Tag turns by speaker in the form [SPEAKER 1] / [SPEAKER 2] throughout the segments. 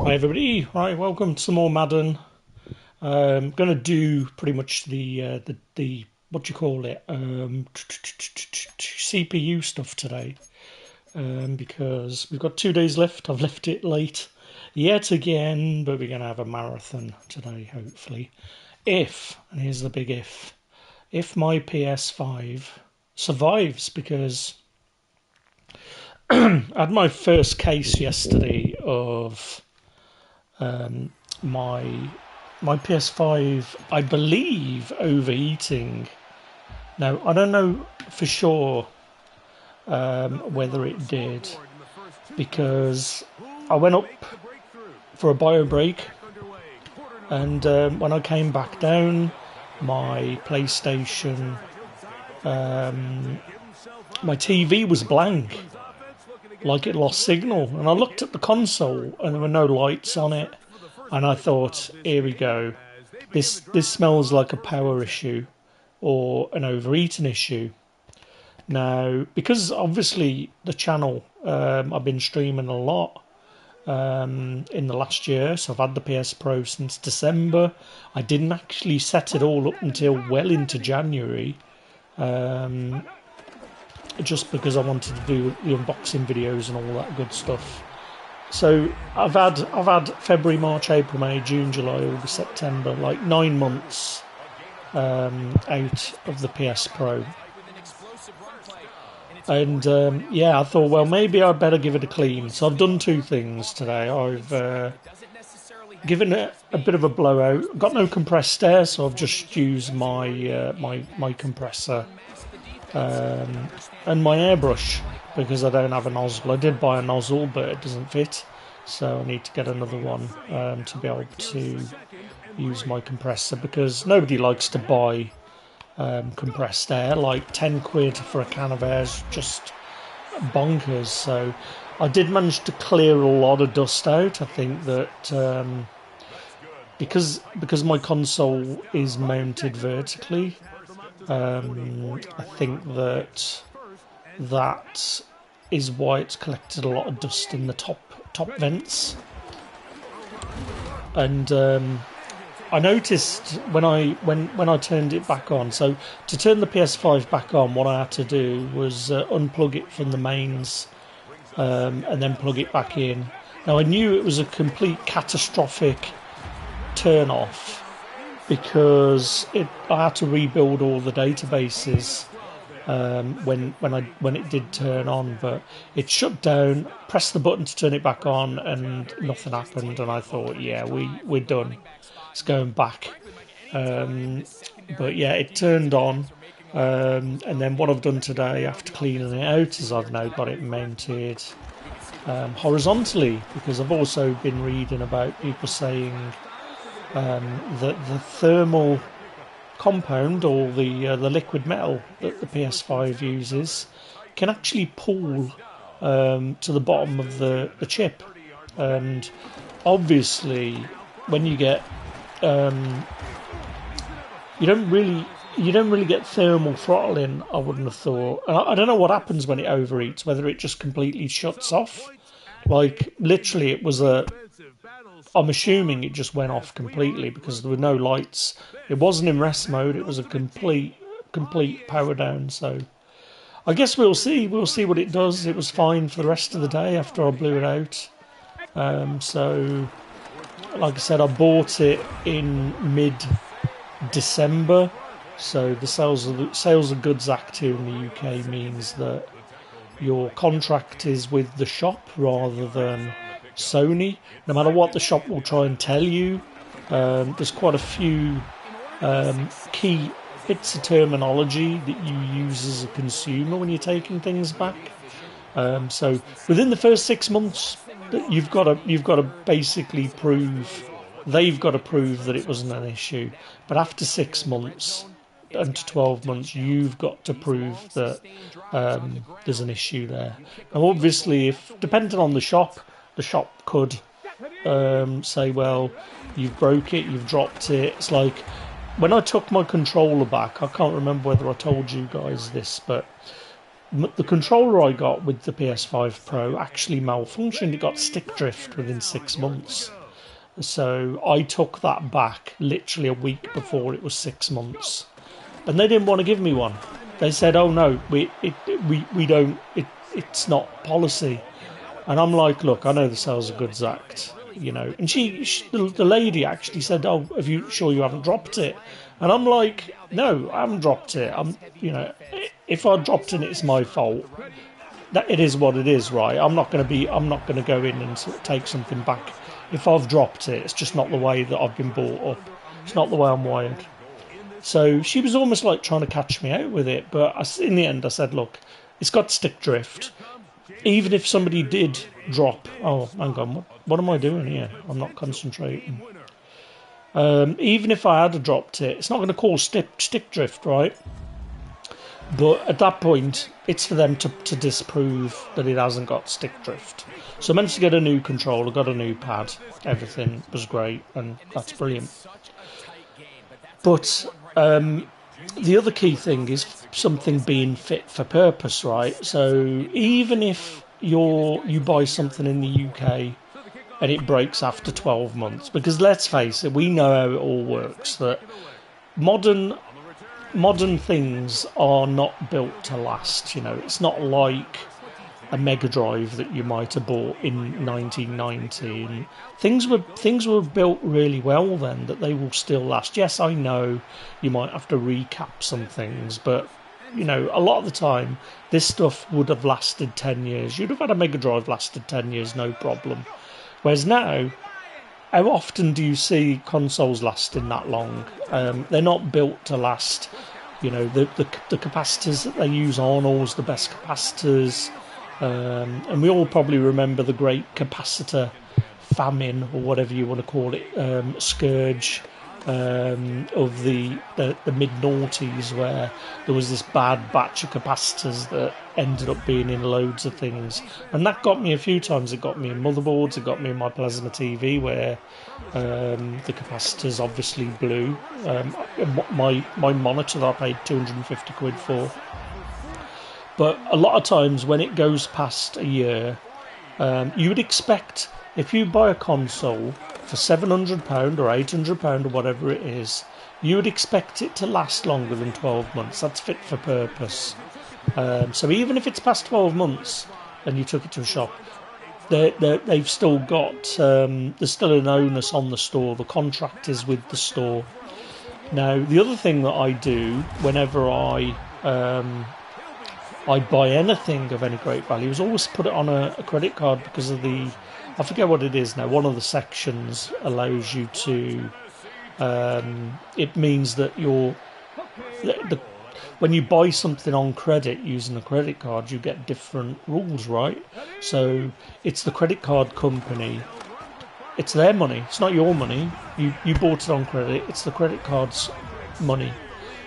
[SPEAKER 1] Hi everybody, right, welcome to some more Madden. I'm gonna do pretty much the what do you call it, CPU stuff today, because we've got 2 days left. I've left it late yet again, but we're gonna have a marathon today, hopefully. And here's the big if my PS5 survives, because I had my first case yesterday of my PS5, I believe, overheating. Now, I don't know for sure whether it did, because I went up for a bio break, and when I came back down, my PlayStation, my TV was blank, like it lost signal. And I looked at the console, and there were no lights on it. And I thought, here we go. This smells like a power issue or an overeating issue. Now, because obviously the channel, I've been streaming a lot in the last year, so I've had the PS Pro since December. I didn't actually set it all up until well into January, just because I wanted to do the unboxing videos and all that good stuff. So I've had February, March, April, May, June, July, August, September, like 9 months out of the PS Pro. And yeah, I thought, well, maybe I'd better give it a clean. So I've done two things today. I've given it a bit of a blowout. Got no compressed air, so I've just used my my compressor and my airbrush, because I don't have a nozzle. I did buy a nozzle, but it doesn't fit, so I need to get another one to be able to use my compressor, because nobody likes to buy compressed air. Like 10 quid for a can of air is just bonkers. So I did manage to clear a lot of dust out. I think that because my console is mounted vertically, I think that is why it's collected a lot of dust in the top vents. And I noticed when I turned it back on. So to turn the PS5 back on, what I had to do was unplug it from the mains and then plug it back in. Now, I knew it was a complete catastrophic turn off, because I had to rebuild all the databases when it did turn on, but it shut down. Pressed the button to turn it back on, and nothing happened. And I thought, yeah, we're done. It's going back. But yeah, it turned on. And then what I've done today, after cleaning it out, is I've now got it mounted horizontally, because I've also been reading about people saying that the thermal compound, or the liquid metal that the PS5 uses, can actually pull to the bottom of the chip. And obviously, when you get you don't really get thermal throttling, I wouldn't have thought. I don't know what happens when it overheats, whether it just completely shuts off. Like, literally, it was I'm assuming it just went off completely, because there were no lights. It wasn't in rest mode. It was a complete power down. So I guess we'll see. We'll see what it does. It was fine for the rest of the day after I blew it out. So, like I said, I bought it in mid-December. So the Sales of Goods Act here in the UK means that your contract is with the shop rather than Sony. No matter what the shop will try and tell you, there's quite a few key bits of terminology that you use as a consumer when you're taking things back. So within the first 6 months, you've got to basically prove, they've got to prove that it wasn't an issue. But after 6 months and to 12 months, you've got to prove that there's an issue there. Now, obviously, if depending on the shop could say, well, you've broke it, you've dropped it. It's like when I took my controller back, I can't remember whether I told you guys this, but the controller I got with the PS5 Pro actually malfunctioned. It got stick drift within 6 months. So I took that back literally a week before it was 6 months, and they didn't want to give me one. They said, "Oh no, we don't. It's not policy." And I'm like, "Look, I know the Sales of Goods Act, you know." And the lady actually said, "Oh, are you sure you haven't dropped it?" And I'm like, "No, I haven't dropped it. If I dropped it, it's my fault. That it is what it is, right? I'm not going to go in and sort of take something back. If I've dropped it, it's just not the way that I've been brought up. It's not the way I'm wired." So she was almost like trying to catch me out with it, but in the end I said, "Look, it's got stick drift. Even if somebody did drop..." Oh, hang on, what am I doing here? I'm not concentrating. Even if I had dropped it, it's not going to cause stick drift, right? But at that point, it's for them to disprove that it hasn't got stick drift. So I managed to get a new controller, got a new pad, everything was great, and that's brilliant. But the other key thing is something being fit for purpose, right? So even if you buy something in the UK and it breaks after 12 months, because let's face it, we know how it all works, that modern things are not built to last. You know, it's not like a Mega Drive that you might have bought in 1990. And things were built really well then, that they will still last. Yes, I know you might have to recap some things, but you know, a lot of the time this stuff would have lasted 10 years. You'd have had a Mega Drive lasted 10 years, no problem. Whereas now, how often do you see consoles lasting that long? They're not built to last. You know, the capacitors that they use aren't always the best capacitors. And we all probably remember the great capacitor famine, or whatever you want to call it, scourge of the mid-noughties, where there was this bad batch of capacitors that ended up being in loads of things. And that got me a few times. It got me in motherboards, it got me in my plasma TV, where the capacitors obviously blew. My monitor that I paid 250 quid for. But a lot of times when it goes past a year, you would expect, if you buy a console for £700 or £800 or whatever it is, you would expect it to last longer than 12 months. That's fit for purpose. So even if it's past 12 months and you took it to a shop, they've still got, there's still an onus on the store. The contract is with the store. Now, the other thing that I do whenever I buy anything of any great value is always put it on a credit card, because of I forget what it is now, one of the sections allows you to, it means that when you buy something on credit using a credit card, you get different rules, right? So it's the credit card company, it's their money, it's not your money. You bought it on credit, it's the credit card's money.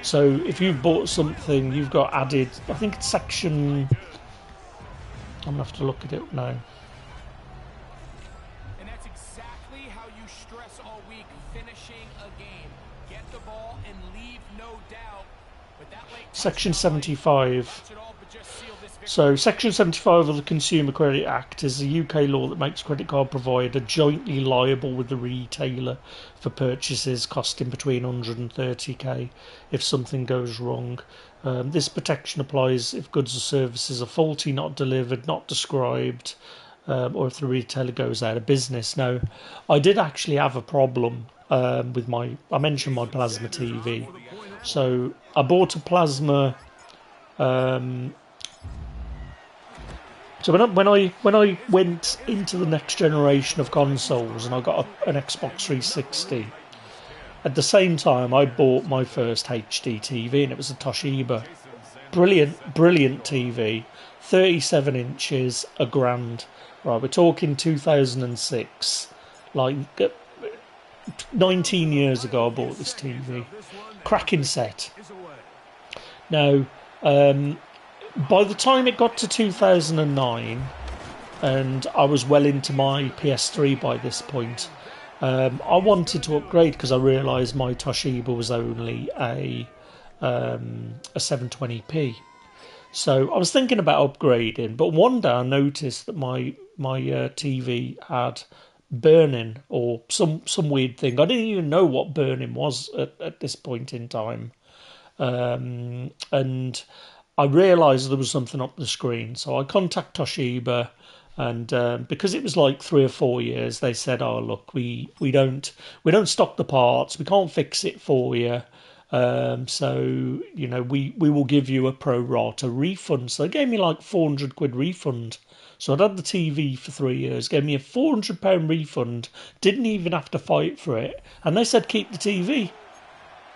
[SPEAKER 1] So if you've bought something, you've got added, I think it's section, I'm going to have to look at it now.
[SPEAKER 2] And that's exactly how you stress all week, finishing a game. Get the ball and leave no doubt. But that
[SPEAKER 1] Section 75. So Section 75 of the Consumer Credit Act is a UK law that makes credit card provider jointly liable with the retailer for purchases costing between 100 and 30k if something goes wrong. This protection applies if goods or services are faulty, not delivered, not described, or if the retailer goes out of business. Now, I did actually have a problem with I mentioned my plasma TV. So I bought a plasma. So when I went into the next generation of consoles and I got an Xbox 360, at the same time I bought my first HD TV, and it was a Toshiba. Brilliant TV, 37 inches, £1,000. Right, we're talking 2006, like 19 years ago I bought this TV. Cracking set. Now, by the time it got to 2009, and I was well into my PS3 by this point, I wanted to upgrade because I realised my Toshiba was only a 720p. So I was thinking about upgrading, but one day I noticed that my TV had burning or some weird thing. I didn't even know what burning was at this point in time, and I realised there was something up the screen. So I contacted Toshiba, and because it was like 3 or 4 years, they said, "Oh, look, we don't stock the parts. We can't fix it for you. So we will give you a pro rata refund." So they gave me like 400 quid refund. So I'd had the TV for 3 years, gave me a £400 refund, didn't even have to fight for it, and they said keep the TV.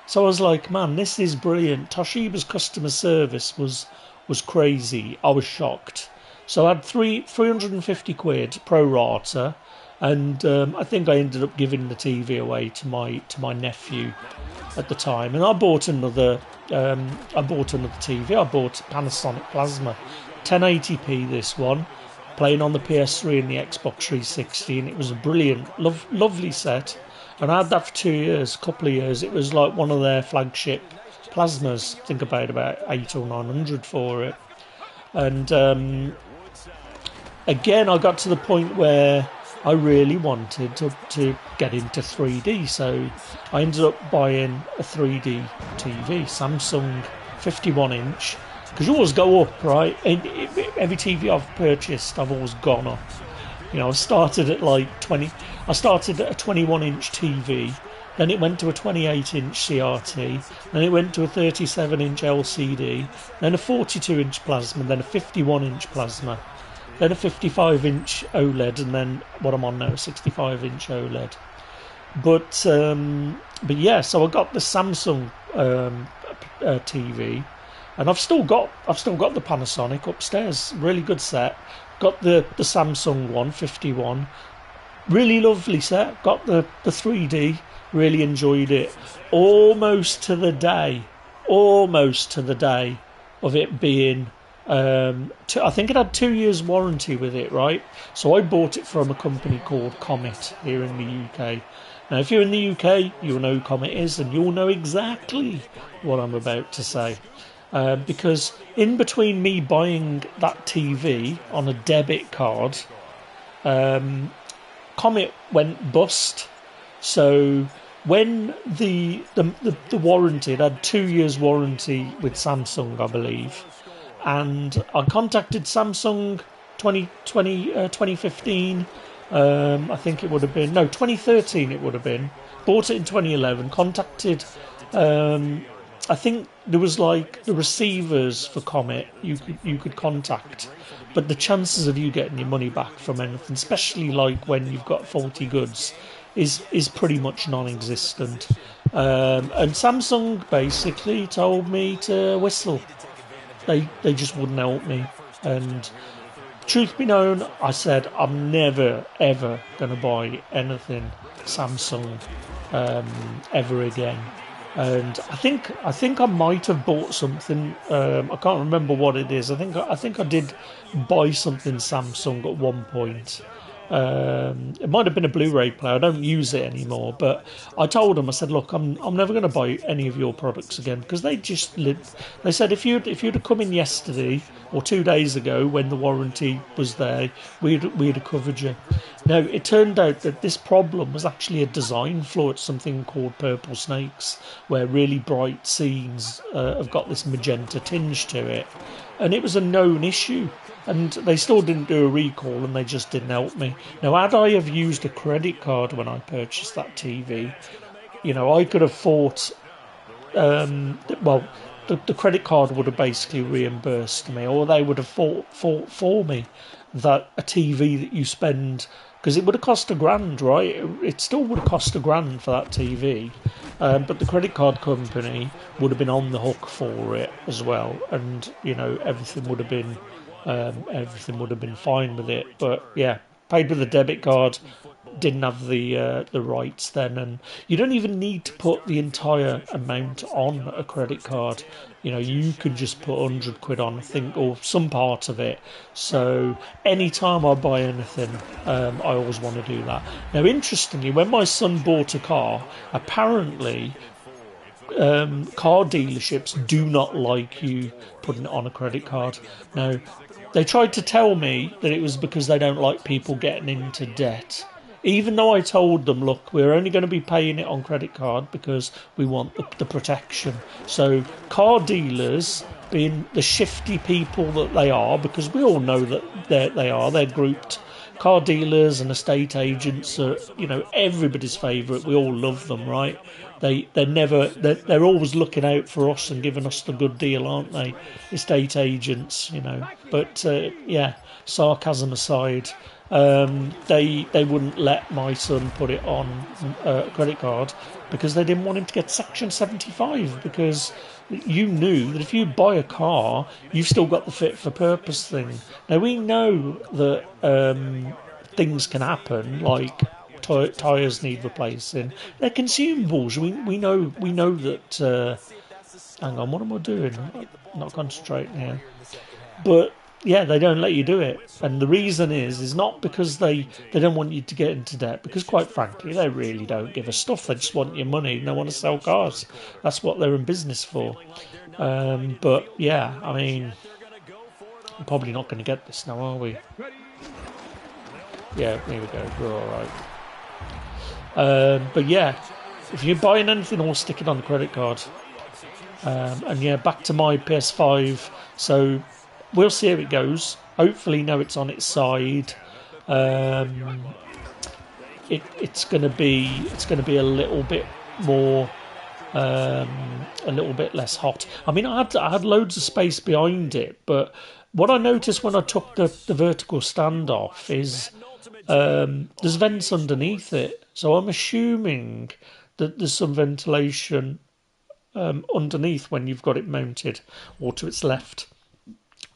[SPEAKER 1] So I was like, man, this is brilliant. Toshiba's customer service was crazy. I was shocked. So I had 350 quid pro rata, and I think I ended up giving the TV away to my nephew at the time. And I bought another TV. I bought a Panasonic Plasma, 1080p. This one, playing on the PS3 and the Xbox 360, and it was a brilliant, lovely set. And I had that for 2 years, a couple of years. It was like one of their flagship plasmas. I think I paid about 800 or 900 for it. And again, I got to the point where I really wanted to get into 3D. So I ended up buying a 3D TV, Samsung 51-inch. Because you always go up, right? And every TV I've purchased, I've always gone up. I started at like 20. I started at a 21-inch TV, then it went to a 28-inch CRT, then it went to a 37-inch LCD, then a 42-inch plasma, then a 51-inch plasma, then a 55-inch OLED, and then what I'm on now, a 65-inch OLED. But yeah, so I got the Samsung TV, and I've still got the Panasonic upstairs. Really good set. Got the Samsung one, 51. Really lovely set. Got the 3D. Really enjoyed it. Almost to the day of it being. I think it had 2 years warranty with it, right? So I bought it from a company called Comet here in the UK. Now, if you're in the UK, you'll know who Comet is, and you'll know exactly what I'm about to say. Because in between me buying that TV on a debit card, Comet went bust. So when the warranty, it had 2 years warranty with Samsung, I believe, and I contacted Samsung 2015. I think it would have been 2013. It would have been. Bought it in 2011. Contacted. I think there was like the receivers for Comet you could contact, but the chances of you getting your money back from anything, especially like when you've got faulty goods, is pretty much non-existent. And Samsung basically told me to whistle. They just wouldn't help me. And truth be known, I said I'm never ever going to buy anything Samsung ever again. And I think I might have bought something. I can't remember what it is. I think I did buy something Samsung at one point. It might have been a Blu-ray player. I don't use it anymore. But I told them, I said, look, I'm never going to buy any of your products again, because they just lived. They said if you'd have come in yesterday or 2 days ago when the warranty was there, we'd have covered you. Now it turned out that this problem was actually a design flaw. It's something called purple snakes, where really bright scenes have got this magenta tinge to it, and it was a known issue. And they still didn't do a recall, and they just didn't help me. Now, had I have used a credit card when I purchased that TV, I could have fought. The credit card would have basically reimbursed me, or they would have fought for me that a TV that you spend, because it would have cost £1,000, right? It still would have cost £1,000 for that TV, but the credit card company would have been on the hook for it as well, and everything would have been. Everything would have been fine with it, but yeah, paid with a debit card, didn't have the rights then, and you don't even need to put the entire amount on a credit card. You can just put 100 quid on, I think, or some part of it. So anytime I buy anything, I always want to do that. Now, interestingly, when my son bought a car, apparently car dealerships do not like you putting it on a credit card. Now, they tried to tell me that it was because they don't like people getting into debt. Even though I told them, look, we're only going to be paying it on credit card because we want the protection. So car dealers, being the shifty people that they are, because we all know that they're grouped. Car dealers and estate agents are, everybody's favourite. We all love them, right? They're always looking out for us and giving us the good deal, aren't they? Estate agents, But sarcasm aside, they wouldn't let my son put it on a credit card because they didn't want him to get Section 75, because you knew that if you buy a car, you've still got the fit for purpose thing. Now, we know that things can happen, like tyres need replacing. They're consumables. We know that. Hang on, what am I doing? I'm not concentrating here. But yeah, they don't let you do it, and the reason is not because they don't want you to get into debt, because quite frankly they really don't give a stuff. They just want your money and they want to sell cars. That's what they're in business for. But yeah, I mean, I'm probably not going to get this now, are we? Yeah, here we go, we're alright. But yeah, if you're buying anything, or stick it on the credit card. And yeah, back to my PS5. So we'll see how it goes. Hopefully now it's on its side. It's going to be a little bit more, a little bit less hot. I mean, I had loads of space behind it, but what I noticed when I took the vertical stand off is there's vents underneath it. So I'm assuming that there's some ventilation underneath when you've got it mounted, or to its left.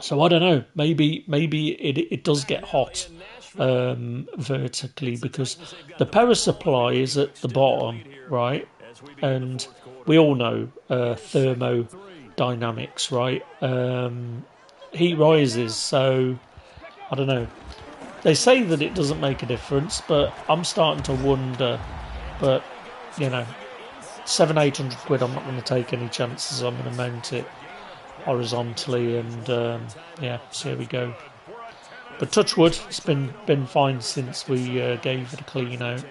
[SPEAKER 1] So I don't know. Maybe it does get hot vertically, because the power supply is at the bottom, right? And we all know thermodynamics, right? Heat rises, so I don't know. They say that it doesn't make a difference, but I'm starting to wonder. But 700-800 quid, I'm not going to take any chances. I'm going to mount it horizontally, and see how we go. But touch wood, it's been fine since we gave it a clean out.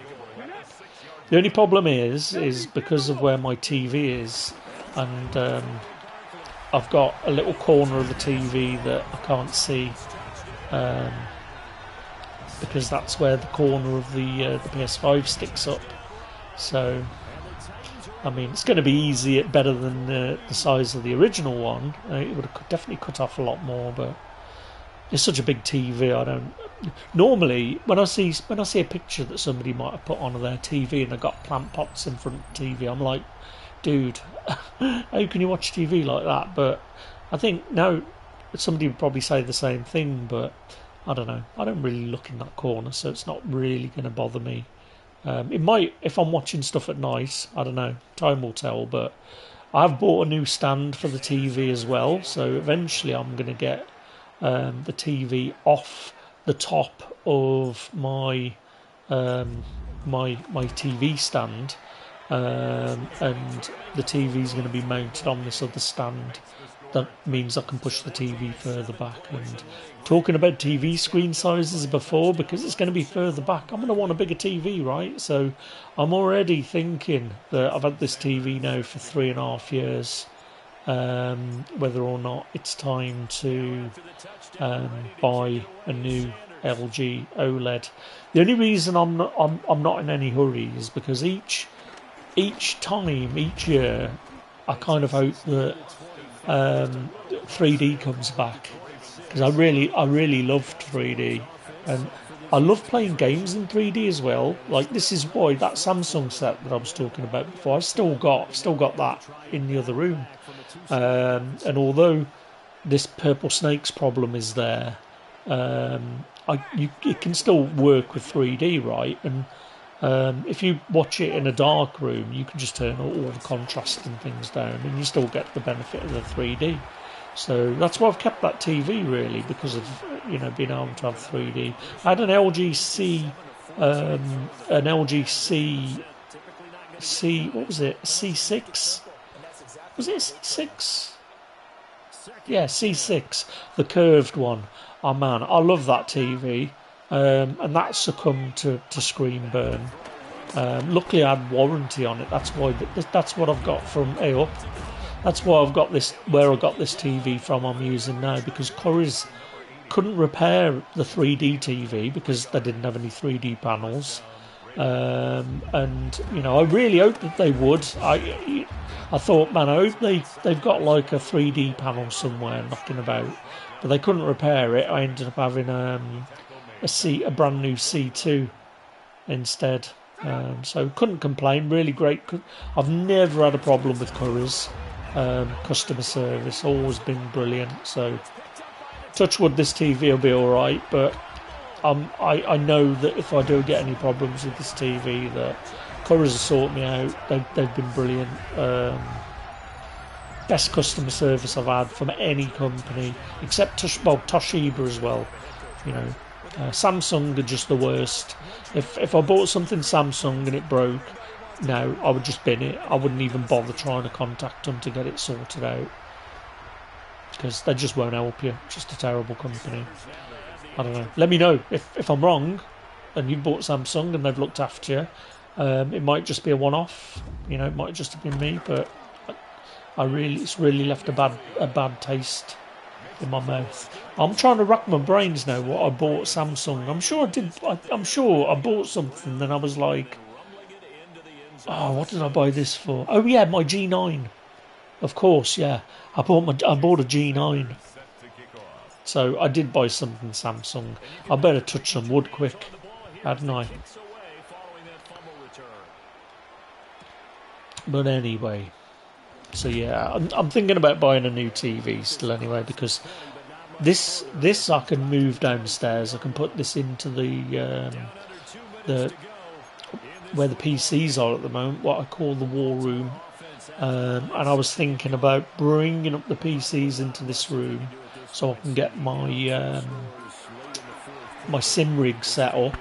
[SPEAKER 1] The only problem is because of where my TV is, and I've got a little corner of the TV that I can't see, because that's where the corner of the PS5 sticks up. So I mean, it's going to be better than the size of the original one. It would have definitely cut off a lot more, but it's such a big TV. I don't normally, when I see a picture that somebody might have put on their TV and they've got plant pots in front of the TV, I'm like, dude, how can you watch TV like that? But I think now somebody would probably say the same thing, but I don't know. I don't really look in that corner, so it's not really going to bother me. It might, if I'm watching stuff at night, I don't know, time will tell, but I've bought a new stand for the TV as well, so eventually I'm going to get the TV off the top of my TV stand, and the TV is going to be mounted on this other stand. That means I can push the TV further back. And talking about TV screen sizes before, because it's going to be further back, I'm going to want a bigger TV, right? So I'm already thinking that I've had this TV now for 3.5 years, whether or not it's time to buy a new LG OLED. The only reason I'm not in any hurry is because each year I kind of hope that 3D comes back, because I really loved 3D, and I love playing games in 3D as well. Like, this is why that Samsung set that I was talking about before, I've still got that in the other room, and although this purple snakes problem is there, it can still work with 3D, right? And if you watch it in a dark room, you can just turn all the contrast and things down, and you still get the benefit of the 3D. So that's why I've kept that TV, really, because of being able to have 3D. I had an LG C, what was it? C6, Was it C6? Yeah, C6, the curved one. Oh man, I love that TV. And that succumbed to screen burn. Luckily, I had warranty on it. That's why. That's what I've got from A-Up. That's why I've got this. Where I got this TV from, I'm using now, because Curry's couldn't repair the 3D TV because they didn't have any 3D panels. And you know, I really hoped that they would. I thought, man, I hope they've got like a 3D panel somewhere knocking about, but they couldn't repair it. I ended up having a brand new C2 instead. So couldn't complain. Really great. I've never had a problem with Curry's customer service. Always been brilliant. So touch wood, this TV will be all right, but. I know that if I do get any problems with this TV, that Curry's will sort me out. They've been brilliant. Best customer service I've had from any company, except Toshiba as well. You know, Samsung are just the worst. If I bought something Samsung and it broke, no, I would just bin it. I wouldn't even bother trying to contact them to get it sorted out, because they just won't help you. Just a terrible company. I don't know. Let me know if I'm wrong and you bought Samsung and they've looked after you. It might just be a one-off. You know, it might just have been me, but it's really left a bad taste in my mouth. I'm trying to rack my brains now what I bought Samsung. I'm sure I did. I'm sure I bought something. Then I was like, oh, what did I buy this for? Oh yeah, my G9. Of course, yeah. I bought a G9. So I did buy something Samsung. I better touch some wood quick, hadn't I? But anyway, so yeah, I'm thinking about buying a new TV still anyway, because this I can move downstairs. I can put this into the where the PCs are at the moment, what I call the war room. And I was thinking about bringing up the PCs into this room, so I can get my my sim rig set up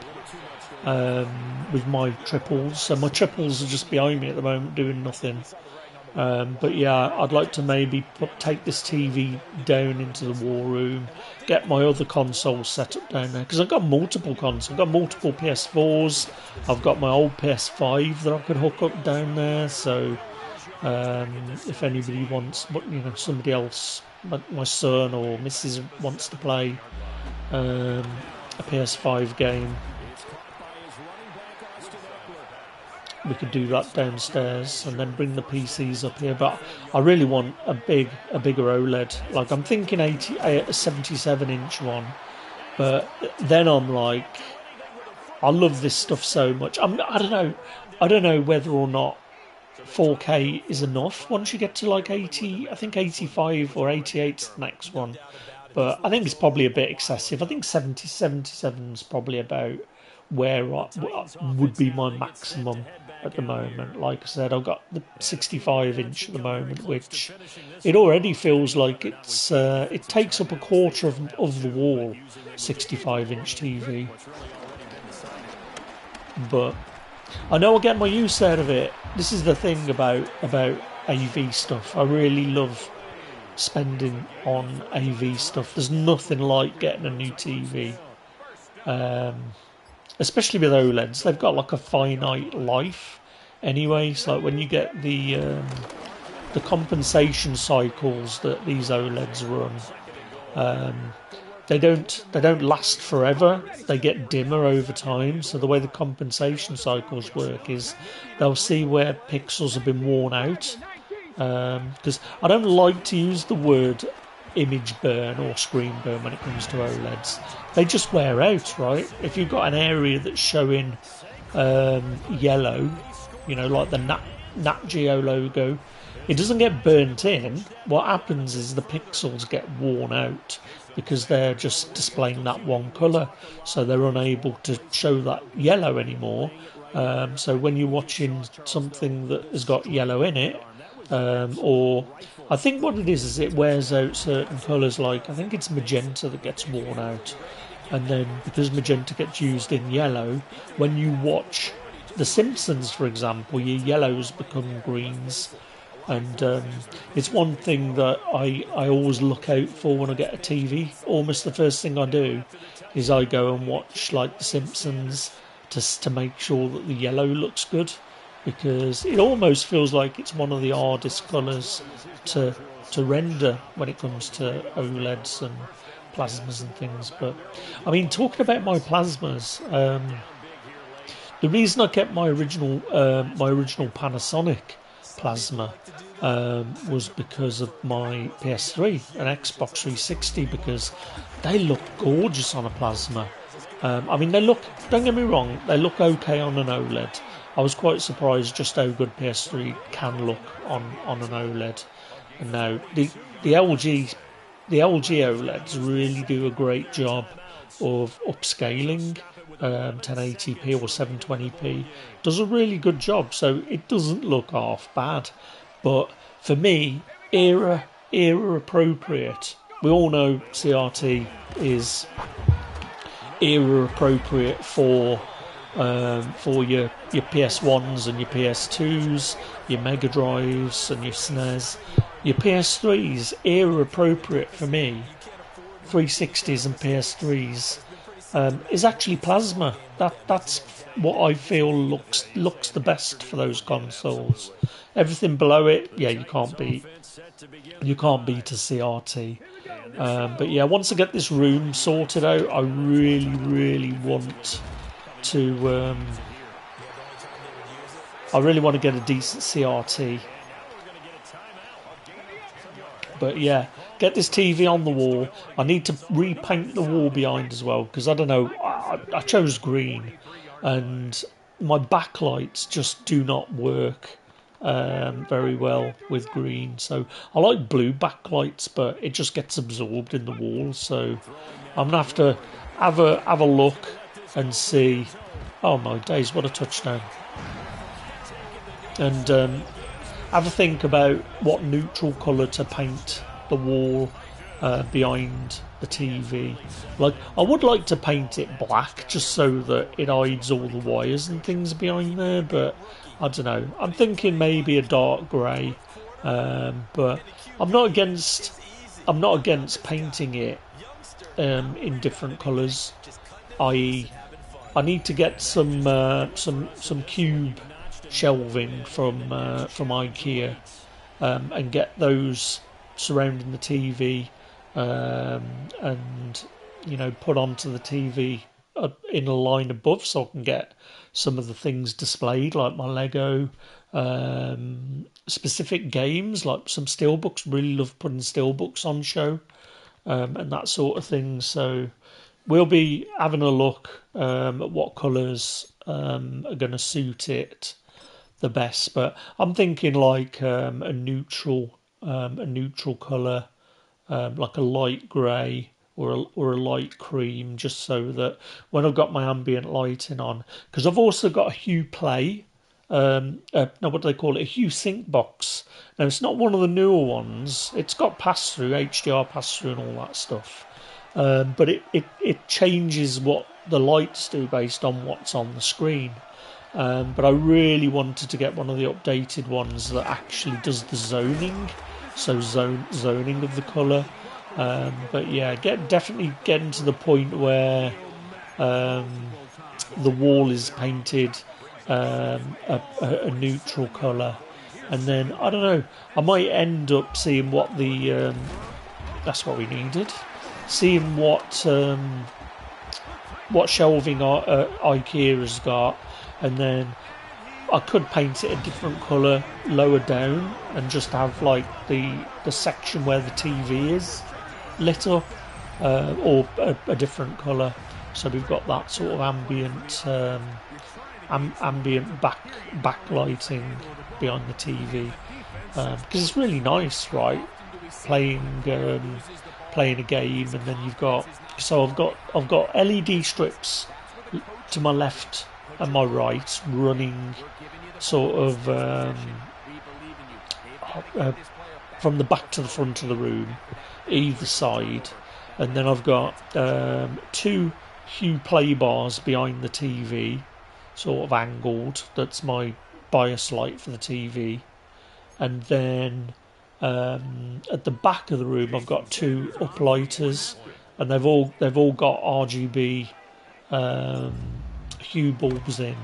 [SPEAKER 1] with my triples. So my triples are just behind me at the moment doing nothing. But yeah, I'd like to maybe take this TV down into the war room, get my other consoles set up down there, because I've got multiple consoles. I've got multiple PS4s. I've got my old PS5 that I could hook up down there. So if anybody wants, but you know, somebody else, my son or missus wants to play a PS5 game, we could do that downstairs and then bring the PCs up here. But I really want a bigger OLED. Like, I'm thinking a 77-inch one, but then I'm like, I love this stuff so much. I don't know whether or not 4K is enough once you get to like 80. I think 85 or 88 is the next one, but I think it's probably a bit excessive. I think 77 is probably about where would be my maximum at the moment. Like I said, I've got the 65-inch at the moment, which it already feels like it takes up a quarter of the wall. 65-inch TV, but I know I get my use out of it. This is the thing about AV stuff. I really love spending on AV stuff. There's nothing like getting a new TV. Especially with OLEDs, they've got like a finite life anyway. So like when you get the compensation cycles that these OLEDs run, they don't last forever. They get dimmer over time. So the way the compensation cycles work is they'll see where pixels have been worn out. Because I don't like to use the word image burn or screen burn when it comes to OLEDs. They just wear out, right? If you've got an area that's showing yellow, you know, like the Nat Geo logo, it doesn't get burnt in. What happens is the pixels get worn out because they're just displaying that one colour, so they're unable to show that yellow anymore. So when you're watching something that has got yellow in it, or I think what it is it wears out certain colours, like I think it's magenta that gets worn out, and then because magenta gets used in yellow, when you watch The Simpsons, for example, your yellows become greens. And it's one thing that I always look out for when I get a TV. Almost the first thing I do is I go and watch like The Simpsons to make sure that the yellow looks good, because it almost feels like it's one of the hardest colours to render when it comes to OLEDs and plasmas and things. But I mean, talking about my plasmas, the reason I kept my original Panasonic plasma was because of my PS3 and Xbox 360, because they look gorgeous on a plasma. I mean, they look, don't get me wrong, they look okay on an OLED. I was quite surprised just how good PS3 can look on an OLED. And now the LG OLEDs really do a great job of upscaling 1080p or 720p. Does a really good job, so it doesn't look half bad. But for me, era appropriate. We all know CRT is era appropriate for your PS1s and your PS2s, your Mega Drives and your SNES. Your PS3s, era appropriate for me, 360s and PS3s, is actually plasma. That's what I feel looks the best for those consoles. Everything below it, yeah, you can't beat a CRT. But yeah, once I get this room sorted out, I really want to. I really want to get a decent CRT. But yeah, get this TV on the wall. I need to repaint the wall behind as well, because I don't know, I chose green and my backlights just do not work very well with green. So I like blue backlights, but it just gets absorbed in the wall. So I'm gonna have to have a look and see. Oh my days, what a touchdown! And have a think about what neutral colour to paint the wall behind the TV. Like, I would like to paint it black just so that it hides all the wires and things behind there, but I don't know. I'm thinking maybe a dark grey, but I'm not against painting it in different colours. I need to get some cube shelving from IKEA, and get those surrounding the TV, and put onto the TV in a line above, so I can get some of the things displayed, like my Lego, specific games, like some steelbooks. Really love putting steelbooks on show, and that sort of thing. So we'll be having a look at what colours are going to suit it the best, but I'm thinking like a neutral colour, like a light grey or a light cream, just so that when I've got my ambient lighting on, because I've also got a Hue Play, no, what do they call it? A Hue Sync box. Now it's not one of the newer ones. It's got pass through, HDR pass through, and all that stuff. But it changes what the lights do based on what's on the screen. But I really wanted to get one of the updated ones that actually does the zoning, so zoning of the colour. But yeah, definitely getting to the point where the wall is painted a neutral colour, and then I don't know, I might end up seeing what the that's what we needed, seeing what shelving IKEA has got. And then I could paint it a different colour lower down and just have like the section where the TV is lit up, or a different colour. So we've got that sort of ambient backlighting behind the TV, because it's really nice, right? Playing a game, and then you've got. So I've got LED strips to my left and my right, running sort of from the back to the front of the room, either side, and then I've got two Hue Play bars behind the TV, sort of angled. That's my bias light for the TV, and then at the back of the room I've got 2 uplighters, and they've all got RGB hue bulbs in.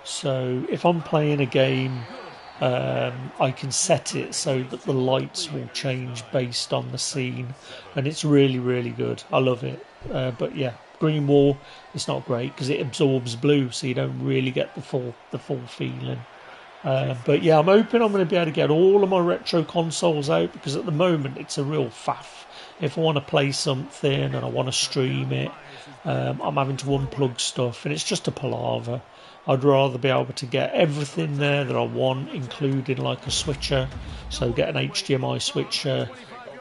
[SPEAKER 1] So if I'm playing a game, I can set it so that the lights will change based on the scene, and it's really, really good. I love it. But yeah, green wall, it's not great because it absorbs blue, so you don't really get the full feeling. But yeah, I'm hoping I'm going to be able to get all of my retro consoles out, because at the moment it's a real faff. If I want to play something and I want to stream it, I'm having to unplug stuff, and it's just a palaver. I'd rather be able to get everything there that I want, including like a switcher. So get an HDMI switcher,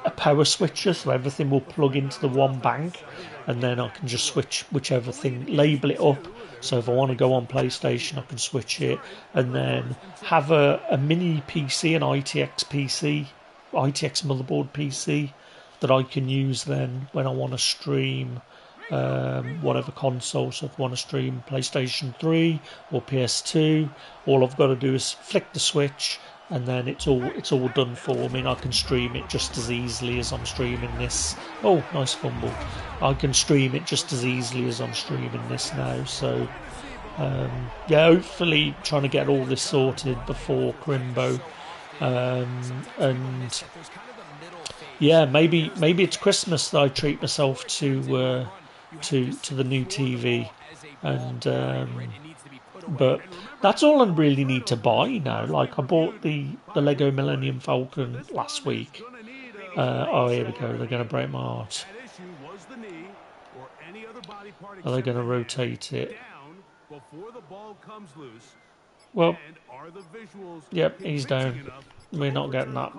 [SPEAKER 1] a power switcher, so everything will plug into the one bank, and then I can just switch whichever thing, label it up. So if I want to go on PlayStation, I can switch it, and then have a mini PC, an ITX motherboard PC that I can use then when I want to stream whatever console. So if I want to stream PlayStation 3 or PS2, all I've got to do is flick the switch, and then it's all done for me, and I can stream it just as easily as I'm streaming this. Oh, nice fumble. I can stream it just as easily as I'm streaming this now. So yeah, hopefully trying to get all this sorted before Crimbo, and yeah, maybe it's Christmas that I treat myself to the new TV, and but that's all I really need to buy now. Like, I bought the Lego Millennium Falcon last week. Oh, here we go. They're going to break my heart. Are they going to rotate it? Well, yep, he's down. We're not getting that.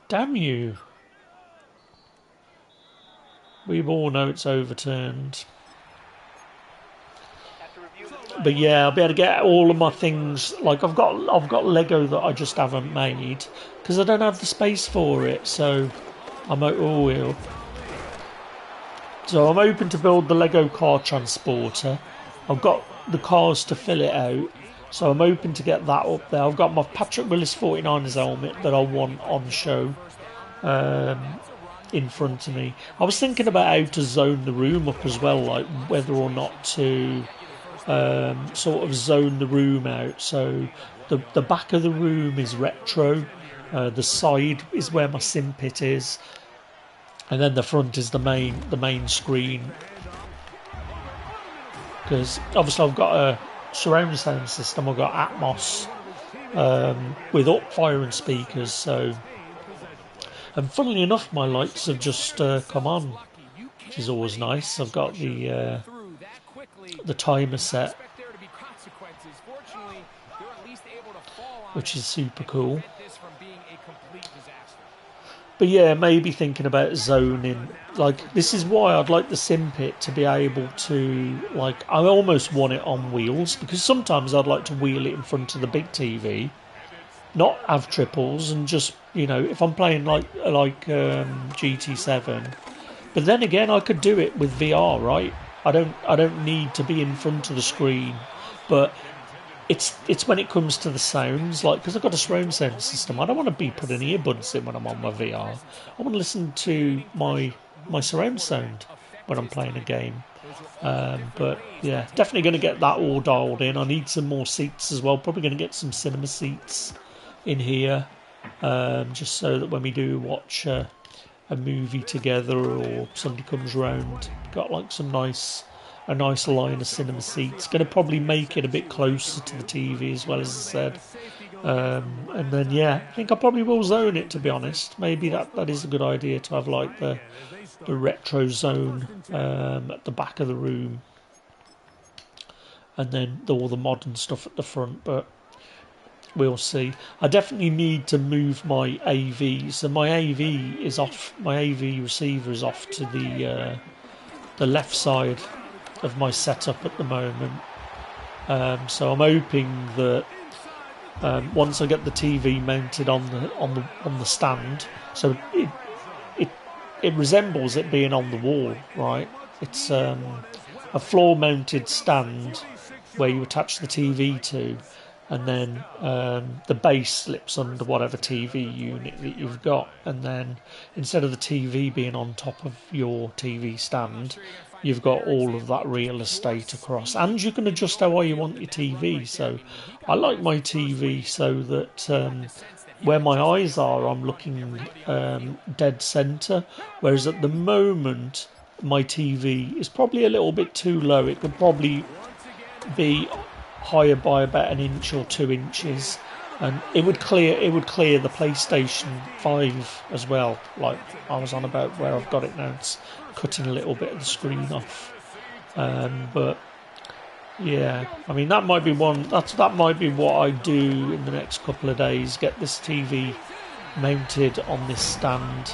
[SPEAKER 1] Damn you. We all know it's overturned. But yeah, I'll be able to get all of my things. Like, I've got Lego that I just haven't made because I don't have the space for it. So I'm hoping to build the Lego car transporter. I've got the cars to fill it out, so I'm hoping to get that up there. I've got my Patrick Willis 49ers helmet that I want on show in front of me. I was thinking about how to zone the room up as well, like whether or not to sort of zone the room out. So the back of the room is retro, the side is where my sim pit is, and then the front is the main screen. Because obviously I've got a surround sound system, I've got Atmos with up-firing speakers, so. And funnily enough, my lights have just come on, which is always nice. I've got the timer set, which is super cool. But yeah, maybe thinking about zoning. Like, this is why I'd like the sim pit to be able to, like, I almost want it on wheels, because sometimes I'd like to wheel it in front of the big TV, not have triples, and just, you know, if I'm playing like GT7. But then again, I could do it with VR, right? I don't need to be in front of the screen, but it's when it comes to the sounds, like, because I've got a surround sound system, I don't want to be putting earbuds in when I'm on my VR. I want to listen to my surround sound when I'm playing a game. But yeah, definitely going to get that all dialed in. I need some more seats as well. Probably going to get some cinema seats in here, just so that when we do watch a movie together, or somebody comes round, got like a nice line of cinema seats. Going to probably make it a bit closer to the TV as well, as I said. And then yeah, I think I probably will zone it, to be honest. Maybe that is a good idea, to have like the retro zone at the back of the room, and then all the modern stuff at the front. But we'll see. I definitely need to move my AV. So my AV is off. My AV receiver is off to the left side of my setup at the moment. So I'm hoping that once I get the TV mounted on the stand, so it resembles it being on the wall, right? It's a floor-mounted stand where you attach the TV to, and then the base slips under whatever TV unit that you've got, and then instead of the TV being on top of your TV stand, you've got all of that real estate across, and you can adjust how high you want your TV. So I like my TV so that where my eyes are, I'm looking dead centre, whereas at the moment my TV is probably a little bit too low. It could probably be higher by about an inch or 2 inches, and it would clear the PlayStation 5 as well. Like I was on about where I've got it now, it's cutting a little bit of the screen off. But yeah, I mean that might be one. That might be what I do in the next couple of days. Get this TV mounted on this stand,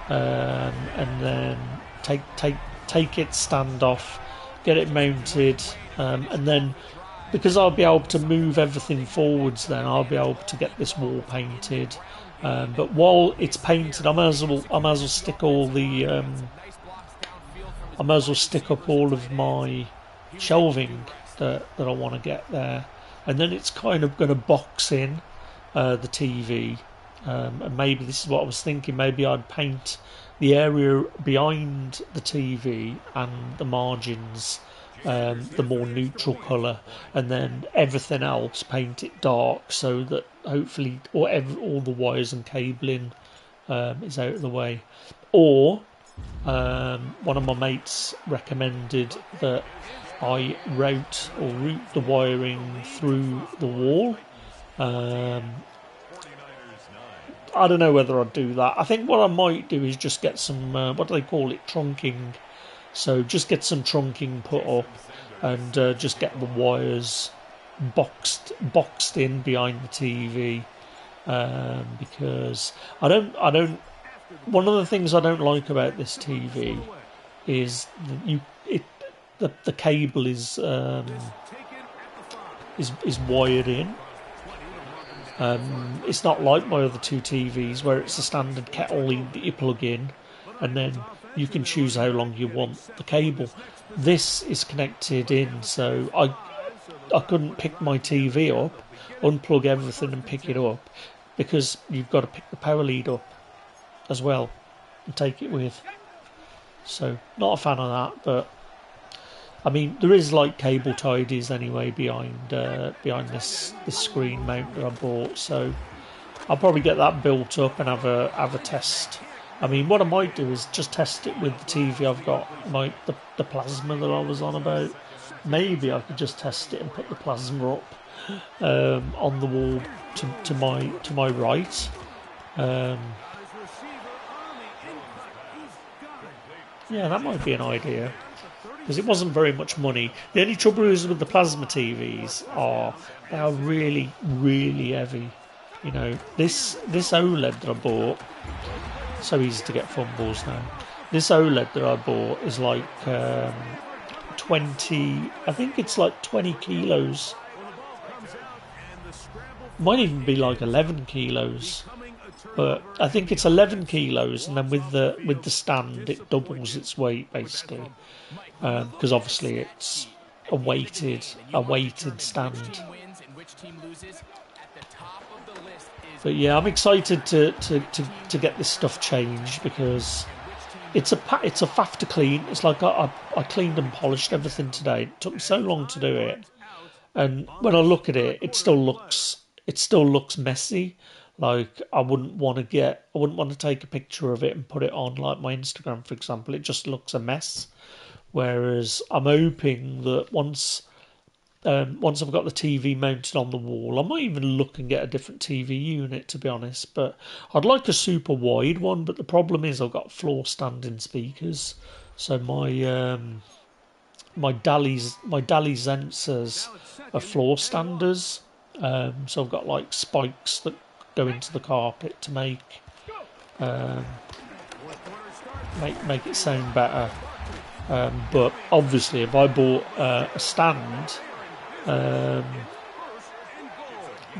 [SPEAKER 1] and then take its stand off, get it mounted, and then, because I'll be able to move everything forwards, then I'll be able to get this wall painted. But while it's painted, I might as well stick all the I might as well stick up all of my shelving that I want to get there, and then it's kind of going to box in the TV. And maybe this is what I was thinking. Maybe I'd paint the area behind the TV and the margins the more neutral colour, and then everything else paint it dark, so that hopefully all the wires and cabling is out of the way. Or one of my mates recommended that I route the wiring through the wall. I don't know whether I'd do that. I think what I might do is just get some, what do they call it, trunking. So just get some trunking put up, and just get the wires boxed in behind the TV, because I don't. One of the things I don't like about this TV is that the cable is wired in. It's not like my other two TVs where it's a standard kettle that you plug in, and then you can choose how long you want the cable. This is connected in, so I couldn't pick my TV up, unplug everything and pick it up, because you've got to pick the power lead up as well and take it with. So not a fan of that, but I mean there is like cable tidies anyway behind this screen mount that I bought, so I'll probably get that built up and have a test. I mean, what I might do is just test it with the TV I've got, the plasma that I was on about. Maybe I could just test it and put the plasma up on the wall to my right. Yeah, that might be an idea, because it wasn't very much money. The only trouble is with the plasma TVs they are really, really heavy. You know, this OLED that I bought, so easy to get fumbles now. This OLED that I bought is like 20, I think it's like 20 kilos. Might even be like 11 kilos. But I think it's 11 kilos, and then with the stand it doubles its weight basically, because obviously it's a weighted stand. But yeah, I'm excited to get this stuff changed, because it's a faff to clean. It's like I cleaned and polished everything today. It took me so long to do it, and when I look at it, it still looks messy. Like I wouldn't want to take a picture of it and put it on like my Instagram, for example. It just looks a mess. Whereas I'm hoping that once I've got the TV mounted on the wall, I might even look and get a different TV unit, to be honest. But I'd like a super wide one. But the problem is I've got floor standing speakers, so my Dali Zensers are floor standers. So I've got like spikes that go into the carpet to make it sound better. But obviously, if I bought a stand,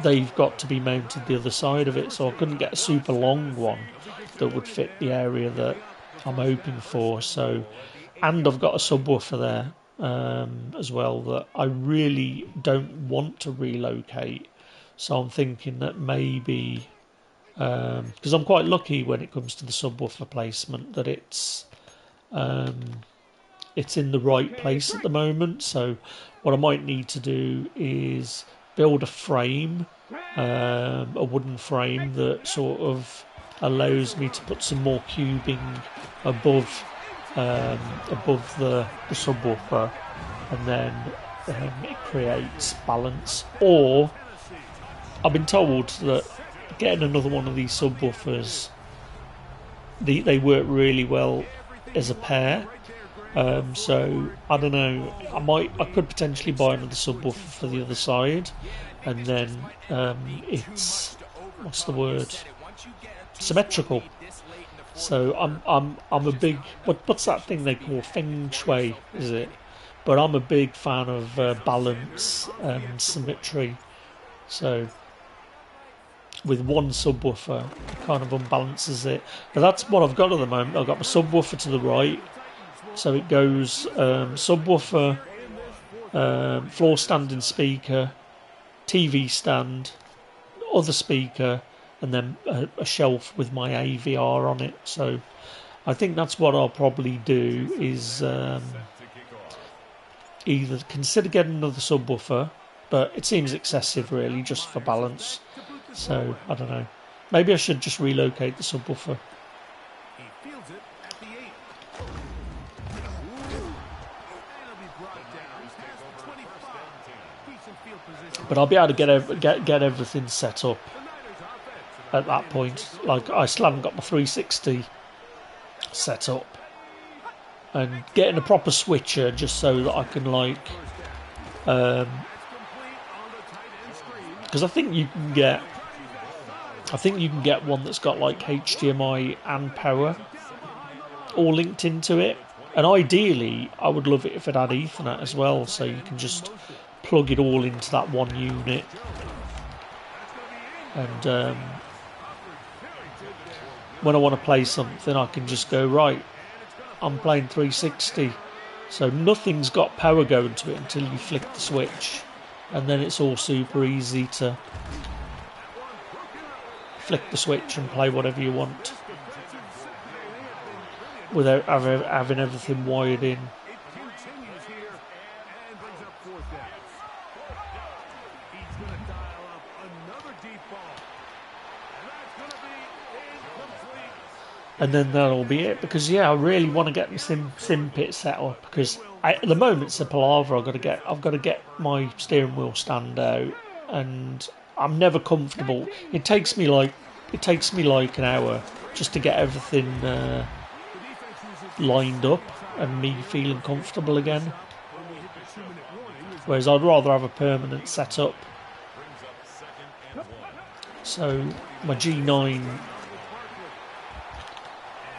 [SPEAKER 1] they've got to be mounted the other side of it, so I couldn't get a super long one that would fit the area that I'm hoping for. So, and I've got a subwoofer there as well that I really don't want to relocate. So I'm thinking that maybe, because I'm quite lucky when it comes to the subwoofer placement, that it's in the right place at the moment. So what I might need to do is build a frame, a wooden frame that sort of allows me to put some more cubing above the subwoofer, and then it creates balance. Or I've been told that getting another one of these subwoofers, they work really well as a pair. So I don't know. I could potentially buy another subwoofer for the other side, and then it's what's the word? Symmetrical. So I'm a big what's that thing they call feng shui? Is it? But I'm a big fan of balance and symmetry. So with one subwoofer, it kind of unbalances it. But that's what I've got at the moment. I've got my subwoofer to the right, so it goes subwoofer, floor standing speaker, TV stand, other speaker, and then a shelf with my AVR on it. So I think that's what I'll probably do is either consider getting another subwoofer, but it seems excessive really just for balance. So I don't know. Maybe I should just relocate the subwoofer. But I'll be able to get everything set up at that point. Like I still haven't got my 360 set up, and getting a proper switcher just so that I can because I think you can get one that's got like HDMI and power all linked into it. And ideally, I would love it if it had Ethernet as well, so you can just plug it all into that one unit. And when I want to play something, I can just go, right, I'm playing 360. So nothing's got power going to it until you flick the switch. And then it's all super easy to flick the switch and play whatever you want without having everything wired in. And then that'll be it, because yeah, I really want to get the sim pit set up, because at the moment it's a palaver. I've got to get my steering wheel stand out, and I'm never comfortable. It takes me like an hour just to get everything lined up and me feeling comfortable again. Whereas I'd rather have a permanent setup. So my G9.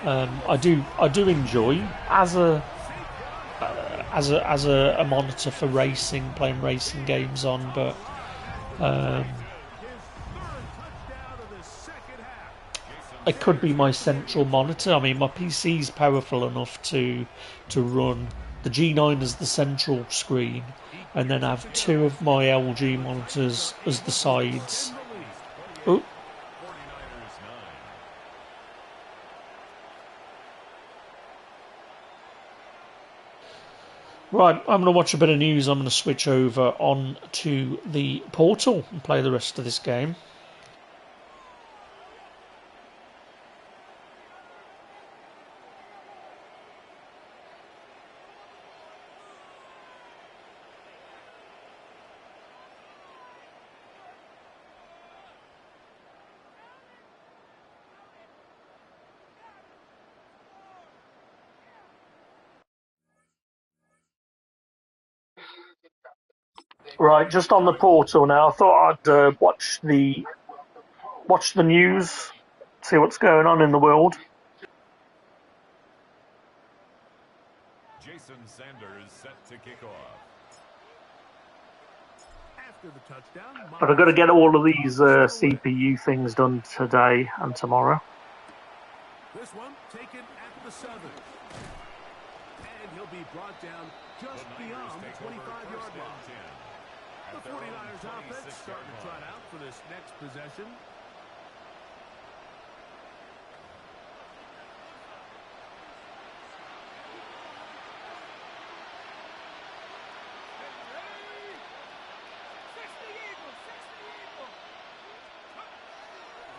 [SPEAKER 1] I do enjoy as a monitor for racing, playing racing games on, but it could be my central monitor. I mean, my PC's powerful enough to run the G9 as the central screen, and then have two of my LG monitors as the sides. Oh. Right, I'm going to watch a bit of news. I'm going to switch over on to the portal and play the rest of this game. Right, just on the portal now. I thought I'd watch the news, see what's going on in the world.
[SPEAKER 3] Jason Sanders set to kick off.
[SPEAKER 1] But I've got to get all of these CPU things done today and tomorrow.
[SPEAKER 4] This one taken at the 7. And he'll be brought down just beyond the 25-yard line. The 49ers offense starting to trot out for this next possession.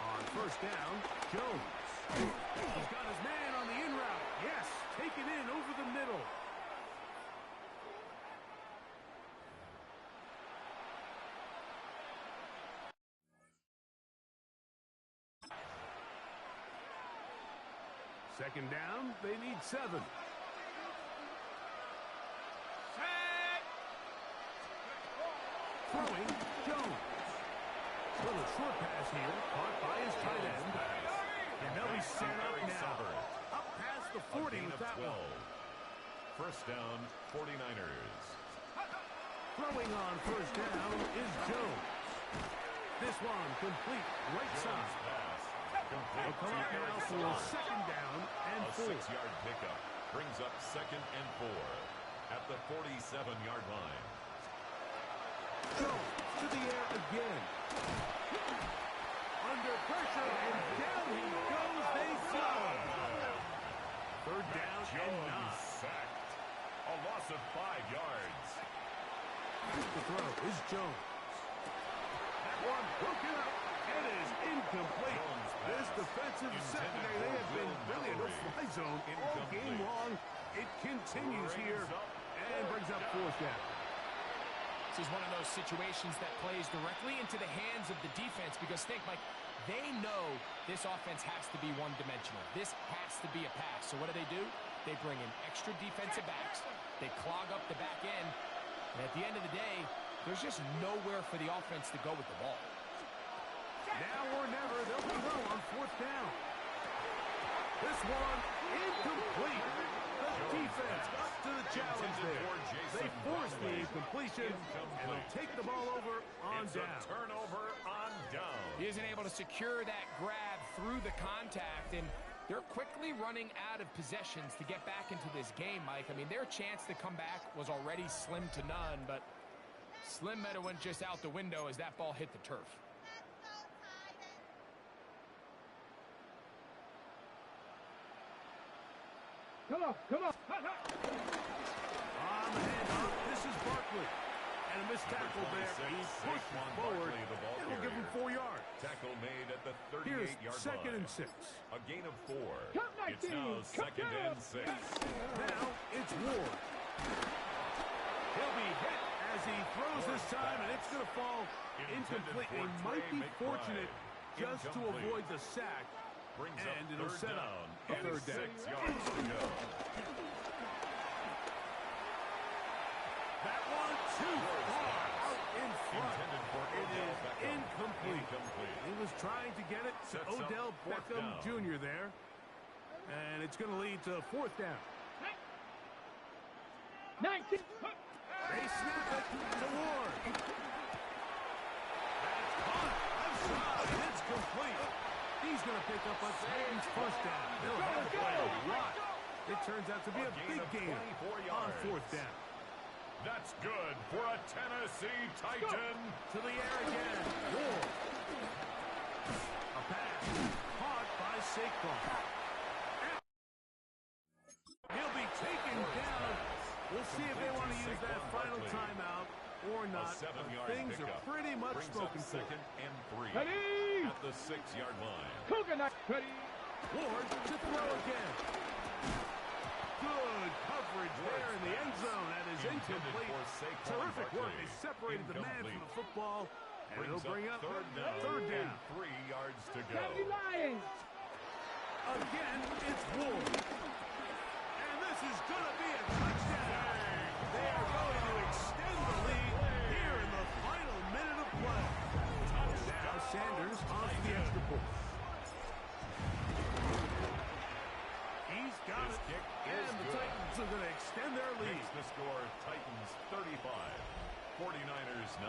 [SPEAKER 4] On first down, Jones. He's got his man on the in route. Yes, taken in over the middle. Second down, they need 7. Throwing, Jones. Little short pass here, caught by his tight end. And they'll be set up now. Up past the 40 with that one.
[SPEAKER 3] First down, 49ers.
[SPEAKER 4] Throwing on first down is Jones. This one complete, right side. They'll come up now for a second down and 4.
[SPEAKER 3] A 6-yard pickup brings up second and 4 at the 47-yard line.
[SPEAKER 4] Jones to the air again. Under pressure, and down he goes. They throw. Third down and 9.
[SPEAKER 3] Sacked. A loss of 5 yards.
[SPEAKER 4] The throw is Jones. That one broken up. It is incomplete. This defensive secondary, they have been really in a no-fly zone all game long. It continues here and brings up fourth down.
[SPEAKER 2] This is one of those situations that plays directly into the hands of the defense because think, Mike, they know this offense has to be one-dimensional. This has to be a pass. So what do? They bring in extra defensive backs. They clog up the back end. And at the end of the day, there's just nowhere for the offense to go with the ball.
[SPEAKER 4] Now or never, they'll be low on fourth down. This one incomplete. The defense up to the challenge there. They force the incompletion, and they'll take the ball over on down.
[SPEAKER 3] Turnover on down.
[SPEAKER 2] He isn't able to secure that grab through the contact, and they're quickly running out of possessions to get back into this game, Mike. I mean, their chance to come back was already slim to none, but slim might have went just out the window as that ball hit the turf.
[SPEAKER 4] Come on. On the handoff, this is Barkley. And a missed tackle there. He pushed forward. It'll give him 4 yards.
[SPEAKER 3] Tackle made at the 38-yard line.
[SPEAKER 4] Here's second and 6.
[SPEAKER 3] A gain of 4. It's now second and 6.
[SPEAKER 4] Now it's Ward. He'll be hit as he throws this time, and it's going to fall incomplete. He might be fortunate just to avoid the sack. And it'll set up a third down.
[SPEAKER 3] 6 yards to go.
[SPEAKER 4] That one too far out in front. It is incomplete. He was trying to get it to Odell Beckham Jr. there. And it's going to lead to fourth down. 19. They snap it to Ward. That's caught. Left side. It's complete. He's going to pick up a Titans first down. They'll have to play a lot. It turns out to be a big gain on fourth down.
[SPEAKER 3] That's good for a Tennessee Titan.
[SPEAKER 4] To the air again. Ward. A pass. Caught by Saquon. He'll be taken down. We'll see if they want to use that final timeout or not. Things are pretty much spoken for.
[SPEAKER 3] Second and 3 at the 6-yard line.
[SPEAKER 4] Ward to throw again. Good coverage there in the end zone. That is incomplete. Terrific work. They separated the man from the football. And it'll bring up third down.
[SPEAKER 3] 3 yards to go.
[SPEAKER 4] Again, it's Ward. And this is going to be a touchdown. They are going to extend the lead here in the final minute of play. Now Sanders on to the extra point. He's got it. And the Titans are going to extend their lead.
[SPEAKER 3] Makes the score Titans 35, 49ers 9.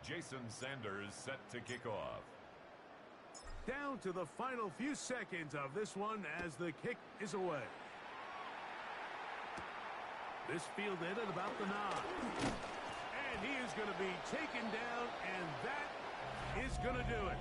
[SPEAKER 3] Jason Sanders set to kick off.
[SPEAKER 4] Down to the final few seconds of this one as the kick is away. This fielded at about the 9. And he is going to be taken down, and that is going to do it.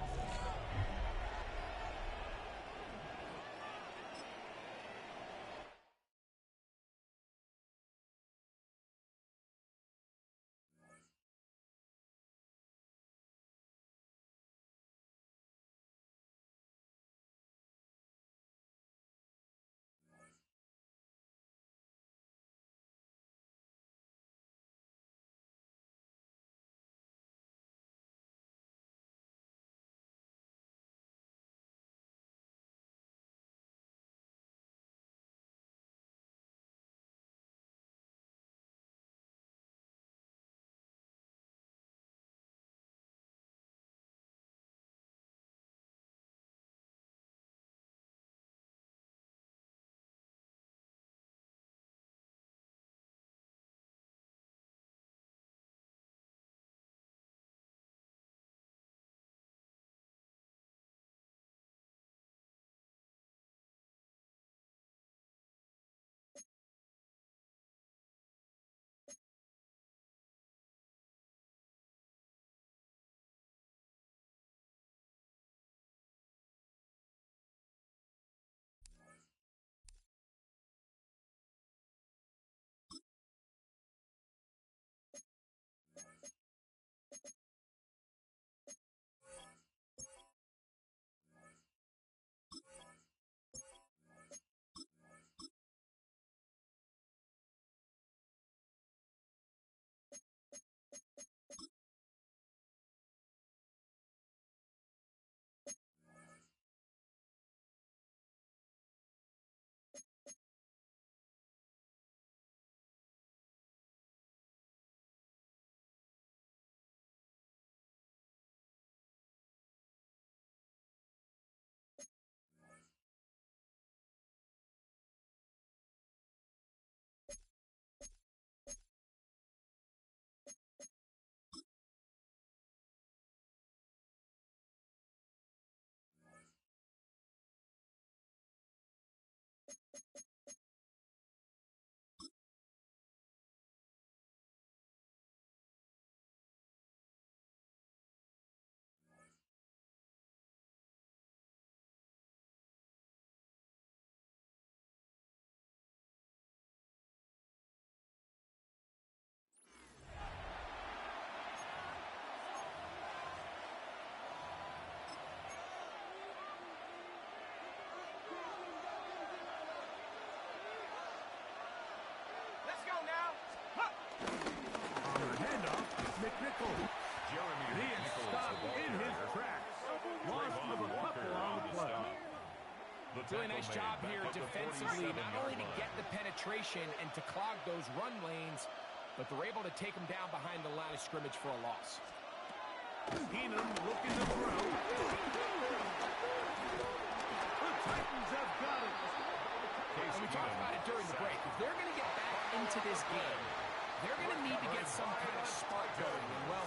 [SPEAKER 3] Jeremy
[SPEAKER 4] he is stopped in his tracks. Lost of a couple on the play.
[SPEAKER 2] Really nice job here defensively, not only to get the penetration and to clog those run lanes, but they're able to take them down behind the line of scrimmage for a loss.
[SPEAKER 4] Keenum looking to throw. The Titans have got it.
[SPEAKER 2] And we talked about it during the break. If they're going to get back into this game, they're going to need to get some kind of spark going. And, well,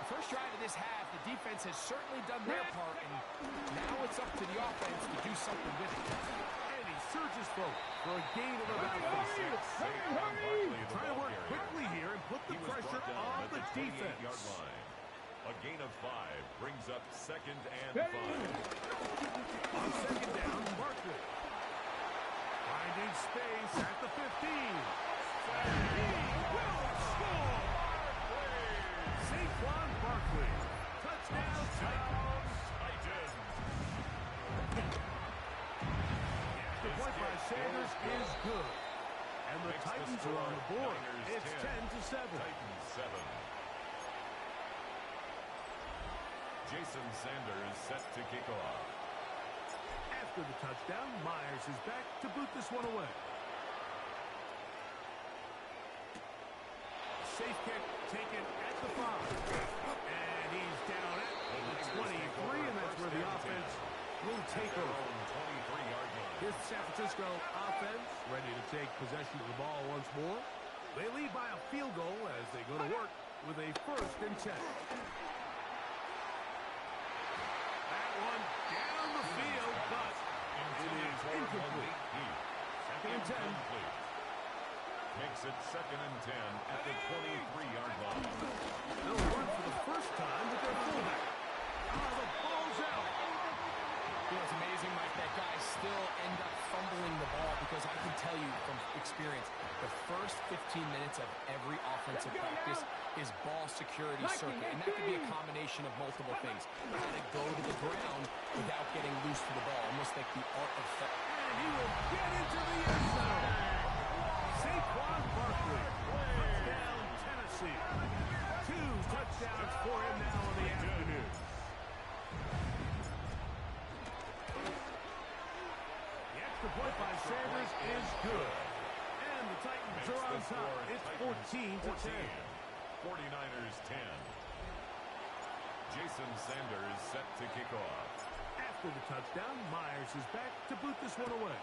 [SPEAKER 2] the first drive of this half, the defense has certainly done their part, and now it's up to the offense to do something with it.
[SPEAKER 4] And he surges forward for a gain of about 6. Trying to work quickly here and put the pressure on the defense.
[SPEAKER 3] A gain of 5 brings up 2nd and 5.
[SPEAKER 4] On 2nd down, Barkley. Finding space at the 15. He will score! Saquon Barkley. Touchdown, Titans. The point by Sanders is good. And the Titans are on the board. It's 10-7.
[SPEAKER 3] Titans 7. Jason Sanders set to kick off.
[SPEAKER 4] After the touchdown, Myers is back to boot this one away. Safe kick taken at the 5. And he's down at the 23, and that's where the offense will take over.
[SPEAKER 3] 23-yard line.
[SPEAKER 4] Here's the San Francisco offense ready to take possession of the ball once more. They lead by a field goal as they go to work with a 1st and 10. and 10.
[SPEAKER 3] Makes it 2nd and 10 at the 23-yard line.
[SPEAKER 4] They'll run for the first time with their fullback. The ball's out.
[SPEAKER 2] You know, it's amazing, Mike, that guys still end up fumbling the ball because I can tell you from experience, the first 15 minutes of every offensive practice is ball security circuit, and that could be a combination of multiple things. How to go to the ground without getting loose to the ball, almost like the art of theft.
[SPEAKER 4] And he will get into the end zone. Saquon Barkley, touchdown Tennessee. 2 touchdowns for him now in the afternoon. The extra point by Sanders is good. And the Titans are on top. It's 14-10.
[SPEAKER 3] 49ers 10. Jason Sanders set to kick off.
[SPEAKER 4] After the touchdown, Myers is back to boot this one away.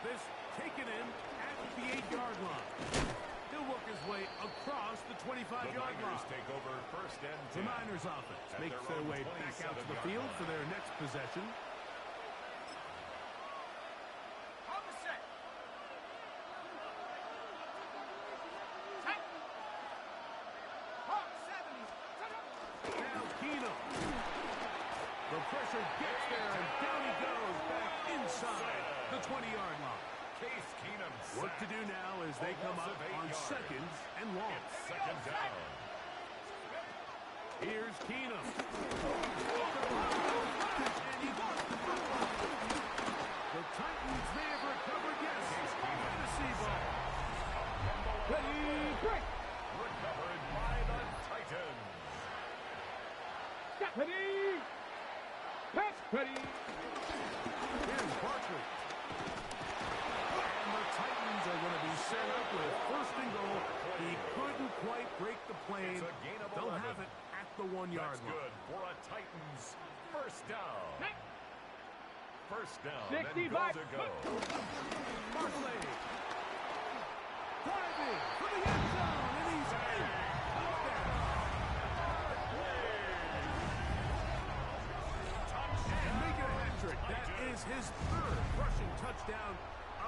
[SPEAKER 4] This taken in at the 8-yard line. He'll work his way across the 25-yard line.
[SPEAKER 3] Take over 1st and 10.
[SPEAKER 4] The Niners offense makes their way back out to the field for their next possession. Now Keenum. The pressure gets there, and down he goes back inside the 20-yard line.
[SPEAKER 3] Case Keenum.
[SPEAKER 4] Work to do now as they come up on 2nd and long.
[SPEAKER 3] It's 2nd down.
[SPEAKER 4] Here's Keenum. The Titans may have recovered, yes. Tennessee ball. Ready, break.
[SPEAKER 3] Recovered by the Titans.
[SPEAKER 4] Ready. Pass. Ready. Here's Barkley. And the Titans are going to be set up with 1st and goal. He couldn't quite break the plane. They'll have it at the 1-yard line.
[SPEAKER 3] That's good for a Titans 1st down. 1st down.
[SPEAKER 4] 65.
[SPEAKER 3] And goal to go.
[SPEAKER 4] Barkley. Driving for the end zone. And he's in. And making a hat-trick. That is his 3rd rushing touchdown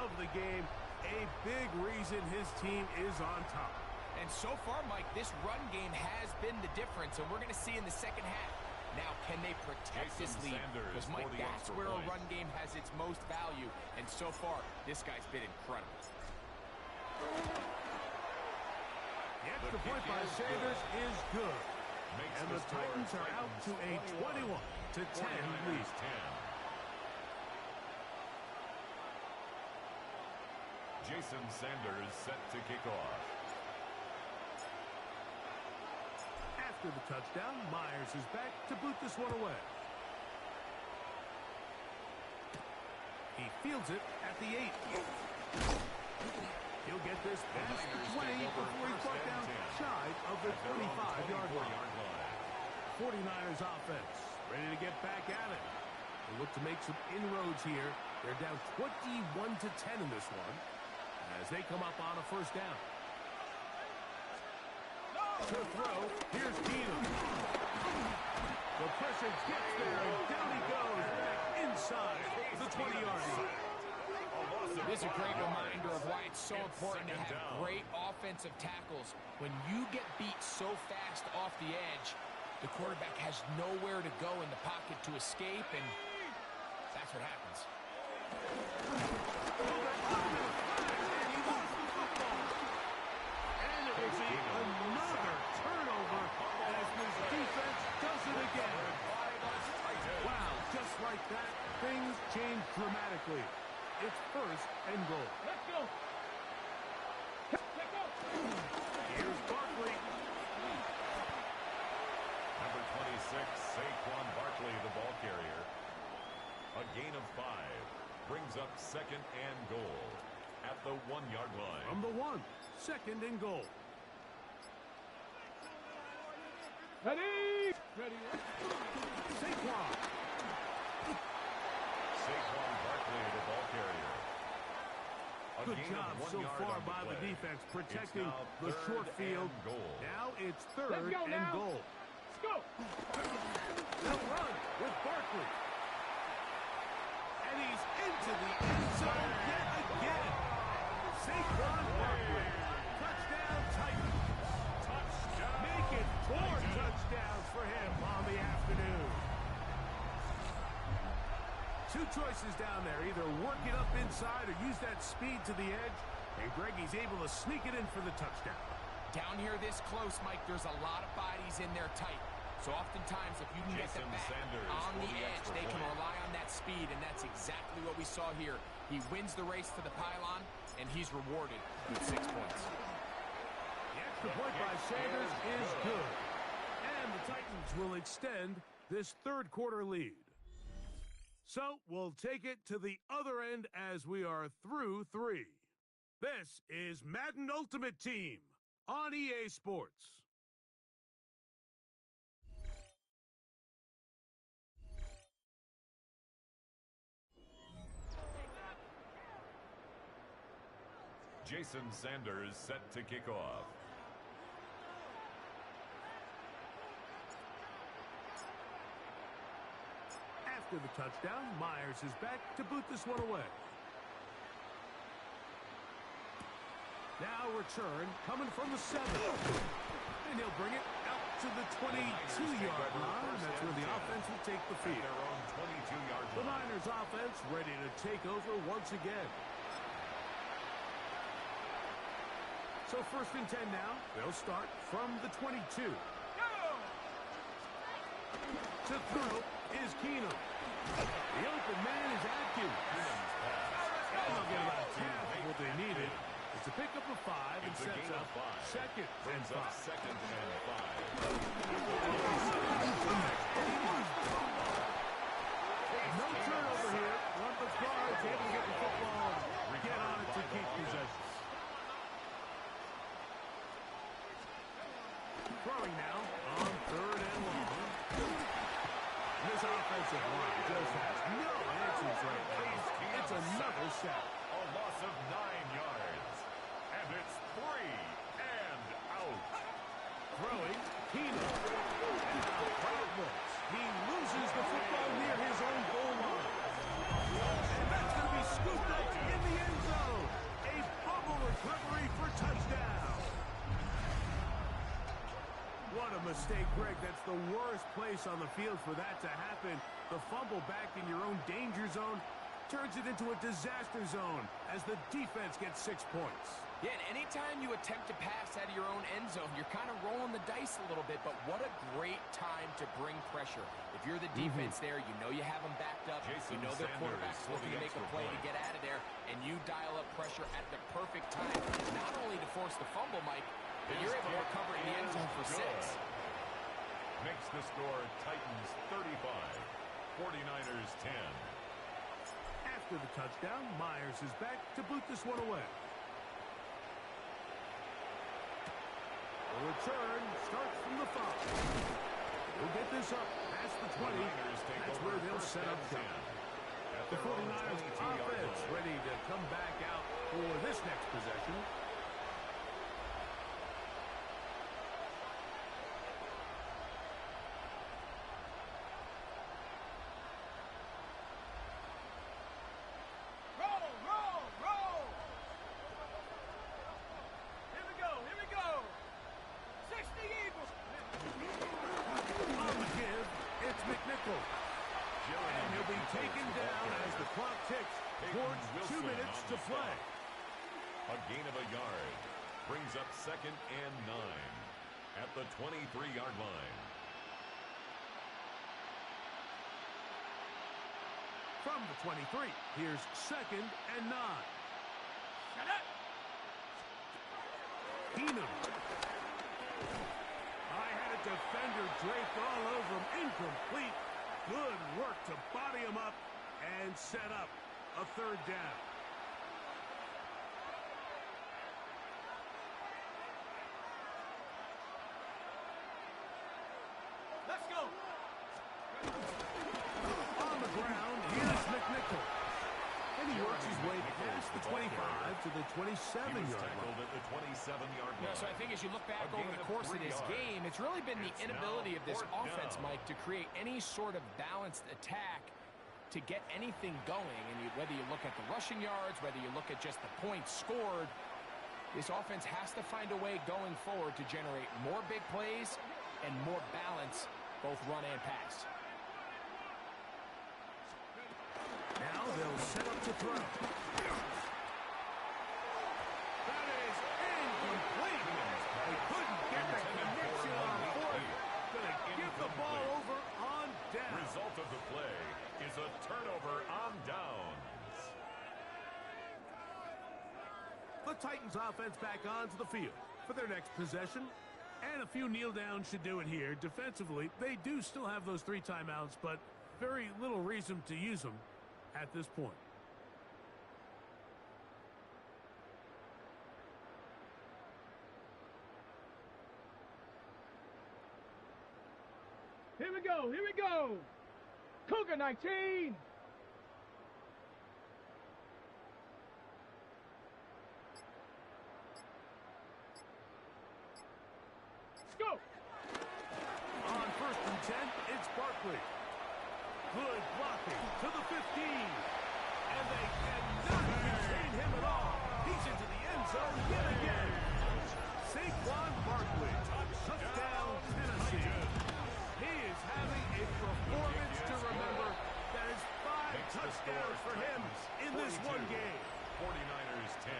[SPEAKER 4] of the game. A big reason his team is on top.
[SPEAKER 2] And so far, Mike, this run game has been the difference, and we're going to see in the second half. Now, can they protect this lead? Because, Mike, that's where a run game has its most value. And so far, this guy's been incredible.
[SPEAKER 4] The extra point by Sanders is good. And the Titans are out to a 21-10 lead.
[SPEAKER 3] Jason Sanders set to kick off.
[SPEAKER 4] After the touchdown, Myers is back to boot this one away. He fields it at the 8. He'll get this past the 20 before he's brought down shy of the 25-yard line. 49ers offense ready to get back at it. They look to make some inroads here. They're down 21-10 in this one as they come up on a first down. To throw, here's Keenum. The pressure gets there, and down he goes back inside the 20-yard line.
[SPEAKER 2] This is a great reminder of why it's so important to have great offensive tackles. When you get beat so fast off the edge, the quarterback has nowhere to go in the pocket to escape, and that's what happens.
[SPEAKER 4] And it will be another turnover as this defense does it again. Wow, just like that, things change dramatically. It's first and goal.
[SPEAKER 2] Let's go.
[SPEAKER 4] Here's Barkley.
[SPEAKER 3] Number 26, Saquon Barkley, the ball carrier. A gain of 5 brings up second and goal at the 1-yard line.
[SPEAKER 4] From the 1, second and goal.
[SPEAKER 2] Ready?
[SPEAKER 4] Saquon.
[SPEAKER 3] Saquon Barkley, the ball carrier. A
[SPEAKER 4] Good
[SPEAKER 3] gain
[SPEAKER 4] job
[SPEAKER 3] of 1
[SPEAKER 4] so
[SPEAKER 3] yard
[SPEAKER 4] far
[SPEAKER 3] on
[SPEAKER 4] by the
[SPEAKER 3] play.
[SPEAKER 4] defense protecting
[SPEAKER 3] It's now
[SPEAKER 4] the
[SPEAKER 3] third
[SPEAKER 4] short field.
[SPEAKER 3] and goal.
[SPEAKER 4] Now it's third
[SPEAKER 2] Let's go
[SPEAKER 4] and
[SPEAKER 2] now.
[SPEAKER 4] goal.
[SPEAKER 2] Let's go.
[SPEAKER 4] They'll run with Barkley. And he's into the end zone yet again. Saquon Barkley. Touchdown Titans. Touchdown. Make it 4 touchdowns for him on the afternoon. 2 choices down there. Either work it up inside or use that speed to the edge. And Greggy's able to sneak it in for the touchdown.
[SPEAKER 2] Down here this close, Mike, there's a lot of bodies in there tight. So oftentimes, if you can get the
[SPEAKER 3] Jason
[SPEAKER 2] back
[SPEAKER 3] Sanders
[SPEAKER 2] on
[SPEAKER 3] for
[SPEAKER 2] the
[SPEAKER 3] the
[SPEAKER 2] edge,
[SPEAKER 3] extra
[SPEAKER 2] they can
[SPEAKER 3] point.
[SPEAKER 2] rely on that speed, and that's exactly what we saw here. He wins the race to the pylon, and he's rewarded with 6 points.
[SPEAKER 4] The extra point by Sanders is good. And the Titans will extend this third quarter lead. So we'll take it to the other end as we are through 3. This is Madden Ultimate Team on EA Sports.
[SPEAKER 3] Jason Sanders set to kick off.
[SPEAKER 4] After the touchdown, Myers is back to boot this one away. Now return coming from the 7. And he'll bring it out to the 22-yard line. That's where the offense will take the field.
[SPEAKER 3] Their own 22-yard
[SPEAKER 4] The
[SPEAKER 3] line.
[SPEAKER 4] Niners offense ready to take over once again. So first and 10 now. They'll start from the 22. To throw is Keenum. The open man is Atkins. And they'll get about half of what they needed. It's a pickup of 5 and
[SPEAKER 3] It's a
[SPEAKER 4] sets
[SPEAKER 3] gain
[SPEAKER 4] up
[SPEAKER 3] of 5.
[SPEAKER 4] second and
[SPEAKER 3] Brings up
[SPEAKER 4] 5.
[SPEAKER 3] second and 5.
[SPEAKER 4] No turnover here. One of the guards able to get the football. Get on it to keep possession. Throwing now on third and long. This offensive line just has no answers right now. It's another sack.
[SPEAKER 3] A loss of 9 yards. And it's 3 and out.
[SPEAKER 4] Throwing, Keenum. And now problems. He loses the football near his own goal line. And that's going to be scooped up in the end zone. A fumble recovery for touchdown. What a mistake, Greg. That's the worst place on the field for that to happen. The fumble back in your own danger zone turns it into a disaster zone as the defense gets 6 points.
[SPEAKER 2] Yeah, and anytime you attempt to pass out of your own end zone, you're kind of rolling the dice a little bit, but what a great time to bring pressure. If you're the defense there, you know you have them backed up.
[SPEAKER 3] Jason
[SPEAKER 2] You know their
[SPEAKER 3] Sanders
[SPEAKER 2] quarterback's
[SPEAKER 3] for
[SPEAKER 2] looking
[SPEAKER 3] the
[SPEAKER 2] to make a
[SPEAKER 3] extra
[SPEAKER 2] play to
[SPEAKER 3] point.
[SPEAKER 2] get out of there, and you dial up pressure at the perfect time, not only to force the fumble, Mike, but you're able to recover in the end zone for 6.
[SPEAKER 3] Makes the score Titans 35, 49ers 10.
[SPEAKER 4] After the touchdown, Myers is back to boot this one away. The return starts from the 5. We'll get this up past the 20. That's where they'll set up shop. The 49ers offense ready to come back out for this next possession.
[SPEAKER 2] Roll! Here we go! 60 Eagles!
[SPEAKER 4] On the give, it's McNichol. And he'll be taken down as the clock ticks towards 2 minutes to play.
[SPEAKER 3] A gain of a yard brings up 2nd and 9 at the 23-yard line.
[SPEAKER 4] From the 23, here's 2nd and 9.
[SPEAKER 2] Shut up!
[SPEAKER 4] Keenum. I had a defender draped all over him. Incomplete. Good work to body him up and set up a 3rd down.
[SPEAKER 2] Let's go!
[SPEAKER 4] On the ground, here's McNichol. And he works his way past the 25 to the 27-yard line.
[SPEAKER 3] At the 27-yard line.
[SPEAKER 2] Yeah, so I think as you look back over the course of this game, it's really been the inability of this offense, Mike, to create any sort of balanced attack to get anything going. And whether you look at the rushing yards, whether you look at just the points scored, this offense has to find a way going forward to generate more big plays and more balance, both run and pass.
[SPEAKER 4] Now they'll set up to throw. That is incomplete. They couldn't get the connection on 4th. Gonna give the ball over on down.
[SPEAKER 3] Result of the play is a turnover on downs.
[SPEAKER 4] The Titans offense back onto the field for their next possession. And a few kneel downs should do it here. Defensively, they do still have those 3 timeouts, but very little reason to use them at this point.
[SPEAKER 2] Here we go! Cougar 19! Let's go!
[SPEAKER 4] On 1st and 10, it's Barkley. Good blocking to the 15. And they cannot contain him at all. He's into the end zone yet again. Saquon Barkley, touchdown Tennessee. He is having a performance to remember. That is 5 touchdowns for him in this one game.
[SPEAKER 3] 49ers 10.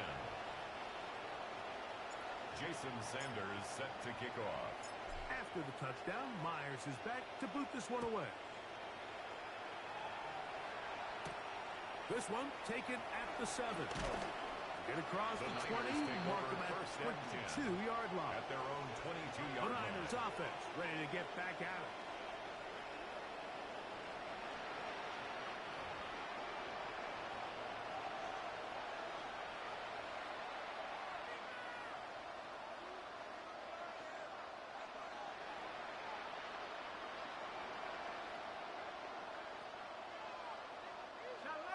[SPEAKER 3] Jason Sanders set to kick off.
[SPEAKER 4] After the touchdown, Myers is back to boot this one away. This one taken at the 7. Get across the 20, mark them at the 22-yard line.
[SPEAKER 3] At their own 22-yard
[SPEAKER 4] The
[SPEAKER 3] line.
[SPEAKER 4] Niners offense ready to get back at it.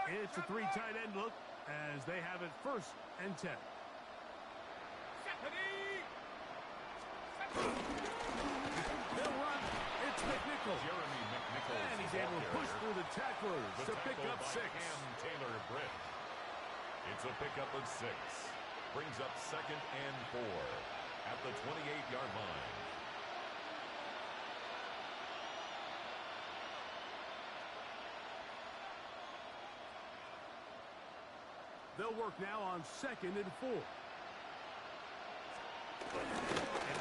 [SPEAKER 4] It's a 3 tight end look as they have it 1st and 10. They'll run. It's McNichol.
[SPEAKER 3] Jeremy McNichol.
[SPEAKER 4] And he's able to push through the tacklers to pick up 6.
[SPEAKER 3] Taylor Britt. It's a pickup of 6. Brings up 2nd and 4 at the 28-yard line.
[SPEAKER 4] They'll work now on 2nd and 4. An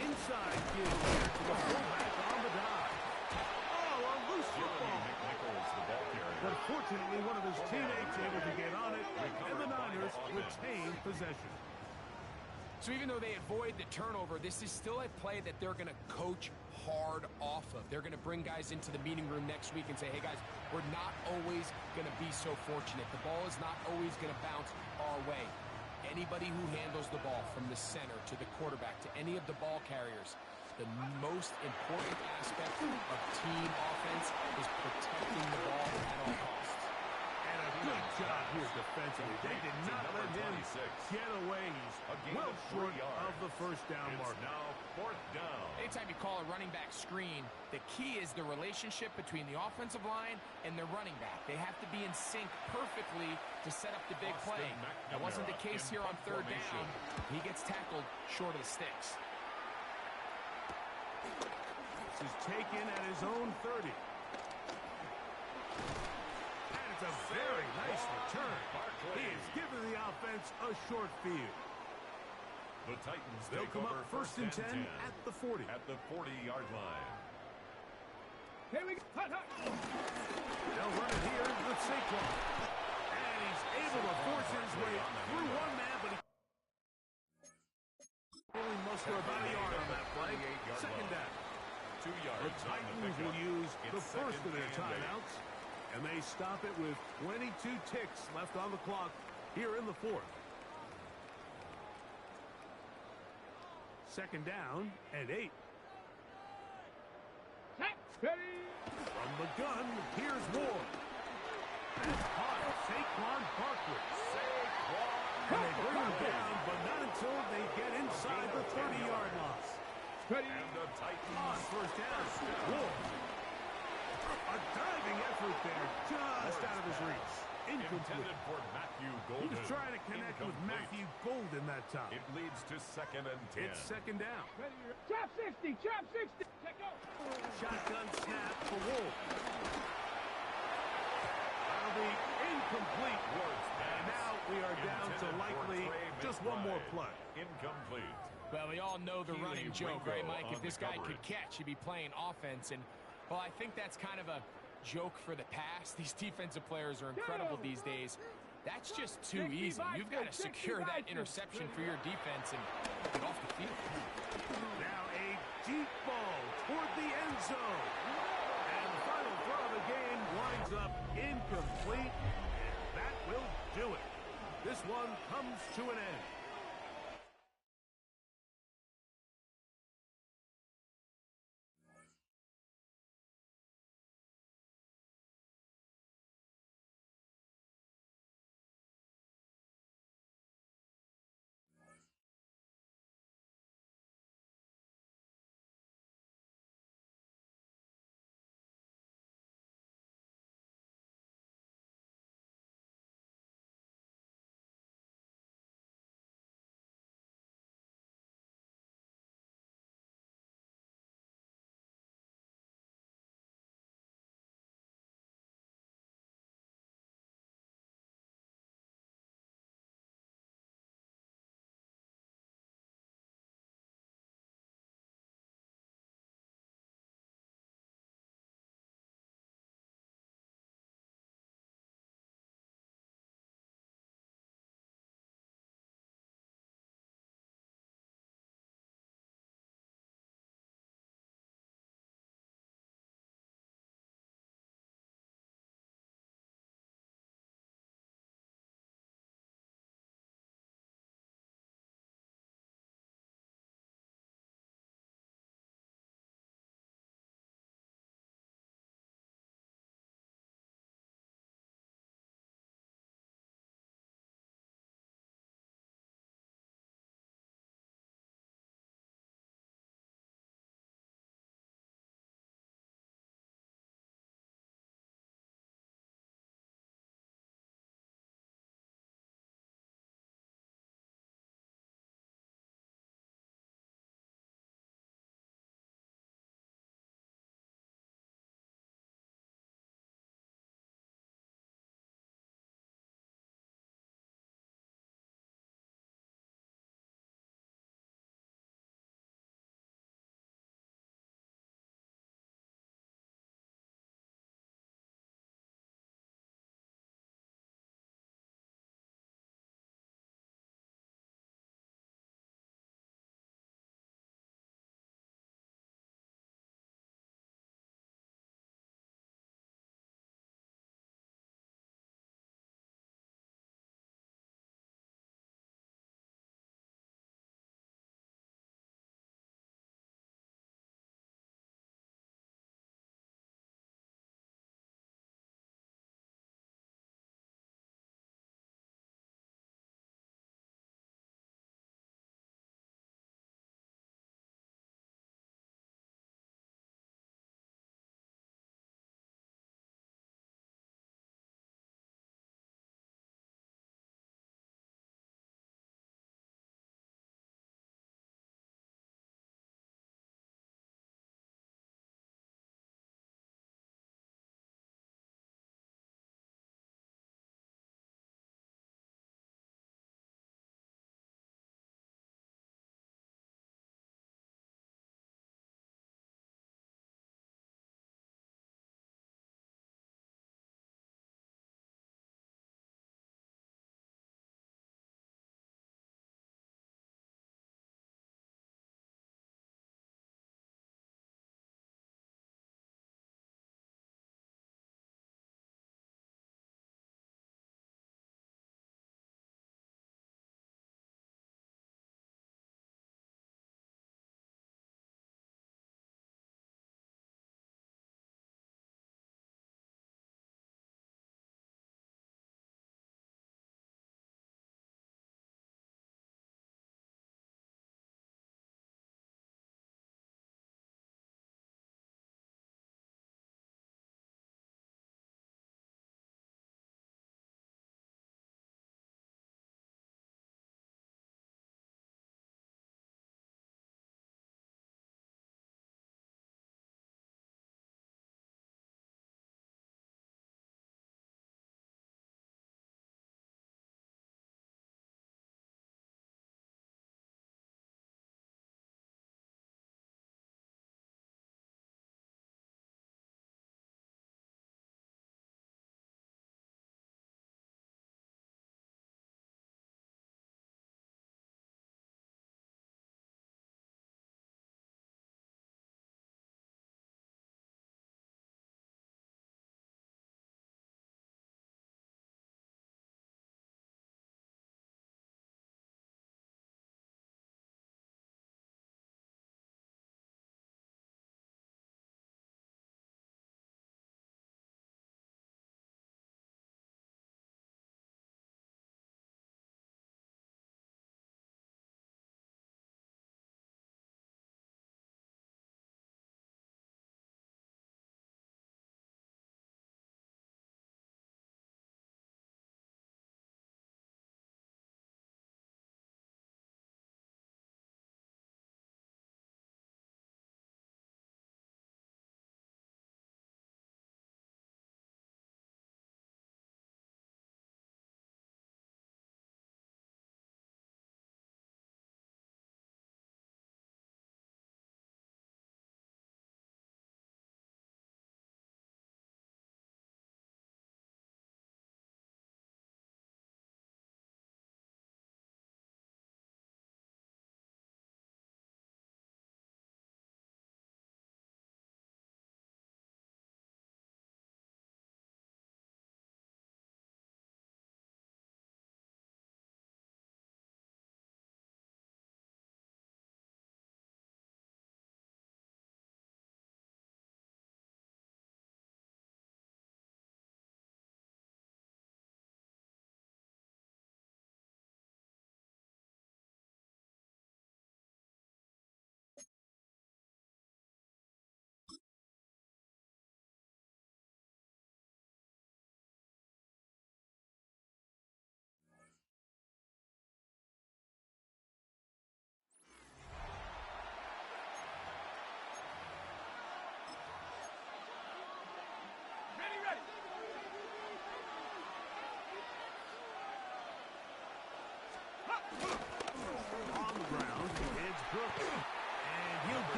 [SPEAKER 4] inside give here to the fullback on the dive. Oh, a loose football.
[SPEAKER 3] McNichols, the ball carrier.
[SPEAKER 4] But fortunately, one of his teammates able to get on it, and the Niners retain possession.
[SPEAKER 2] So even though they avoid the turnover, this is still a play that they're going to coach hard off of. They're going to bring guys into the meeting room next week and say, hey, guys, we're not always going to be so fortunate. The ball is not always going to bounce our way. Anybody who handles the ball from the center to the quarterback to any of the ball carriers, the most important aspect of team offense is protecting the ball at all costs.
[SPEAKER 4] And a good job here defensively. They did not let him get away. He's well short of the first down mark.
[SPEAKER 3] Now fourth down.
[SPEAKER 2] Anytime you call a running back screen, the key is the relationship between the offensive line and the running back. They have to be in sync perfectly to set up the big play. That wasn't the case here on third down. He gets tackled short of the sticks.
[SPEAKER 4] This is taken at his own 30. And it's a very nice return. He has given the offense a short field.
[SPEAKER 3] The Titans
[SPEAKER 4] They'll
[SPEAKER 3] take
[SPEAKER 4] come
[SPEAKER 3] over
[SPEAKER 4] up first and 10 at the 40.
[SPEAKER 3] At the 40-yard line.
[SPEAKER 4] Here we go. They'll run it here with Saquon. And he's able to force his way through one man, but he only muster about a yard on that play. Second down.
[SPEAKER 3] 2 yards.
[SPEAKER 4] The Titans will use the first of their timeouts, and they stop it with 22 ticks left on the clock here in the fourth. Second down and 8. From the gun, here's Ward. And caught Saquon Barkley. And they bring him down, but not until they get inside the 30-yard line.
[SPEAKER 3] And the Titans
[SPEAKER 4] On first down, Ward. A diving effort there, just out of his reach. Incomplete.
[SPEAKER 3] intended for Matthew Golden.
[SPEAKER 4] He's trying to connect with Matthew Golden that time.
[SPEAKER 3] It leads to second and 10.
[SPEAKER 4] It's second down.
[SPEAKER 5] Trap 60, trap 60. Check out.
[SPEAKER 4] Shotgun snap for Wolf. That'll be incomplete. And now we are down to likely just one more play.
[SPEAKER 3] Incomplete.
[SPEAKER 2] Well, we all know the running joke, right, Mike? If this guy could
[SPEAKER 3] coverage.
[SPEAKER 2] catch, he'd be playing offense. And, well, I think that's kind of a joke for the past. These defensive players are incredible these days. That's just too easy. You've got to secure that interception for your defense and get off the field.
[SPEAKER 4] Now a deep ball toward the end zone. And the final throw of the game winds up incomplete. And that will do it. This one comes to an end.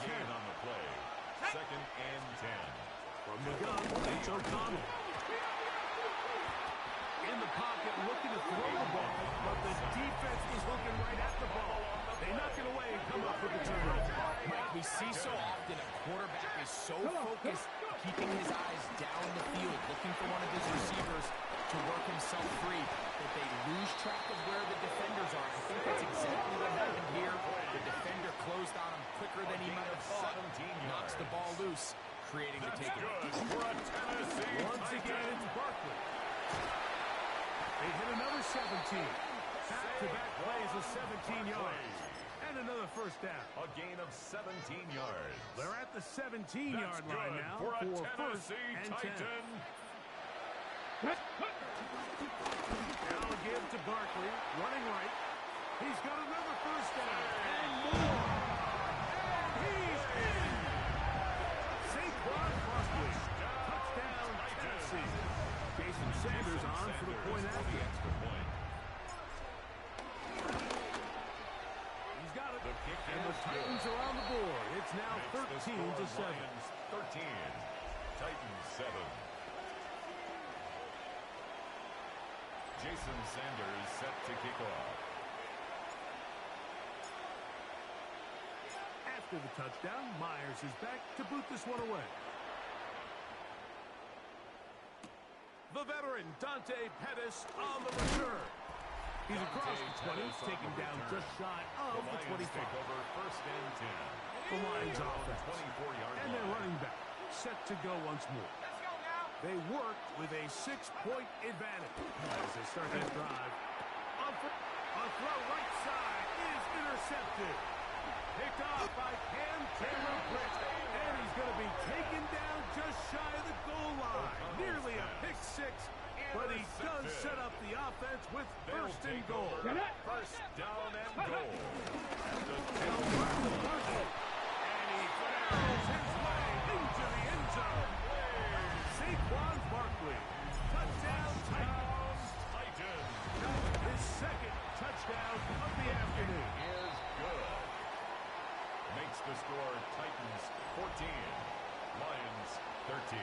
[SPEAKER 3] gain on the play. 2nd and 10.
[SPEAKER 4] From the gun, it's O'Connell. In the pocket, looking to throw the ball, but the defense is looking right at the ball. They knock it away and come up with the turnover.
[SPEAKER 2] Mike, we see so often a quarterback is so focused, keeping his eyes down the field, looking for one of his receivers to work himself free, that they lose track of where the defenders are. I think that's exactly what happened here. The defender closed on him quicker than he might have thought. Knocks the ball loose, creating the takeaway.
[SPEAKER 4] Once again, it's Barkley. They hit another 17. Back-to-back plays of 17 yards. And another first down.
[SPEAKER 3] A gain of 17 yards.
[SPEAKER 4] They're at the 17-yard line now
[SPEAKER 3] for a
[SPEAKER 4] for first
[SPEAKER 3] Tennessee
[SPEAKER 4] and 10.
[SPEAKER 3] Titan.
[SPEAKER 4] Now a give to Barkley, running right. He's got another first down. And more. And he's in. Saquon Barkley. Touchdown, Tennessee. Jason Sanders on for the point after.
[SPEAKER 3] Extra point.
[SPEAKER 4] He's got it.
[SPEAKER 3] The kick
[SPEAKER 4] And the
[SPEAKER 3] is
[SPEAKER 4] Titans
[SPEAKER 3] good.
[SPEAKER 4] are on the board. It's now
[SPEAKER 3] Makes the
[SPEAKER 4] 13-7.
[SPEAKER 3] score Lions 13. Titans 7. Jason Sanders set to kick off.
[SPEAKER 4] After the touchdown, Myers is back to boot this one away. The veteran, Dante Pettis, on the return. He's across the 20, taken down just shy of the 25.
[SPEAKER 3] Take over 1st and 10.
[SPEAKER 4] The Lions offense.
[SPEAKER 3] 24-yard
[SPEAKER 4] And their running back set to go once more. They work with a 6-point advantage as they start this drive. A throw right side is intercepted. Picked off by Cam Taylor-Britt. And he's going to be taken down just shy of the goal line. Nearly a pick six, but he does set up the offense with first and goal.
[SPEAKER 3] First down and goal.
[SPEAKER 4] And he barrels his way into the end zone. Saquon Barkley. Touchdown, Titans. His second touchdown of the afternoon.
[SPEAKER 3] Is good. Makes the score Titans 14. Lions 13.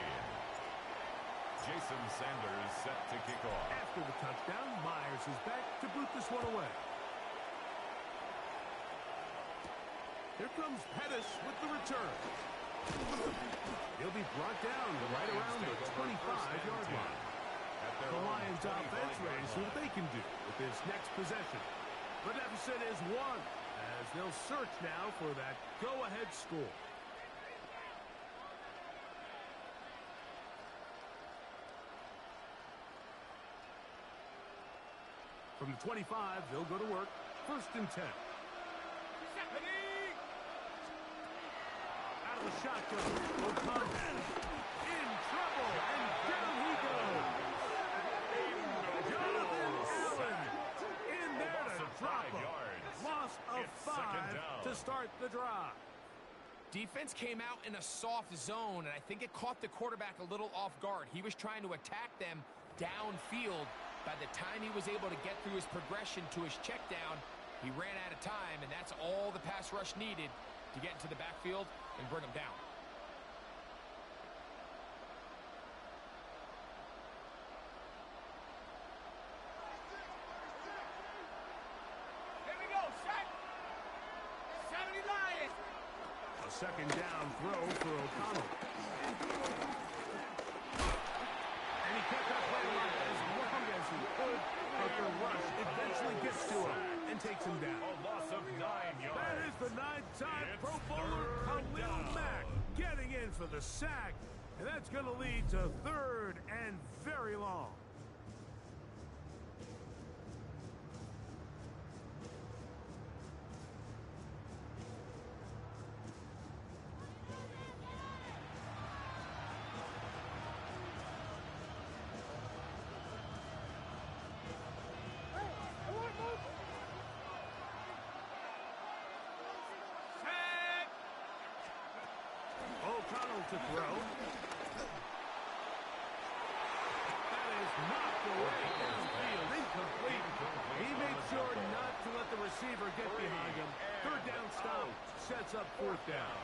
[SPEAKER 3] Jason Sanders set to kick off.
[SPEAKER 4] After the touchdown, Myers is back to boot this one away. Here comes Pettis with the return. He'll be brought down right around the 25-yard line. The Lions offense ready to see what they can do with this next possession. The deficit is 1, as they'll search now for that go-ahead score. From the 25, they'll go to work. 1st and 10. Out of the shotgun, O'Connell in trouble, and down he goes. Jonathan Allen in there to drop him. Loss of 5 to start the drive.
[SPEAKER 2] Defense came out in a soft zone, and I think it caught the quarterback a little off guard. He was trying to attack them downfield. By the time he was able to get through his progression to his check down, he ran out of time, and that's all the pass rush needed to get into the backfield and bring him down.
[SPEAKER 5] Here we go, set. 70 Lions.
[SPEAKER 4] A second down throw for O'Connell. And he kept that play alive as long as he could, but the rush eventually gets to him and takes him down.
[SPEAKER 3] A loss of 9 yards.
[SPEAKER 4] That is the 9-time
[SPEAKER 3] It's
[SPEAKER 4] Pro Bowler
[SPEAKER 3] third
[SPEAKER 4] Khalil
[SPEAKER 3] down.
[SPEAKER 4] Mack getting in for the sack, and that's going to lead to 3rd and very long. O'Connell to throw. That is knocked away downfield. Incomplete. He made sure not to let the receiver get behind him. 3rd down stop sets up 4th down.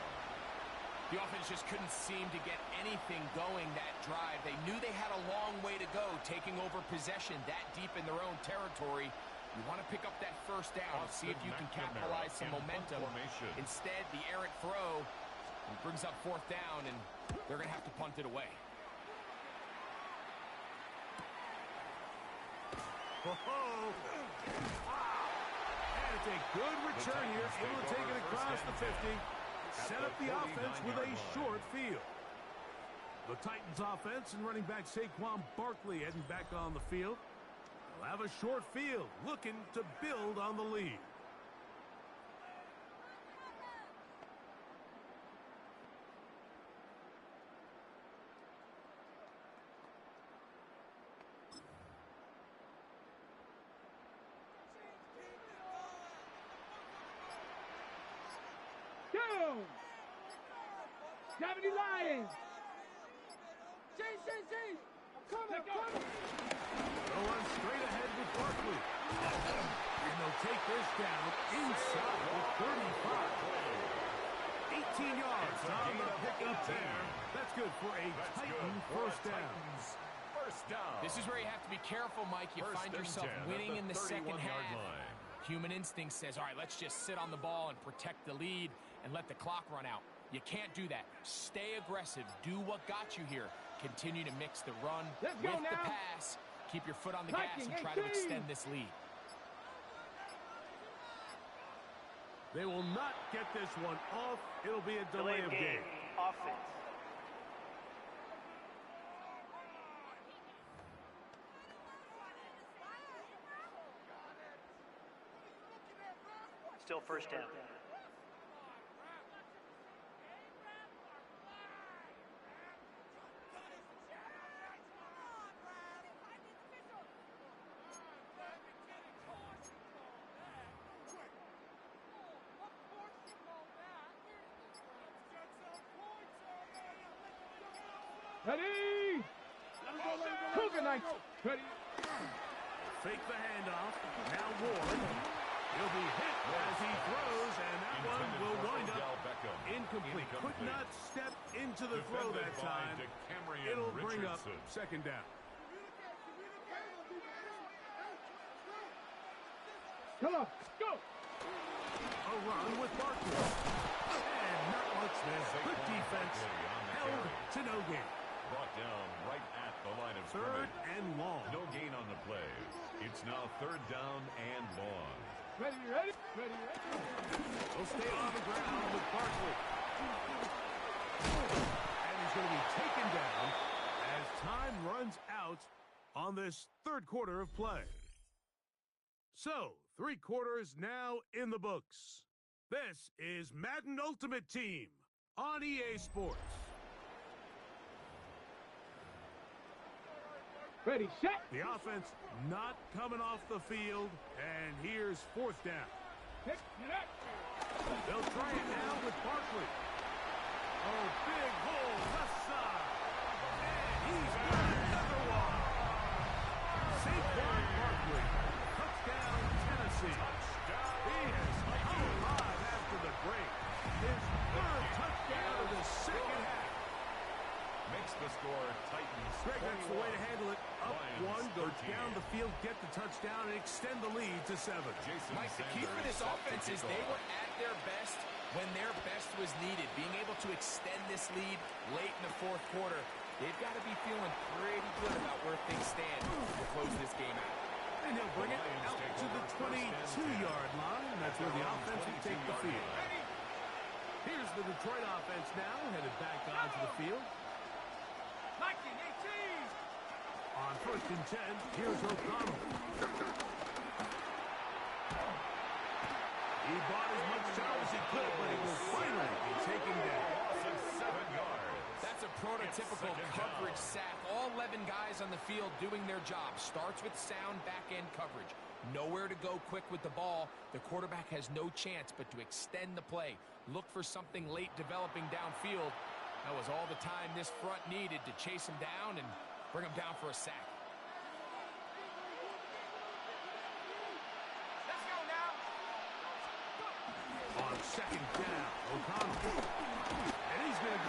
[SPEAKER 2] The offense just couldn't seem to get anything going that drive. They knew they had a long way to go, taking over possession that deep in their own territory. You want to pick up that first down and see if you can capitalize some momentum. Instead, the errant throw brings up fourth down, and they're going to have to punt it away.
[SPEAKER 4] Oh, and it's a good return here. Able to take it across the 50. Set up the offense with a short field. The Titans offense and running back Saquon Barkley heading back on the field. They'll have a short field, looking to build on the lead.
[SPEAKER 5] Go! 70 Lions! Chase! Come on!
[SPEAKER 4] They'll run straight ahead with Barkley. And they'll take this down inside the 35. 18 yards on the pickup there. That's good for a Titan first down.
[SPEAKER 2] This is where you have to be careful, Mike. You find yourself winning in the second half. Human instinct says, all right, let's just sit on the ball and protect the lead and let the clock run out. You can't do that. Stay aggressive. Do what got you here. Continue to mix the run with the pass. Keep your foot on the gas and try to extend this lead.
[SPEAKER 4] They will not get this one off. It'll be a delay of game.
[SPEAKER 6] Offense. Still first down.
[SPEAKER 5] Ready! Coconut! Ready!
[SPEAKER 4] Fake the handoff. Now Ward. He'll be hit as he throws, and that one will wind up incomplete. Could not step into the throw that time. It'll bring up second down.
[SPEAKER 5] Come on, go!
[SPEAKER 4] A run with Barkley. And not much there. Good defense. Held to no gain.
[SPEAKER 3] Brought down right at the line of
[SPEAKER 4] Third
[SPEAKER 3] scrimmage.
[SPEAKER 4] and long.
[SPEAKER 3] No gain on the play. It's now third down and long.
[SPEAKER 5] Ready!
[SPEAKER 4] He'll stay on the ground with Barkley. And he's going to be taken down as time runs out on this third quarter of play. So, 3 quarters now in the books. This is Madden Ultimate Team on EA Sports.
[SPEAKER 5] Ready, set!
[SPEAKER 4] The offense not coming off the field, and here's fourth down. They'll try it now with Barkley. Oh, big hole left side. And he's got another one. Saquon Barkley. Touchdown, Tennessee. He has come alive after the break. His third touchdown of the second half.
[SPEAKER 3] Makes the score Titans.
[SPEAKER 4] Greg, that's the way to handle it. Up
[SPEAKER 3] Lions
[SPEAKER 4] 1, go
[SPEAKER 3] 13.
[SPEAKER 4] down the field, get the touchdown, and extend the lead to 7.
[SPEAKER 2] Mike, the key for this offense is they were at their best when their best was needed. Being able to extend this lead late in the fourth quarter, they've got to be feeling pretty good about where things stand to close this game out.
[SPEAKER 4] And he'll bring it out to the 22-yard line. That's where the offense will take the field. Here's the Detroit offense now, headed back onto the field. On first and 10, here's O'Connell. He bought as much time as he could, but he will finally be taken down.
[SPEAKER 3] Loss of 7 yards.
[SPEAKER 2] That's a prototypical coverage sack. All 11 guys on the field doing their job. Starts with sound back-end coverage. Nowhere to go quick with the ball. The quarterback has no chance but to extend the play. Look for something late developing downfield. That was all the time this front needed to chase him down and bring him down for a sack.
[SPEAKER 5] Let's go now!
[SPEAKER 4] On second down, O'Connell. And he's going to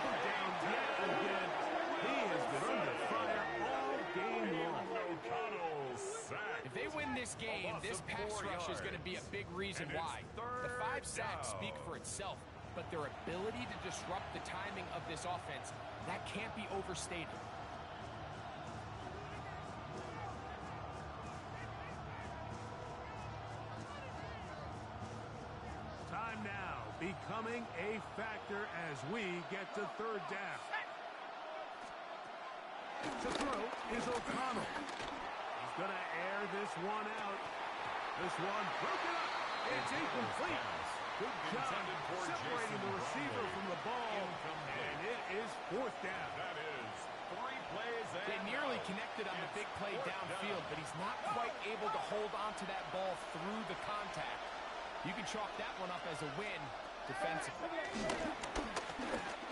[SPEAKER 2] this game, this pass rush is going to be a big reason why. The 5 sacks speak for itself, but their ability to disrupt the timing of this offense, that can't be overstated.
[SPEAKER 4] Time now becoming a factor as we get to third down. To throw is O'Connell. He's going to air this one out. This one broken up. It's incomplete. Good job separating the receiver from the ball. And it is fourth down.
[SPEAKER 3] That is 3 plays.
[SPEAKER 2] They nearly connected on the big play downfield, but he's not quite able to hold on to that ball through the contact. You can chalk that one up as a win defensively.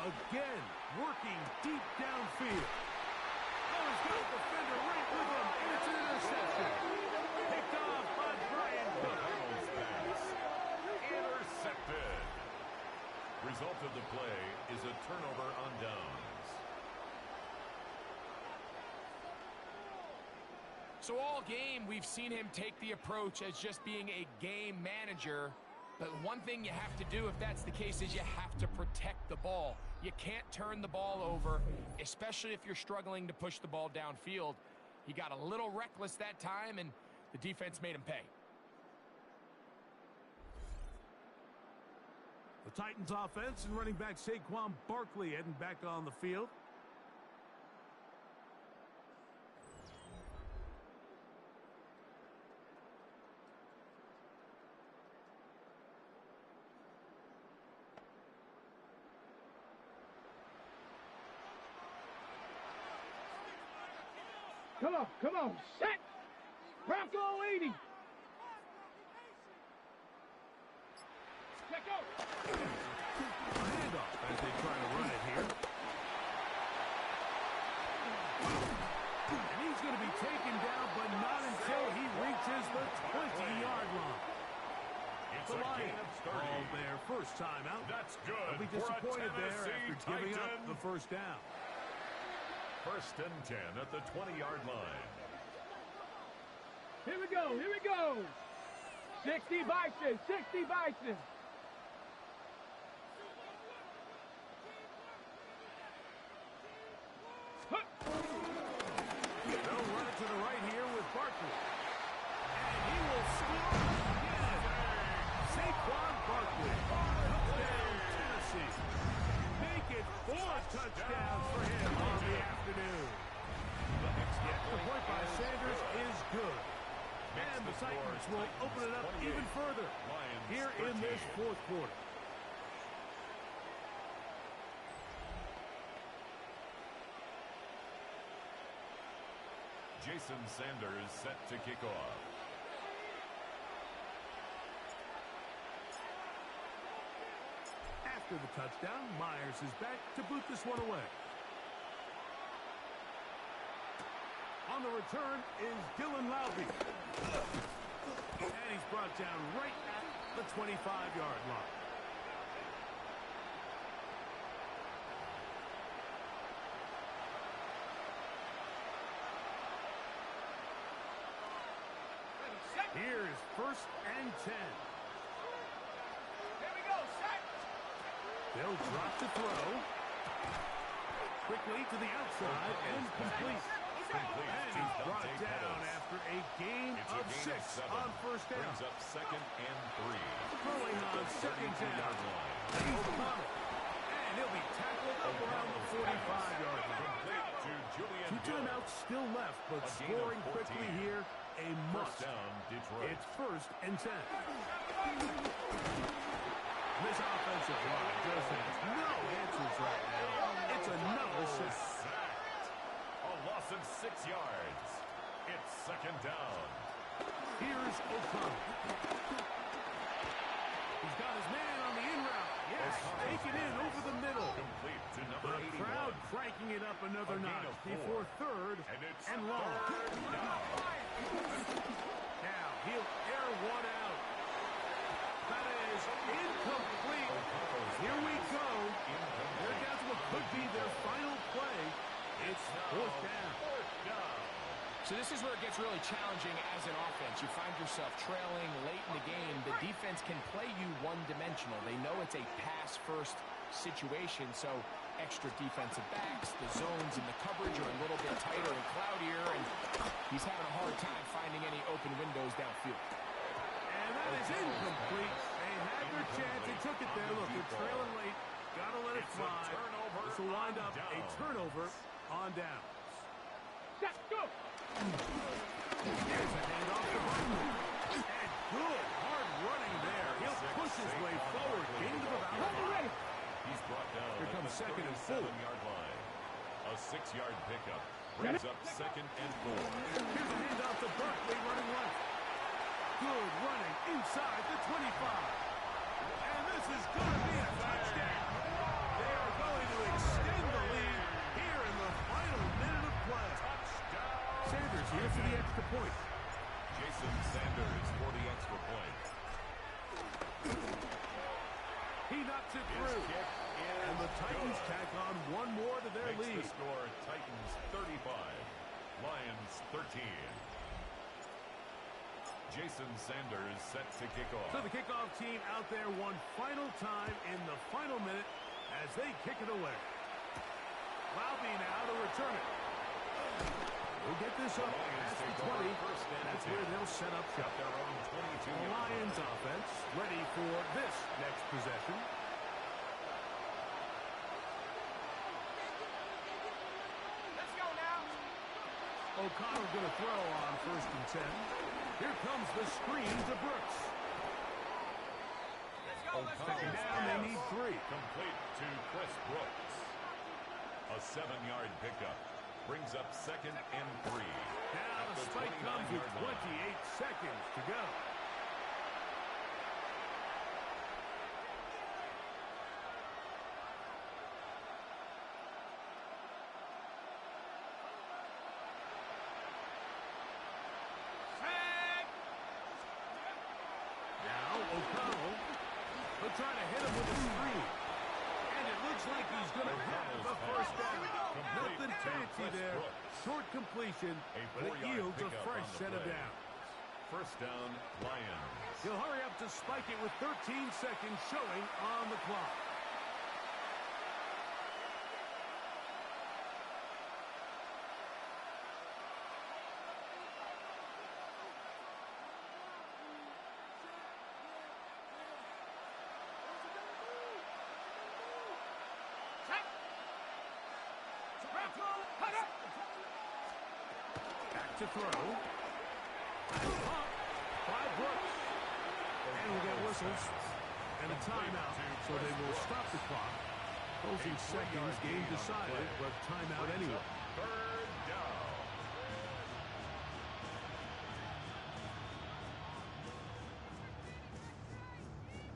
[SPEAKER 4] Again, working deep downfield. Oh, he's got a defender right with him, and it's an interception. Picked off by Brian Cook.
[SPEAKER 3] Intercepted. Result of the play is a turnover on downs.
[SPEAKER 2] So all game, we've seen him take the approach as just being a game manager. But one thing you have to do if that's the case is you have to protect the ball. You can't turn the ball over, especially if you're struggling to push the ball downfield. He got a little reckless that time, and the defense made him pay.
[SPEAKER 4] The Titans offense and running back Saquon Barkley heading back on the field.
[SPEAKER 5] Come on, set! Bronco 80! Let go!
[SPEAKER 4] Handoff as they try to run it here. And he's going to be taken down, but not until he reaches the 20-yard line.
[SPEAKER 3] It's
[SPEAKER 4] The
[SPEAKER 3] a gain
[SPEAKER 4] Lions
[SPEAKER 3] of 30.
[SPEAKER 4] call their first time out.
[SPEAKER 3] That's good.
[SPEAKER 4] They'll be
[SPEAKER 3] for a
[SPEAKER 4] disappointed there
[SPEAKER 3] Tennessee
[SPEAKER 4] after giving up
[SPEAKER 3] Titan.
[SPEAKER 4] the first down.
[SPEAKER 3] 1st and 10 at the 20-yard line.
[SPEAKER 5] Here we go! 60 Bison, 60 Bison!
[SPEAKER 4] They'll run it to the right here with Barkley. And he will score again. Saquon Barkley. Touchdown, Tennessee. Make it 4 touchdowns for him on the afternoon. The point by Sanders is good. And the Titans will open it up even further here in this fourth quarter.
[SPEAKER 3] Jason Sanders set to kick off.
[SPEAKER 4] After the touchdown, Myers is back to boot this one away. On the return is Dylan Lowby. And he's brought down right at the 25-yard line. Here's 1st and 10.
[SPEAKER 5] Here we go, set!
[SPEAKER 4] They'll drop the throw. Quickly to the outside and complete. And he's brought down after a gain of 6 on first down.
[SPEAKER 3] Brings up 2nd and 3.
[SPEAKER 4] Throwing on 2nd down. He's O'Connell. And he'll be tackled up around the 45-yard line.
[SPEAKER 3] Complete to Julian
[SPEAKER 4] 2 timeouts still left, but
[SPEAKER 3] A gain of
[SPEAKER 4] scoring
[SPEAKER 3] 14.
[SPEAKER 4] quickly here, a must.
[SPEAKER 3] First down, Detroit.
[SPEAKER 4] It's 1st and 10. This offensive line just has no answers right now. It's another sack.
[SPEAKER 3] A loss of 6 yards. It's 2nd down.
[SPEAKER 4] Here's O'Connell. He's got his man on the in route. Yes, taken in over the middle.
[SPEAKER 3] Complete to number
[SPEAKER 4] The
[SPEAKER 3] 81.
[SPEAKER 4] crowd cranking it up another
[SPEAKER 3] A gain
[SPEAKER 4] notch
[SPEAKER 3] of 4.
[SPEAKER 4] before 3rd
[SPEAKER 3] And it's
[SPEAKER 4] and long.
[SPEAKER 3] 3rd down.
[SPEAKER 4] Now he'll air one out. That is incomplete. Here we go. They're down to what could be their final play. It's 4th down.
[SPEAKER 3] 4th down.
[SPEAKER 2] So this This is where it gets really challenging as an offense. You find yourself trailing late in the game. The defense can play you one-dimensional. They know it's a pass-first situation, so extra defensive backs, the zones and the coverage are a little bit tighter and cloudier, and he's having a hard time finding any open windows downfield.
[SPEAKER 4] And that is incomplete. They had their chance. They took it there. Look, they're trailing late. Got to let it fly. This will wind up a turnover on downs.
[SPEAKER 5] Let's go.
[SPEAKER 4] Here's a handoff to Barkley. And good, hard running there. He'll push his way forward into the boundary.
[SPEAKER 3] He's brought down.
[SPEAKER 4] Here comes second and
[SPEAKER 3] 7-yard line. A 6-yard pickup brings up second and 4.
[SPEAKER 4] Here's a handoff to Barkley running left. Good running inside the 25. And this is going to be a touchdown. They are going to extend the lead here in the final minute of play.
[SPEAKER 3] Touchdown.
[SPEAKER 4] Sanders here for the extra point.
[SPEAKER 3] Jason Sanders for the extra point.
[SPEAKER 4] He knocks it
[SPEAKER 3] His
[SPEAKER 4] through.
[SPEAKER 3] kick is
[SPEAKER 4] And the Titans
[SPEAKER 3] good.
[SPEAKER 4] tack on one more to their
[SPEAKER 3] Makes
[SPEAKER 4] lead.
[SPEAKER 3] the score Titans 35, Lions 13. Jason Sanders set to kick off.
[SPEAKER 4] So the kickoff team out there one final time in the final minute as they kick it away. Laube now to return it. We'll get this up past the 20. That's where they'll set up shop.
[SPEAKER 3] Their own 22.
[SPEAKER 4] The Lions offense ready for this next possession.
[SPEAKER 5] Let's go now.
[SPEAKER 4] O'Connell going to throw on 1st and 10. Here comes the screen to Brooks.
[SPEAKER 5] Let's go. Let's go.
[SPEAKER 4] Second down, they need 3.
[SPEAKER 3] Complete to Chris Brooks. A 7-yard pickup brings up second and 3.
[SPEAKER 4] Now
[SPEAKER 3] At
[SPEAKER 4] the spike comes with
[SPEAKER 3] 29-yard
[SPEAKER 4] 28
[SPEAKER 3] line.
[SPEAKER 4] seconds to go. Now O'Connell, they'll try to hit him with a screen. And it looks like he's going to have the first down. Nothing fancy there. Short completion, but it
[SPEAKER 3] 4-yard
[SPEAKER 4] yields a
[SPEAKER 3] pickup
[SPEAKER 4] fresh
[SPEAKER 3] on the
[SPEAKER 4] set of
[SPEAKER 3] play.
[SPEAKER 4] downs.
[SPEAKER 3] First down, Lions.
[SPEAKER 4] He'll hurry up to spike it with 13 seconds showing on the clock. Back to throw. Pump by Brooks. And we'll get whistles and a timeout, so they will stop the clock. Closing seconds, game decided, but timeout anyway.
[SPEAKER 3] Third down.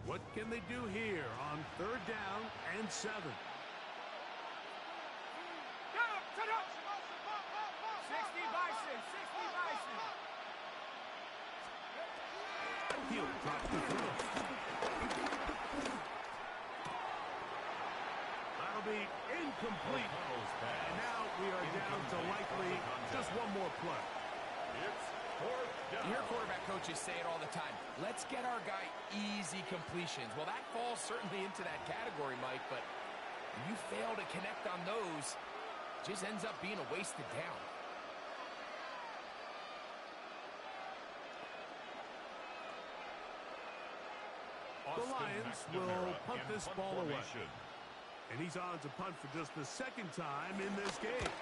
[SPEAKER 4] What can they do here on 3rd down and 7?
[SPEAKER 5] Go. 60 Bison. 60 Bison.
[SPEAKER 4] He'll drop the throw. That'll be incomplete.
[SPEAKER 3] O'Connell's pass.
[SPEAKER 4] And now we are down to likely just one more play.
[SPEAKER 3] It's fourth down.
[SPEAKER 2] You hear quarterback coaches say it all the time. Let's get our guy easy completions. Well, that falls certainly into that category, Mike, but when you fail to connect on those, it just ends up being a wasted down.
[SPEAKER 4] The
[SPEAKER 3] Austin
[SPEAKER 4] Lions
[SPEAKER 3] McNamara
[SPEAKER 4] will punt
[SPEAKER 3] in
[SPEAKER 4] this
[SPEAKER 3] punt
[SPEAKER 4] ball away.
[SPEAKER 3] formation.
[SPEAKER 4] And he's on to punt for just the 2nd time in this game.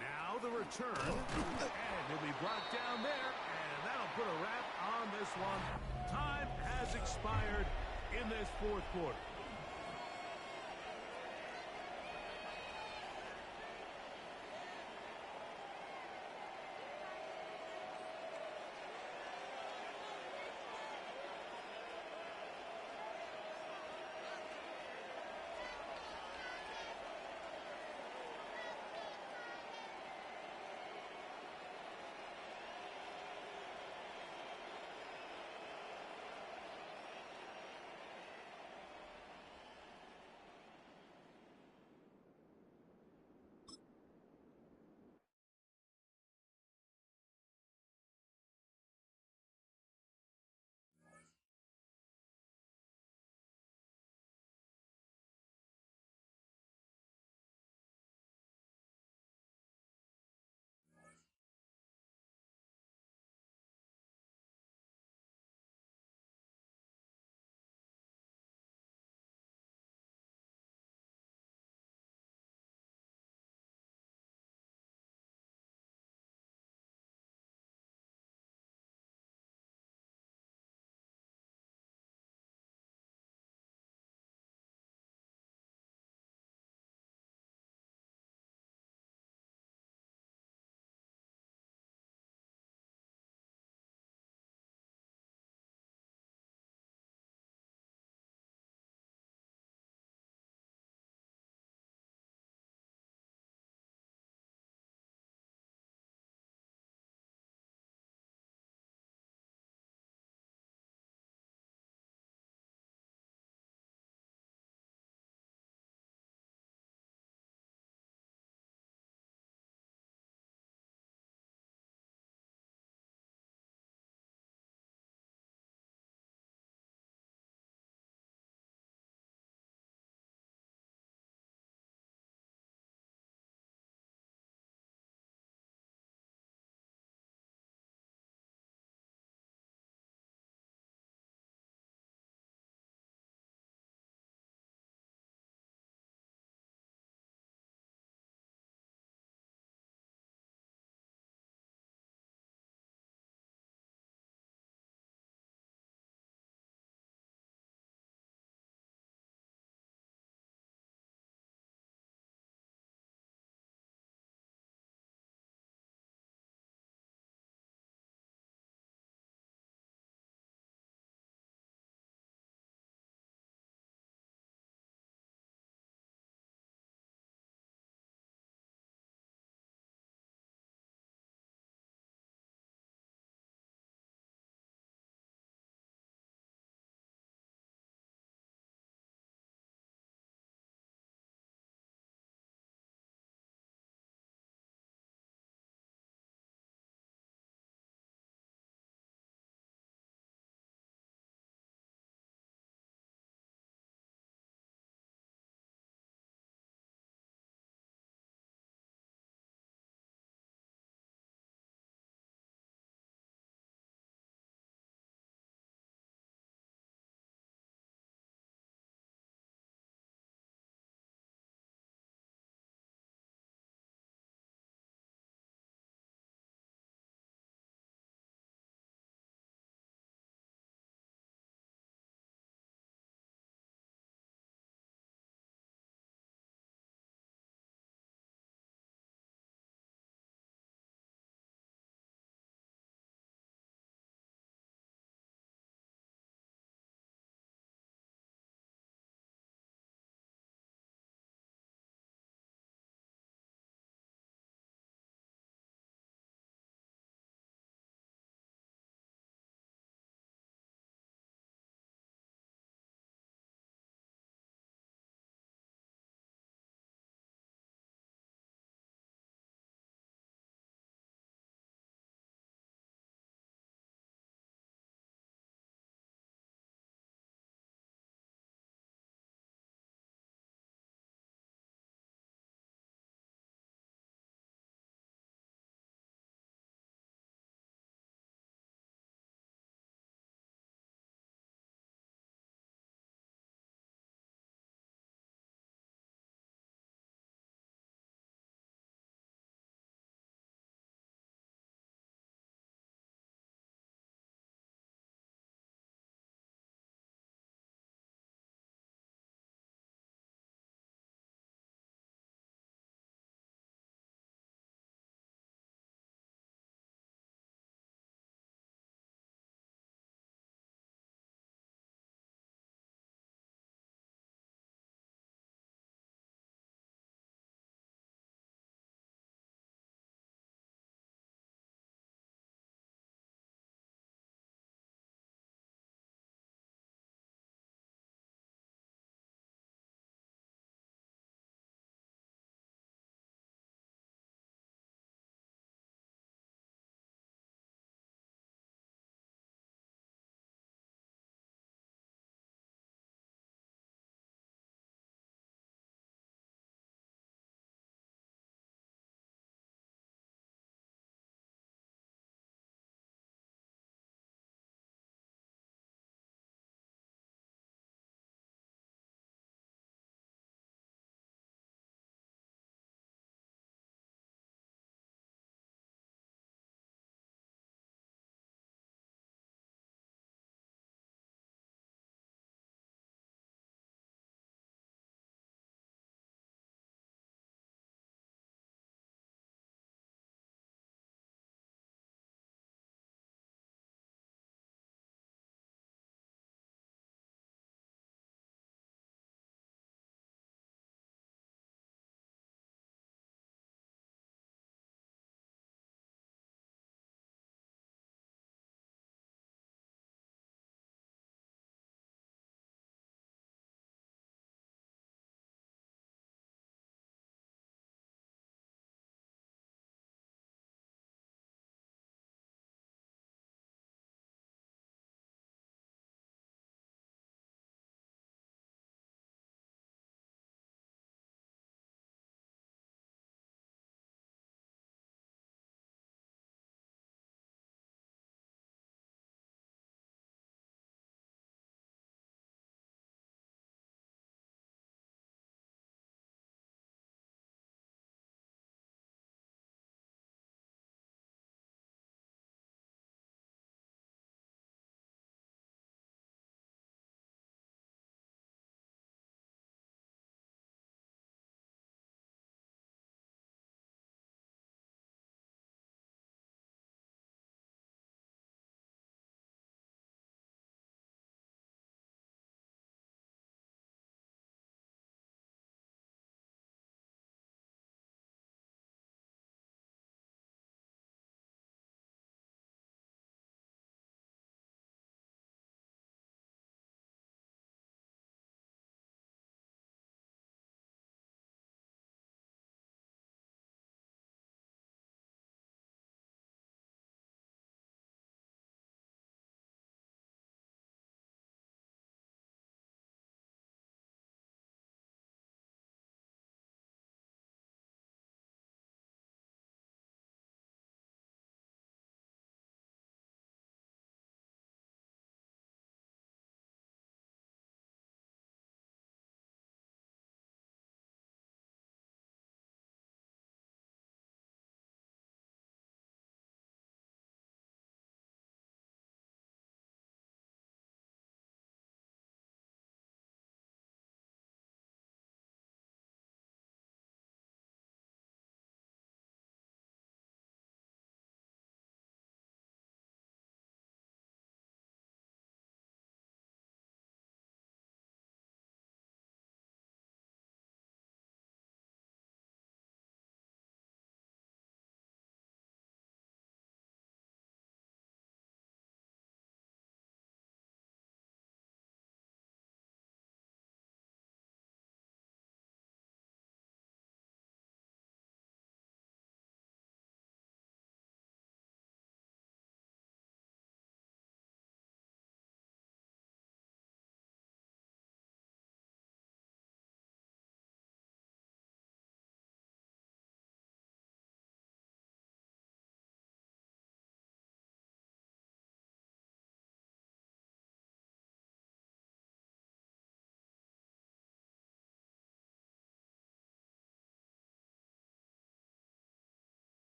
[SPEAKER 4] Now the return. And he'll be brought down there. And that'll put a wrap on this one. Time has expired in this 4th quarter.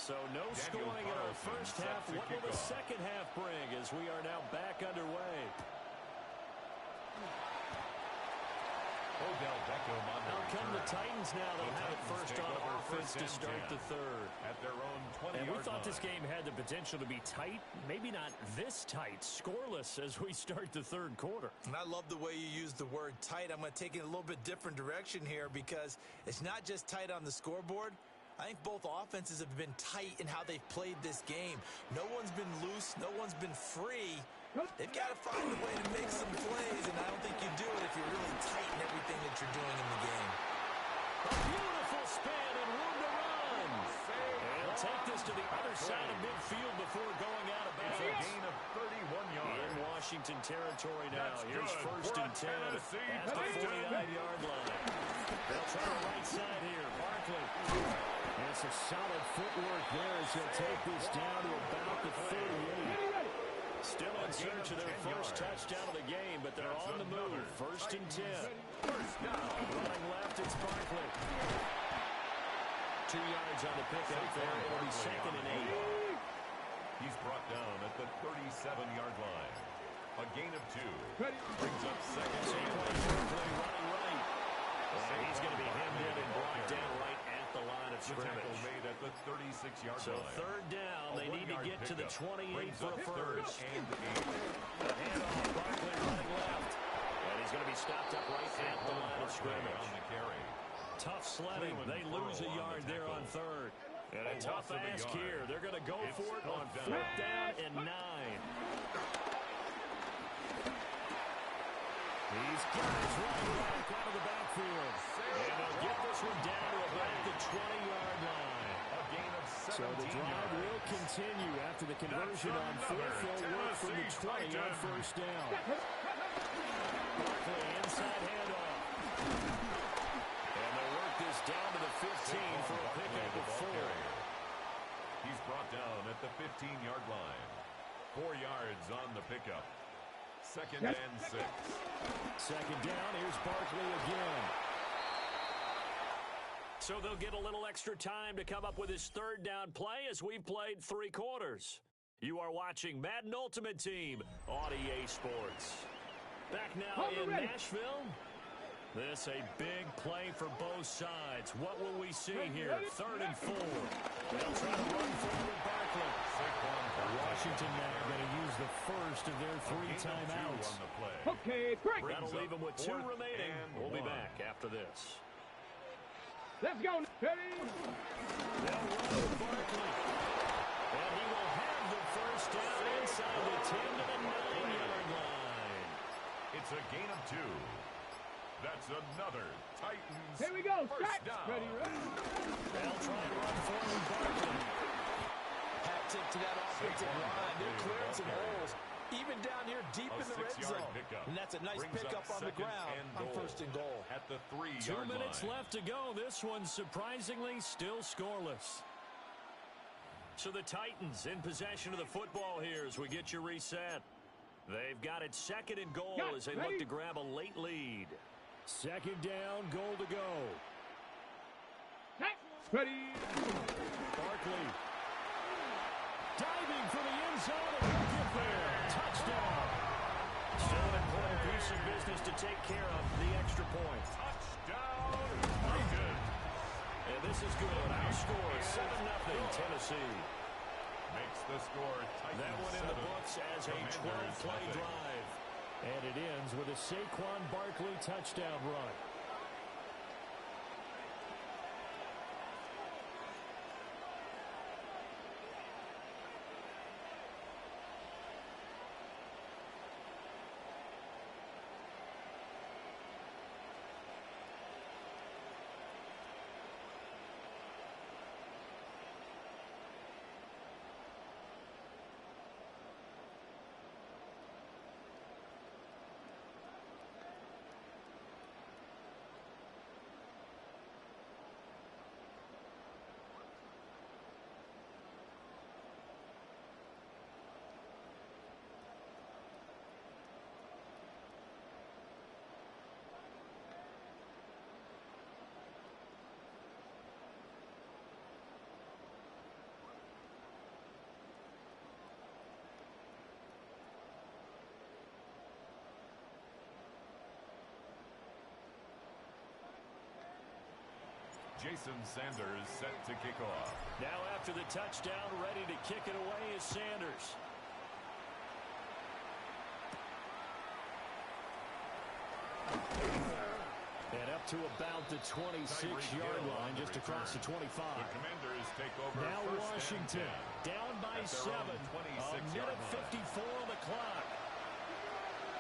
[SPEAKER 6] So no scoring in our first half. What will the second half bring as we are now back underway?
[SPEAKER 3] Odell Beckham on the
[SPEAKER 6] Out come the
[SPEAKER 3] return.
[SPEAKER 6] Titans now. They'll have it first
[SPEAKER 3] take
[SPEAKER 6] on
[SPEAKER 3] over
[SPEAKER 6] offense
[SPEAKER 3] first
[SPEAKER 6] to
[SPEAKER 3] and
[SPEAKER 6] start
[SPEAKER 3] 10
[SPEAKER 6] the third.
[SPEAKER 3] at their own 20-yard
[SPEAKER 6] And we thought
[SPEAKER 3] line.
[SPEAKER 6] this game had the potential to be tight. Maybe not this tight. Scoreless as we start the third quarter.
[SPEAKER 7] And I love the way you use the word tight. I'm going to take it a little bit different direction here because it's not just tight on the scoreboard. I think both offenses have been tight in how they've played this game. No one's been loose. No one's been free. They've got to find a way to make some plays, and I don't think you do it if you're really tight in everything that you're doing in the game.
[SPEAKER 6] A beautiful spin and room to run. They'll take this to the other side of midfield before going out of
[SPEAKER 3] It's a
[SPEAKER 6] bounds.
[SPEAKER 3] gain of 31 yards.
[SPEAKER 6] In Washington territory now.
[SPEAKER 3] That's
[SPEAKER 6] Here's
[SPEAKER 3] good.
[SPEAKER 6] first
[SPEAKER 3] We're
[SPEAKER 6] and
[SPEAKER 3] at
[SPEAKER 6] 10
[SPEAKER 3] Tennessee.
[SPEAKER 6] at the 49-yard line. They'll try the right side here. Barkley. And it's a solid footwork there as he'll take this down to about the 38. Still in search of their first touchdown of the game, but they're on the move. First and 10.
[SPEAKER 3] First down.
[SPEAKER 6] Running left, it's Barkley. 2 yards on the pickup there. It'll be second and 8.
[SPEAKER 3] He's brought down at the 37-yard line. A gain of 2. Brings up second and
[SPEAKER 6] Barkley running right. And he's going to be hemmed in and brought down right at the line of
[SPEAKER 3] the tackle
[SPEAKER 6] scrimmage.
[SPEAKER 3] made at the 36-yard
[SPEAKER 6] So
[SPEAKER 3] line.
[SPEAKER 6] third down, they need to get to the 28 for a first.
[SPEAKER 3] And 8.
[SPEAKER 6] The handoff, Barkley running left. And he's going to be stopped up right at the line of scrimmage.
[SPEAKER 3] On the carry.
[SPEAKER 6] Tough sledding. They lose a yard there on third. And a tough ask here. They're going to go for it on fourth down and 9. He's got his running back out of the backfield. And they'll get this one down to about the 20-yard line.
[SPEAKER 3] A gain of 17
[SPEAKER 6] So the drive
[SPEAKER 3] yards.
[SPEAKER 6] will continue after the conversion on fourth. They'll work from the 20 on first down. Barkley inside handoff. And they'll work this down to the 15 for a pickup of 4.
[SPEAKER 3] He's brought down at the 15-yard line. 4 yards on the pickup. Second and 6.
[SPEAKER 6] Second down, here's Barkley again. So they'll get a little extra time to come up with his third down play as we've played 3 quarters. You are watching Madden Ultimate Team on EA Sports. Back now in Nashville. This a big play for both sides. What will we see here? Third and 4. They'll try to run forward Barkley. Washington now going to use the first of their 3 timeouts.
[SPEAKER 3] On the play.
[SPEAKER 5] Okay, break.
[SPEAKER 6] That'll leave them with 2
[SPEAKER 3] Fourth
[SPEAKER 6] remaining.
[SPEAKER 3] and
[SPEAKER 6] We'll be
[SPEAKER 3] 1.
[SPEAKER 6] back after this.
[SPEAKER 5] Let's go. Ready?
[SPEAKER 6] They'll run with Barkley. And he will have the first down inside the 10 to the 9-yard line.
[SPEAKER 3] It's a gain of 2. That's another Titans
[SPEAKER 5] Here we go.
[SPEAKER 3] first
[SPEAKER 5] Strike.
[SPEAKER 3] down.
[SPEAKER 5] Ready, ready.
[SPEAKER 6] They'll try and run forward Barkley.
[SPEAKER 7] Hat tip to that offensive line. They're clearing some holes, even down here deep
[SPEAKER 3] A
[SPEAKER 7] in the red
[SPEAKER 3] 6-yard
[SPEAKER 7] zone.
[SPEAKER 3] pickup.
[SPEAKER 7] And that's a nice
[SPEAKER 3] Brings
[SPEAKER 7] pickup
[SPEAKER 3] up
[SPEAKER 7] on the
[SPEAKER 3] second
[SPEAKER 7] ground
[SPEAKER 3] and
[SPEAKER 7] on
[SPEAKER 3] goal.
[SPEAKER 7] first and goal.
[SPEAKER 3] At the 3-yard
[SPEAKER 6] 2
[SPEAKER 3] line.
[SPEAKER 6] minutes left to go. This one's surprisingly still scoreless. So the Titans in possession of the football here as we get you reset. They've got it second and goal as they look to grab a late lead. Second down, goal to go.
[SPEAKER 5] Ready.
[SPEAKER 6] Barkley diving for the end zone and he'll get there. Touchdown. Still an important piece of business to take care of, the extra point.
[SPEAKER 3] Touchdown, Titans.
[SPEAKER 6] And this is good. Our score is 7-0 Tennessee.
[SPEAKER 3] Makes the score Titans
[SPEAKER 6] That one in the
[SPEAKER 3] 7,
[SPEAKER 6] books as a
[SPEAKER 3] Commanders
[SPEAKER 6] 12-play
[SPEAKER 3] nothing.
[SPEAKER 6] drive. And it ends with a Saquon Barkley touchdown run.
[SPEAKER 3] Jason Sanders set to kick off.
[SPEAKER 6] Now after the touchdown, ready to kick it away is Sanders. And up to about the 26-yard line, just across the 25.
[SPEAKER 3] The Commanders take over.
[SPEAKER 6] Now Washington, down by 7. A minute 54 on the clock.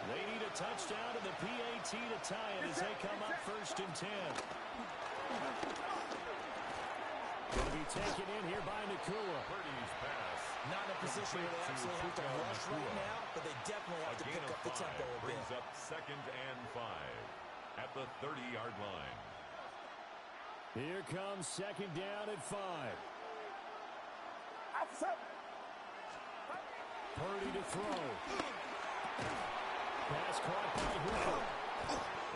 [SPEAKER 6] They need a touchdown to the PAT to tie it as they come up 1st and 10. Going to be taken in here by Nakua.
[SPEAKER 3] Purdy's pass.
[SPEAKER 7] Not in a position where they absolutely have to rush right now, but they definitely have to pick up the tempo a bit.
[SPEAKER 3] Brings up 2nd and 5 at the 30-yard line.
[SPEAKER 6] Here comes 2nd down at 5. Purdy to throw. Pass caught by Hooper.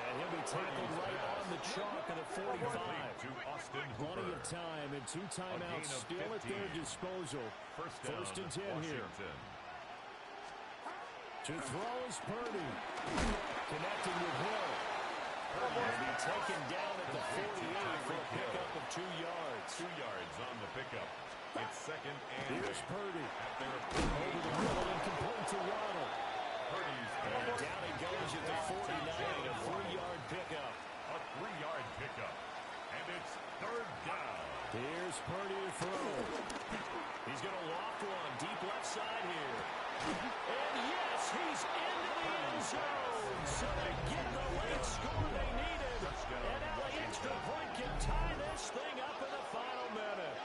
[SPEAKER 6] And he'll be tackled right on the chalk of the 45. Plenty of time and 2 timeouts still at their disposal. First and 10 here. To throw is Purdy. Connecting with Hill. Purdy will be taken down at the 48 for a pickup of 2 yards.
[SPEAKER 3] 2 yards on the pickup. It's 2nd and
[SPEAKER 6] Here's Purdy.
[SPEAKER 3] over
[SPEAKER 6] the middle and complete to Waddle.
[SPEAKER 3] Purdy's
[SPEAKER 6] And down he goes at the 49, a 3-yard pickup.
[SPEAKER 3] A 3-yard pickup. And it's 3rd down.
[SPEAKER 6] Here's Purdy to throw. He's going to loft one deep left side here. And yes, he's into the end zone. So they get the late score they needed. And now the extra point can tie this thing up in the final minute.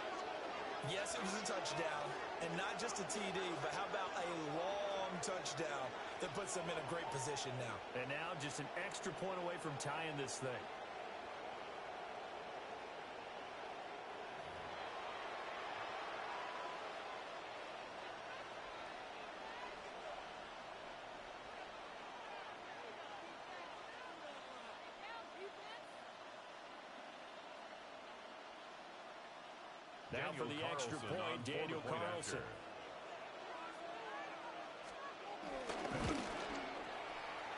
[SPEAKER 7] Yes, it was a touchdown, and not just a TD, but how about a long touchdown that puts them in a great position now.
[SPEAKER 6] And now just an extra point away from tying this thing. Now for the extra point, Daniel Carlson.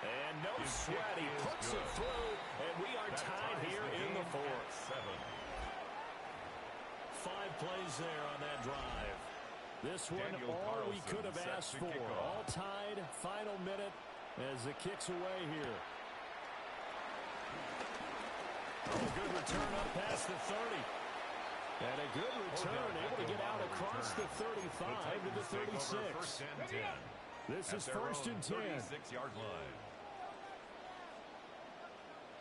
[SPEAKER 6] And no sweat, he puts it through, and we are tied here in the 4th. 5 plays there on that drive. This one, all we could have asked for. All tied, final minute as it kicks away here. A good return up past the 30. And a good return, able to get out across the 35 to the 36. This is 1st and 10.
[SPEAKER 3] 36-yard line.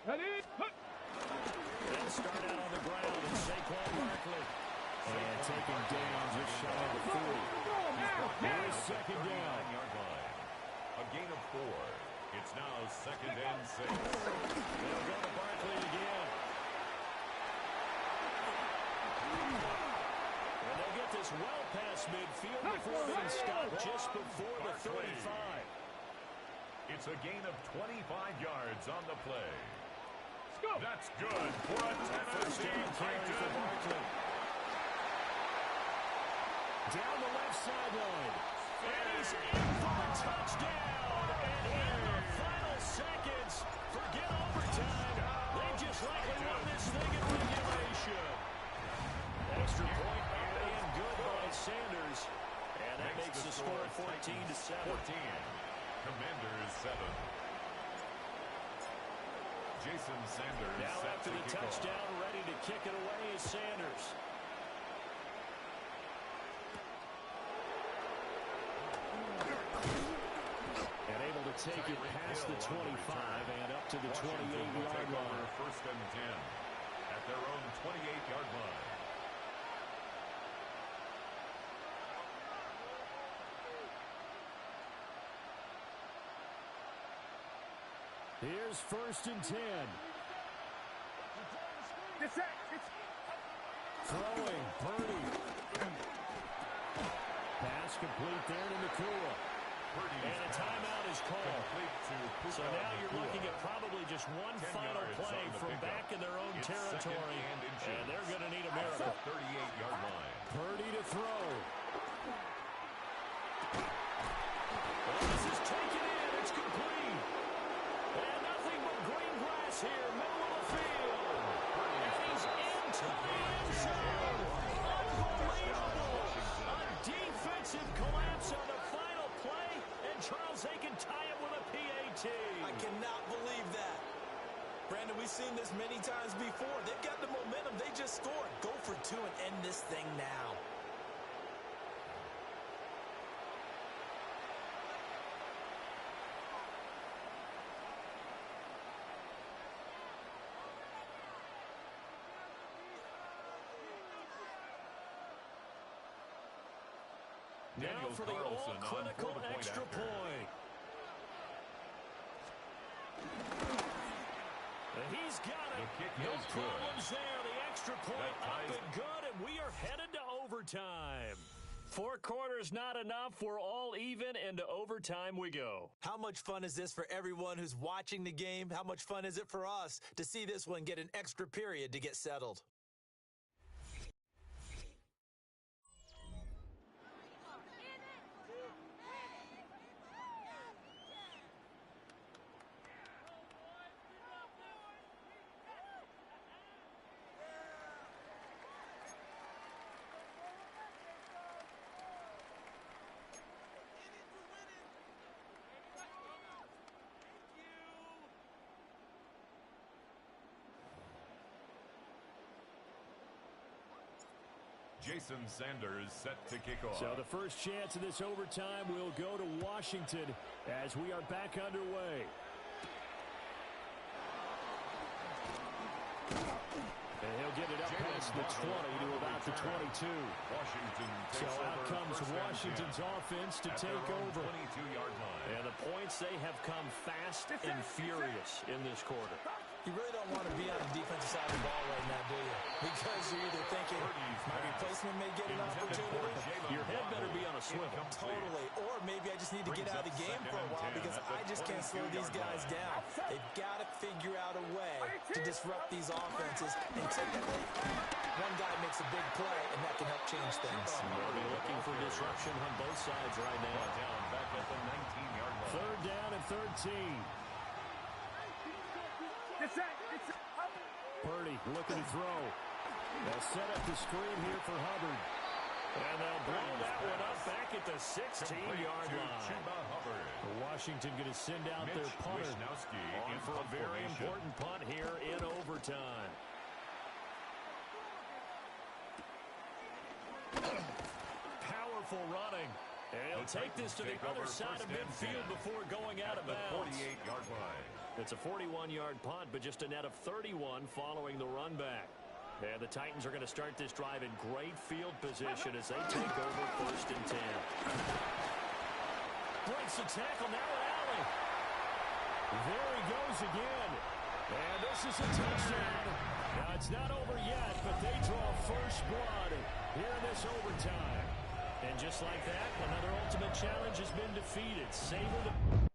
[SPEAKER 5] Ready?
[SPEAKER 6] They'll start out on the ground and Saquon Barkley. And taken down just shy of the 40. Here's 2nd down.
[SPEAKER 3] A gain of 4. It's now 2nd and 6.
[SPEAKER 6] They'll go to Barkley again. And they'll get this well past midfield before being stopped just before the 35.
[SPEAKER 3] It's a gain of 25 yards on the play. That's good for a Tennessee Titan.
[SPEAKER 6] Down the left sideline. And he's in for a touchdown. And in the final seconds, forget overtime. They just likely won this thing in regulation. Extra point up and good by Sanders. And that makes the score 14-7.
[SPEAKER 3] 14. Commanders 7. Jason Sanders
[SPEAKER 6] now
[SPEAKER 3] set
[SPEAKER 6] after
[SPEAKER 3] to
[SPEAKER 6] the
[SPEAKER 3] kick
[SPEAKER 6] touchdown,
[SPEAKER 3] off.
[SPEAKER 6] ready to kick it away is Sanders. And able to take it past the 25 and up to the 28-yard line.
[SPEAKER 3] 1st and 10 at their own 28-yard line.
[SPEAKER 6] Here's 1st and 10. Throwing, Purdy. Pass complete there to Nakua. And a timeout is called. So now you're looking at probably just one final play from back in their own territory. And they're going to need a miracle.
[SPEAKER 3] 38-yard line.
[SPEAKER 6] Purdy to throw. Well, this is taken in. It's complete. And nothing but green grass here, middle of the field. And he's into the
[SPEAKER 7] I cannot believe that. Brandon, we've seen this many times before. They've got the momentum. They just scored. Go for two and end this thing now.
[SPEAKER 6] Now for the all-critical extra point. He's got it. No problems there. The extra point up and good, and we are headed to overtime. 4 quarters not enough. We're all even, and to overtime we go.
[SPEAKER 7] How much fun is this for everyone who's watching the game? How much fun is it for us to see this one get an extra period to get settled?
[SPEAKER 3] Jason Sanders set to kick off.
[SPEAKER 6] So the first chance of this overtime will go to Washington as we are back underway. And he'll get it up past the 20 to about the 22.
[SPEAKER 3] Washington
[SPEAKER 6] So out comes Washington's offense to take over.
[SPEAKER 3] 22-yard line.
[SPEAKER 6] And the points, they have come fast and furious in this quarter.
[SPEAKER 7] You really don't want to be on the defensive side of the ball right now, do you? Because you're either thinking, my replacement may get an opportunity.
[SPEAKER 6] Your head better be on a swivel.
[SPEAKER 7] Totally. Or maybe I just need to get out of the game for a while because I just can't slow these guys down. They've got to figure out a way to disrupt these offenses. And typically, one guy makes a big play, and that can help change things.
[SPEAKER 6] We'll be looking for disruption on both sides right now.
[SPEAKER 3] Down back at the 19-yard line.
[SPEAKER 6] Third down and 13. Purdy looking to throw. They'll set up the screen here for Hubbard. And they'll blow that one up back at the 16-yard line. Washington going to send out their punter on for a very important punt here in overtime. Powerful running. And he'll take this to the other side of midfield before going out of bounds.
[SPEAKER 3] 48-yard line.
[SPEAKER 6] It's a 41-yard punt, but just a net of 31 following the run back. And the Titans are going to start this drive in great field position as they take over 1st and 10. Breaks the tackle, now an alley. There he goes again. And this is a touchdown. Now, it's not over yet, but they draw first blood here in this overtime. And just like that, another ultimate challenge has been defeated. Savor the...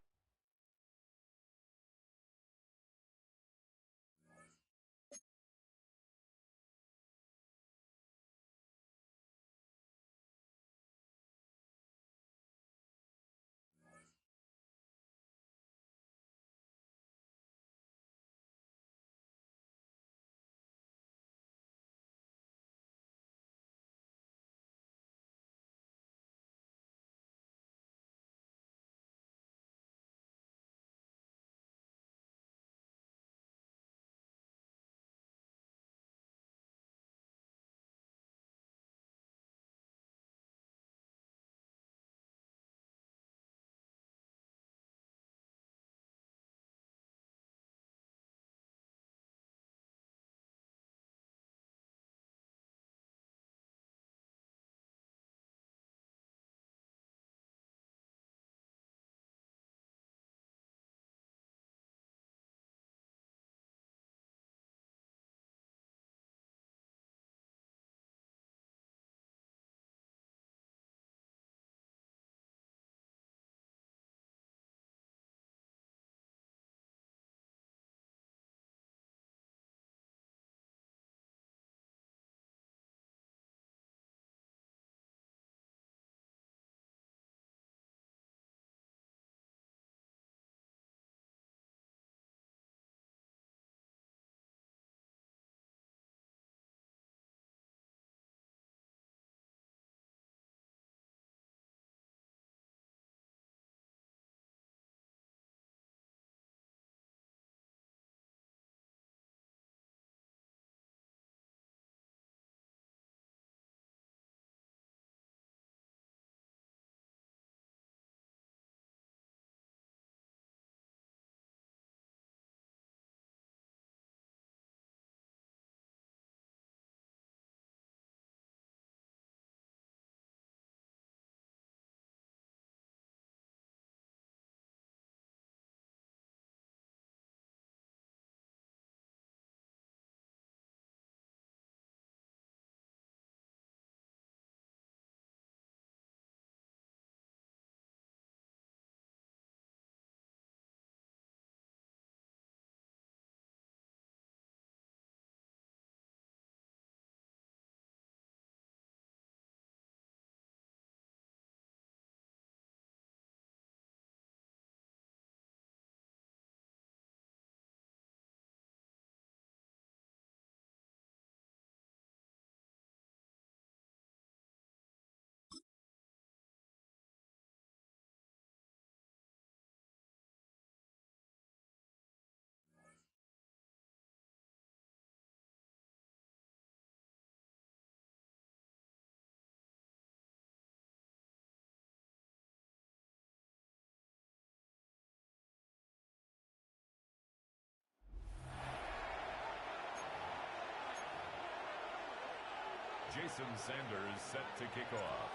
[SPEAKER 3] Jason Sanders set to kick off.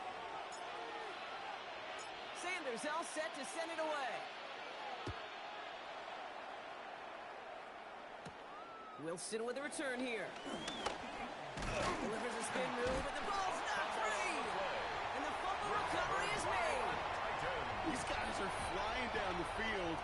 [SPEAKER 8] Sanders all set to send it away. Wilson with a return here. Delivers a spin move, but the ball's not free. And the fumble recovery is made.
[SPEAKER 4] These guys are flying down the field.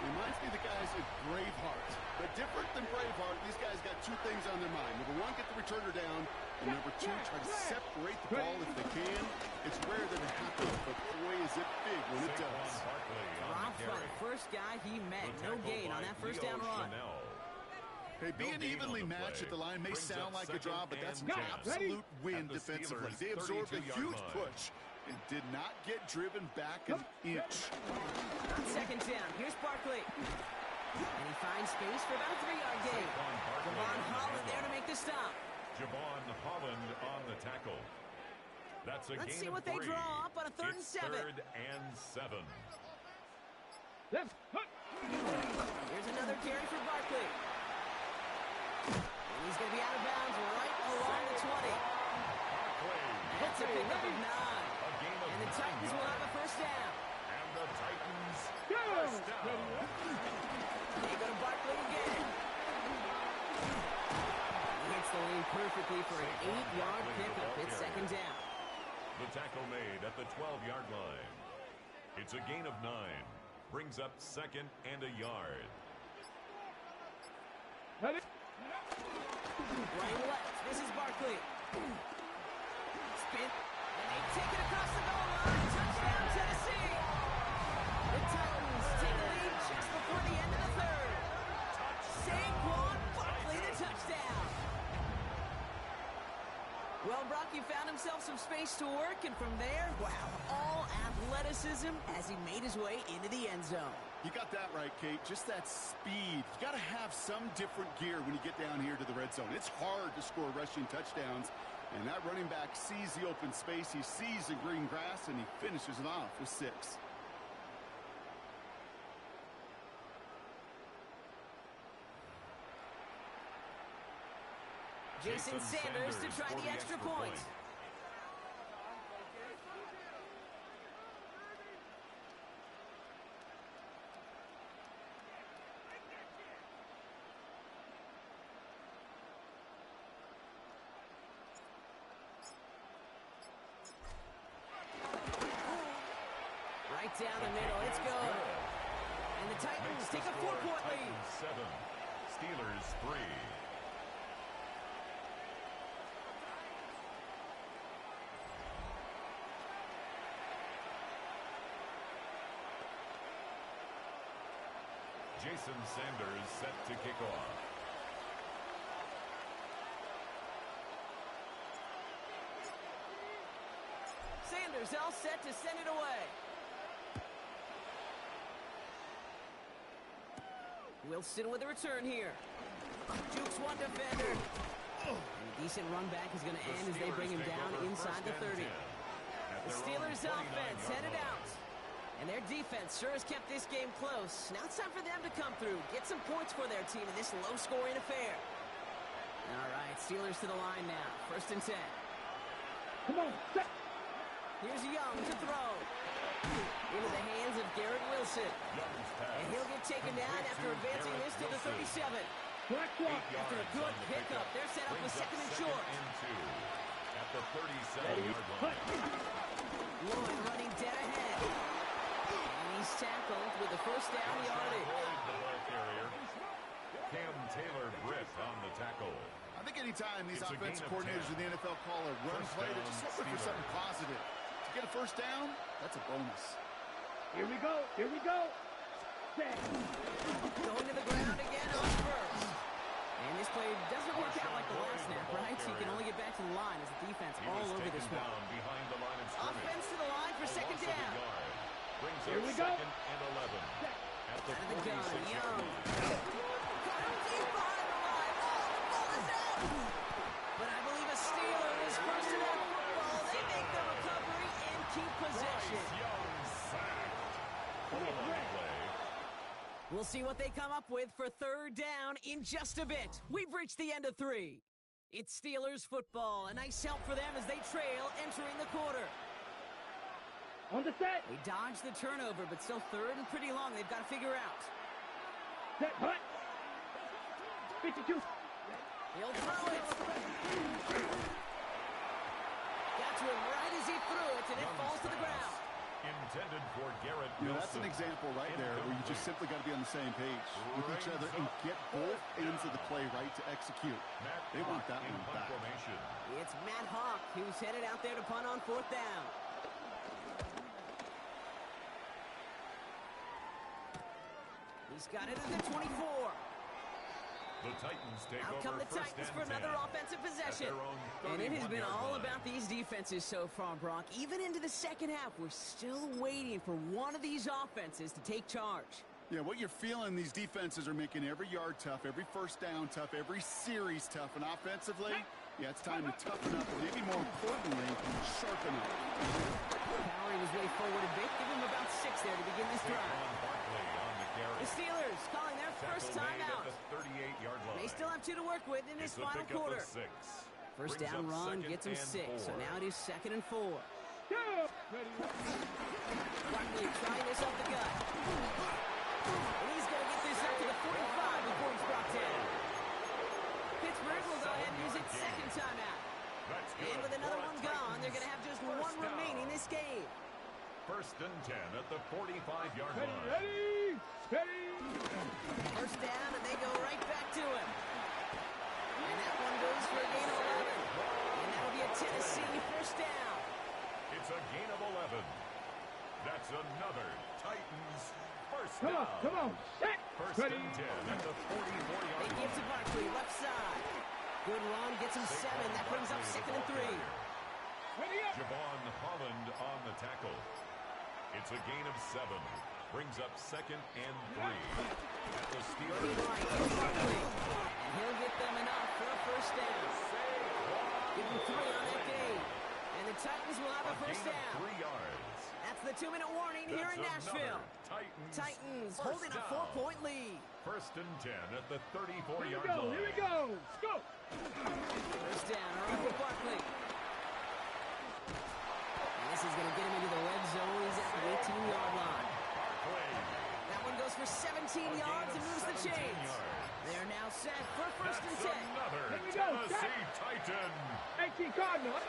[SPEAKER 4] Reminds me of the guys at Braveheart. But different than Braveheart, these guys got two things on their mind. Number one, get the returner down. And number two, try to separate the ball if they can. It's rare that it happens, but boy, is it big when it does.
[SPEAKER 8] Dropped by the first guy he met. No gain on that first down run.
[SPEAKER 4] Hey, being evenly matched at the line may sound like a draw, but that's an absolute win defensively. They absorbed a huge push and did not get driven back an inch.
[SPEAKER 8] On second down, here's Barkley. And he finds space for about a 3-yard gain. Javon Holland there to make the stop.
[SPEAKER 3] Javon Holland on the tackle. That's a
[SPEAKER 8] Let's
[SPEAKER 3] gain
[SPEAKER 8] see what
[SPEAKER 3] of
[SPEAKER 8] they
[SPEAKER 3] 3.
[SPEAKER 8] draw up on a 3rd and 7.
[SPEAKER 3] 3rd and 7.
[SPEAKER 5] Let's put.
[SPEAKER 8] Here's another carry for Barkley. And he's going to be out of bounds right along the 20. That's a pickup of 9. And the Titans will have a first down.
[SPEAKER 3] And the Titans
[SPEAKER 5] Go!
[SPEAKER 3] first down.
[SPEAKER 8] They go to Barkley again. He hits the lane perfectly for an 8-yard pickup. It's second down.
[SPEAKER 3] The tackle made at the 12-yard line. It's a gain of 9. Brings up 2nd and a yard.
[SPEAKER 5] Ready?
[SPEAKER 8] Running left. This is Barkley. Spin. And they take it across the goal line. Touchdown, Tennessee. The Titans take the lead just before the end of the 3rd. Saquon Barkley, the touchdown. Well, Brock, he found himself some space to work, and from there, wow, all athleticism as he made his way into the end zone.
[SPEAKER 4] You got that right, Kate. Just that speed. You got to have some different gear when you get down here to the red zone. It's hard to score rushing touchdowns, and that running back sees the open space, he sees the green grass, and he finishes it off with 6.
[SPEAKER 8] Jason Sanders to try the extra point. Right down the middle, it's good. And the Titans take a 4-point lead.
[SPEAKER 3] 7, Steelers 3. Jason Sanders set to kick off.
[SPEAKER 8] Sanders all set to send it away. Wilson with a return here. Jukes one defender. And a decent run back is going to end as they bring him down inside the 30. The Steelers offense headed out. And their defense sure has kept this game close. Now it's time for them to come through, get some points for their team in this low-scoring affair. All right, Steelers to the line now. 1st and 10.
[SPEAKER 5] Come on, set.
[SPEAKER 8] Here's Young to throw. Into the hands of Garrett Wilson. And he'll get taken down after advancing this to the 37.
[SPEAKER 5] Black clock.
[SPEAKER 8] After a good pickup, they're set up with 2nd and short.
[SPEAKER 3] At the 37-yard line.
[SPEAKER 8] Lloyd running dead ahead. And he's tackled with the first down yardage.
[SPEAKER 3] The ball carrier. Cam Taylor-Britt on the tackle.
[SPEAKER 4] I think anytime these
[SPEAKER 3] It's a
[SPEAKER 4] offensive
[SPEAKER 3] gain of
[SPEAKER 4] coordinators
[SPEAKER 3] 10.
[SPEAKER 4] in the NFL call a run
[SPEAKER 3] First
[SPEAKER 4] play, they're
[SPEAKER 3] down,
[SPEAKER 4] just looking for
[SPEAKER 3] Steelers.
[SPEAKER 4] something positive. To get a first down, that's a bonus.
[SPEAKER 5] Here we go. Here we go. Set.
[SPEAKER 8] Going to the ground again on first. And this play doesn't work out like the last snap, right? So you can only get back to the line as the defense
[SPEAKER 3] He
[SPEAKER 8] all
[SPEAKER 3] was
[SPEAKER 8] over
[SPEAKER 3] taken
[SPEAKER 8] this one.
[SPEAKER 3] down behind the line of scrimmage.
[SPEAKER 8] Offense to the line for
[SPEAKER 3] A
[SPEAKER 8] second
[SPEAKER 3] loss of a
[SPEAKER 8] down.
[SPEAKER 3] yard. Brings
[SPEAKER 5] Here
[SPEAKER 3] up
[SPEAKER 5] we go.
[SPEAKER 3] 2nd and 11. At the
[SPEAKER 8] Out of the gun,
[SPEAKER 3] 46-yard
[SPEAKER 8] Young.
[SPEAKER 3] line.
[SPEAKER 8] Deep behind the line. Oh, the ball is out. But I believe a Steelers first to that football. They make the recovery and keep possession.
[SPEAKER 3] Bryce Young sacked. Hold on the play.
[SPEAKER 8] We'll see what they come up with for 3rd down in just a bit. We've reached the end of 3. It's Steelers football. A nice help for them as they trail entering the quarter.
[SPEAKER 5] On the set.
[SPEAKER 8] They dodged the turnover, but still third and pretty long. They've got to figure out.
[SPEAKER 5] Set, hut. 52.
[SPEAKER 8] He'll throw it. Got to him right as he threw it, and it falls to the ground.
[SPEAKER 3] Intended for Garrett
[SPEAKER 9] You know,
[SPEAKER 3] Wilson.
[SPEAKER 9] that's an example right there where you just simply got to be on the same page with each other and get both ends of the play right to execute. They want that one back.
[SPEAKER 8] It's Matt Hawk who's headed out there to punt on 4th down. He's got it at the 24.
[SPEAKER 3] The Titans take
[SPEAKER 8] Out
[SPEAKER 3] over
[SPEAKER 8] come the
[SPEAKER 3] first
[SPEAKER 8] Titans
[SPEAKER 3] and
[SPEAKER 8] for another
[SPEAKER 3] 10
[SPEAKER 8] offensive
[SPEAKER 3] at
[SPEAKER 8] possession.
[SPEAKER 3] their own
[SPEAKER 8] And it has been
[SPEAKER 3] 31-yard
[SPEAKER 8] all
[SPEAKER 3] line.
[SPEAKER 8] about these defenses so far, Brock. Even into the second half, we're still waiting for one of these offenses to take charge.
[SPEAKER 9] Yeah, what you're feeling, these defenses are making every yard tough, every first down tough, every series tough. And offensively, yeah, it's time to toughen up, and maybe more importantly, sharpen up.
[SPEAKER 8] Power was way forward a bit. Give him about 6 there to begin this drive.
[SPEAKER 3] Saquon Barkley on the carry.
[SPEAKER 8] The Steelers calling their first
[SPEAKER 3] Tackle made
[SPEAKER 8] timeout.
[SPEAKER 3] at the 38-yard line.
[SPEAKER 8] They still have 2 to work with in this
[SPEAKER 3] It's a
[SPEAKER 8] final
[SPEAKER 3] pickup
[SPEAKER 8] quarter.
[SPEAKER 3] of 6.
[SPEAKER 8] First
[SPEAKER 3] Brings
[SPEAKER 8] down
[SPEAKER 3] up
[SPEAKER 8] run
[SPEAKER 3] second
[SPEAKER 8] gets him
[SPEAKER 3] and
[SPEAKER 8] 6. So
[SPEAKER 3] 4.
[SPEAKER 8] now it is 2nd and 4.
[SPEAKER 5] Go.
[SPEAKER 8] Barkley trying this up the gut. And he's going to get this up to the 45 before he's brought down. Pittsburgh will go ahead and use its second timeout.
[SPEAKER 3] That's good.
[SPEAKER 8] And with another
[SPEAKER 3] For
[SPEAKER 8] one
[SPEAKER 3] the
[SPEAKER 8] gone, they're
[SPEAKER 3] Titans.
[SPEAKER 8] going to have just
[SPEAKER 3] First
[SPEAKER 8] one
[SPEAKER 3] down.
[SPEAKER 8] remaining this game.
[SPEAKER 3] First and 10 at the 45-yard
[SPEAKER 5] Ready,
[SPEAKER 3] line.
[SPEAKER 5] ready, ready.
[SPEAKER 8] First down, and they go right back to him. And that one goes for a gain of 11. And that'll be a Tennessee first down.
[SPEAKER 3] It's a gain of 11. That's another Titans first
[SPEAKER 5] Come
[SPEAKER 3] down.
[SPEAKER 5] on, come on. Set.
[SPEAKER 3] First
[SPEAKER 5] Ready.
[SPEAKER 3] and 10 at the 44-yard
[SPEAKER 8] They
[SPEAKER 3] line.
[SPEAKER 8] give to Barkley, left side. Good run, gets him 7. That brings up 2nd and 3.
[SPEAKER 5] Ready up.
[SPEAKER 3] Javon Holland on the tackle. It's a gain of 7. Brings up 2nd and 3. At the
[SPEAKER 8] Running
[SPEAKER 3] Steelers.
[SPEAKER 8] right, here's Barkley. And he'll get them enough for a first down. Give him 3 on that gain. And the Titans will have a first
[SPEAKER 3] gain of
[SPEAKER 8] down.
[SPEAKER 3] 3 yards.
[SPEAKER 8] That's the 2-minute warning here in
[SPEAKER 3] That's
[SPEAKER 8] Nashville.
[SPEAKER 3] another
[SPEAKER 8] Titans
[SPEAKER 3] first
[SPEAKER 8] holding a
[SPEAKER 3] down.
[SPEAKER 8] 4-point lead.
[SPEAKER 3] First and 10 at the
[SPEAKER 5] Here we
[SPEAKER 3] 34-yard
[SPEAKER 5] go,
[SPEAKER 3] line.
[SPEAKER 5] here we go. Go.
[SPEAKER 8] First down, all right, with Barkley. And this is going to get him into the red zone. He's at the 18-yard line.
[SPEAKER 3] Barkley.
[SPEAKER 8] That one goes for 17 yards and moves the
[SPEAKER 3] 17
[SPEAKER 8] chains.
[SPEAKER 3] yards.
[SPEAKER 8] They're now set for first and
[SPEAKER 3] That's
[SPEAKER 8] 10.
[SPEAKER 3] another
[SPEAKER 5] Here we go,
[SPEAKER 3] Tennessee Titan.
[SPEAKER 5] 18 Cardinal.
[SPEAKER 8] And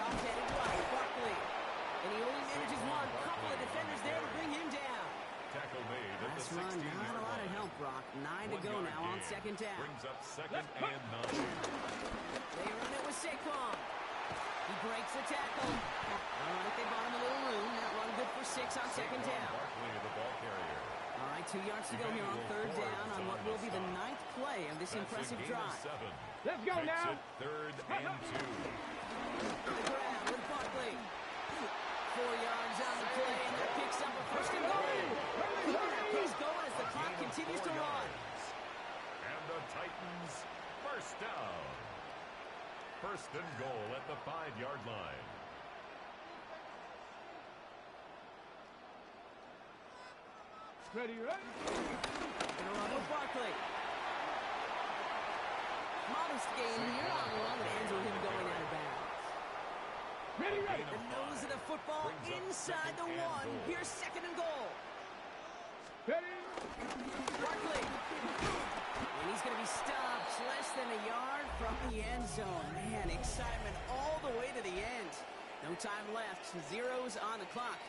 [SPEAKER 8] off headed right, Barkley. And he only manages one. Couple of defenders there to bring him down.
[SPEAKER 3] Tackle made at
[SPEAKER 8] Last
[SPEAKER 3] the
[SPEAKER 8] run,
[SPEAKER 3] 16-yard
[SPEAKER 8] not a lot of
[SPEAKER 3] line.
[SPEAKER 8] help, Brock. 9 to go
[SPEAKER 3] 1 yard
[SPEAKER 8] now on
[SPEAKER 3] gain.
[SPEAKER 8] second down.
[SPEAKER 3] Brings up 2nd and 9.
[SPEAKER 8] They run it with Saquon. He breaks the tackle. All right, they bought him a little room. That run good for 6 on second
[SPEAKER 3] Saquon
[SPEAKER 8] down.
[SPEAKER 3] Barkley, the ball carrier.
[SPEAKER 8] All right, 2 yards to go here on third down on what will be the 9th play of this
[SPEAKER 3] That's
[SPEAKER 8] impressive
[SPEAKER 3] a gain of
[SPEAKER 8] drive.
[SPEAKER 3] 7.
[SPEAKER 5] Let's go
[SPEAKER 3] Makes
[SPEAKER 5] now.
[SPEAKER 3] it 3rd and 2.
[SPEAKER 8] The grab with Barkley. 4 yards on the play, and that picks up a first and goal. Keeping that pace going as the clock
[SPEAKER 3] Gain of
[SPEAKER 8] continues
[SPEAKER 3] 4
[SPEAKER 8] to run.
[SPEAKER 3] yards. And the Titans first down. First and goal at the 5-yard line.
[SPEAKER 5] Ready, ready.
[SPEAKER 8] Gonna run with Barkley. Modest gain here on the run that ends with him going out of bounds.
[SPEAKER 5] Ready, ready.
[SPEAKER 8] The nose of the football
[SPEAKER 3] Brings up
[SPEAKER 8] inside the
[SPEAKER 3] 2nd and
[SPEAKER 8] 1.
[SPEAKER 3] goal.
[SPEAKER 8] Here's 2nd and goal.
[SPEAKER 5] Ready.
[SPEAKER 8] Barkley. And he's going to be stopped less than a yard from the end zone. Man, excitement all the way to the end. No time left. Zeros on the clock.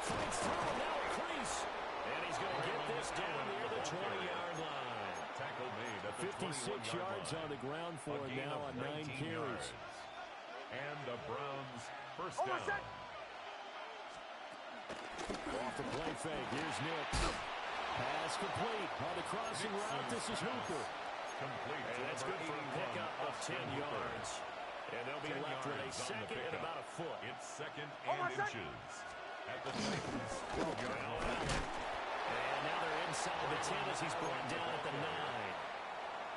[SPEAKER 6] Fights through and now a crease. And he's going to get this down near the 20-yard line.
[SPEAKER 3] Tackle made at the
[SPEAKER 6] 56 yards on the ground for him now on 9 carries.
[SPEAKER 3] And the Browns first down.
[SPEAKER 6] Off the play fake. Here's Nix. Pass complete. On the crossing route, this is Hooper.
[SPEAKER 3] Complete.
[SPEAKER 6] And that's good for a pickup of 10 yards. And they'll be left with a second and about a foot.
[SPEAKER 3] It's second and inches. At the Titans' 12-yard line.
[SPEAKER 6] And now they're inside the 10 as he's brought down at the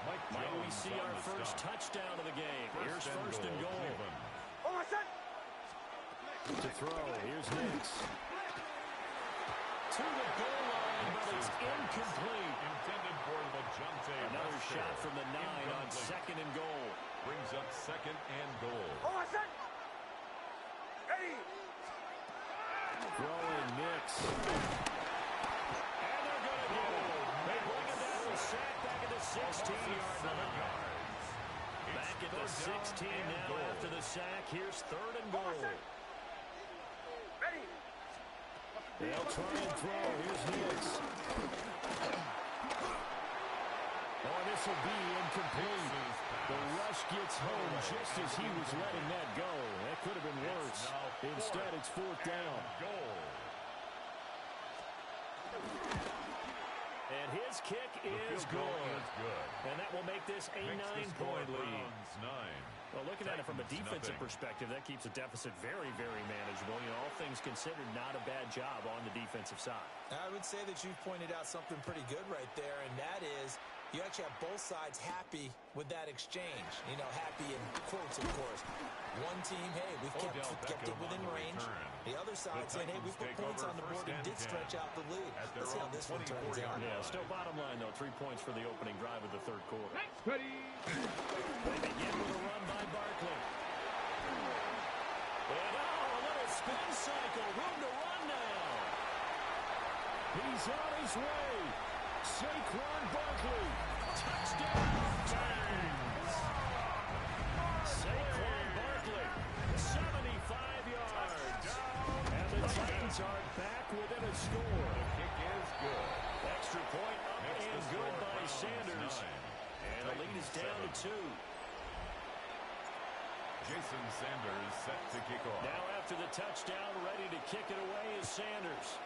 [SPEAKER 6] 9. Might we see our first touchdown of the game? Here's first and goal. To throw. Here's Nix. To the goal line, but it's incomplete.
[SPEAKER 3] Intended for Legente.
[SPEAKER 6] Another shot from the 9 on second and goal.
[SPEAKER 3] Brings up second and goal.
[SPEAKER 6] Throwing Nix. And they're going to get it. They bring him down to a sack back at the 16-yard line. Back at the 16 now after the sack. Here's third and goal. They'll try and throw. Here's Nix. Oh, this will be incomplete. The rush gets home just as he was letting that go. That could have been worse. Instead, it's fourth down. And his kick is good. And that will make this a 9-point lead. Well, looking at it from a defensive perspective, that keeps the deficit very, very manageable. You know, all things considered, not a bad job on the defensive side.
[SPEAKER 7] I would say that you've pointed out something pretty good right there, and that is you actually have both sides happy with that exchange. You know, happy in quotes, of course. One team, hey, we've kept it within range. The other side saying, hey, we've put points on the board and did stretch out the lead. Let's see how this one turns out.
[SPEAKER 6] Yeah, still bottom line, though, 3 points for the opening drive of the third quarter.
[SPEAKER 5] Ready.
[SPEAKER 6] They begin with a run by Barkley. And a little spin cycle. Room to run now. He's on his way. Saquon Barkley. Touchdown. Saquon Barkley. 75 yards. And the Titans are back within a score.
[SPEAKER 3] The kick is good.
[SPEAKER 6] Extra point up and good by Sanders. And the lead is down to 2.
[SPEAKER 3] Jason Sanders set to kick off.
[SPEAKER 6] Now after the touchdown, ready to kick it away is Sanders.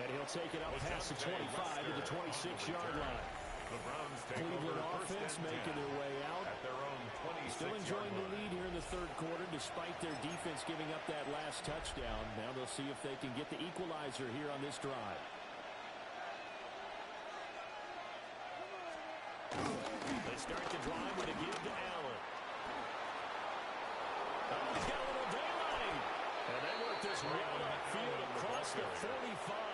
[SPEAKER 6] And he'll take it up past the 25 to the 26-yard line.
[SPEAKER 3] The Browns take
[SPEAKER 6] Cleveland
[SPEAKER 3] over
[SPEAKER 6] offense making their way out.
[SPEAKER 3] At their own 26-yard
[SPEAKER 6] Still enjoying the
[SPEAKER 3] line.
[SPEAKER 6] lead here in the third quarter despite their defense giving up that last touchdown. Now they'll see if they can get the equalizer here on this drive. They start the drive with a give to Allen. Oh, he's got a little daylight. And they work this right upfield across the 45.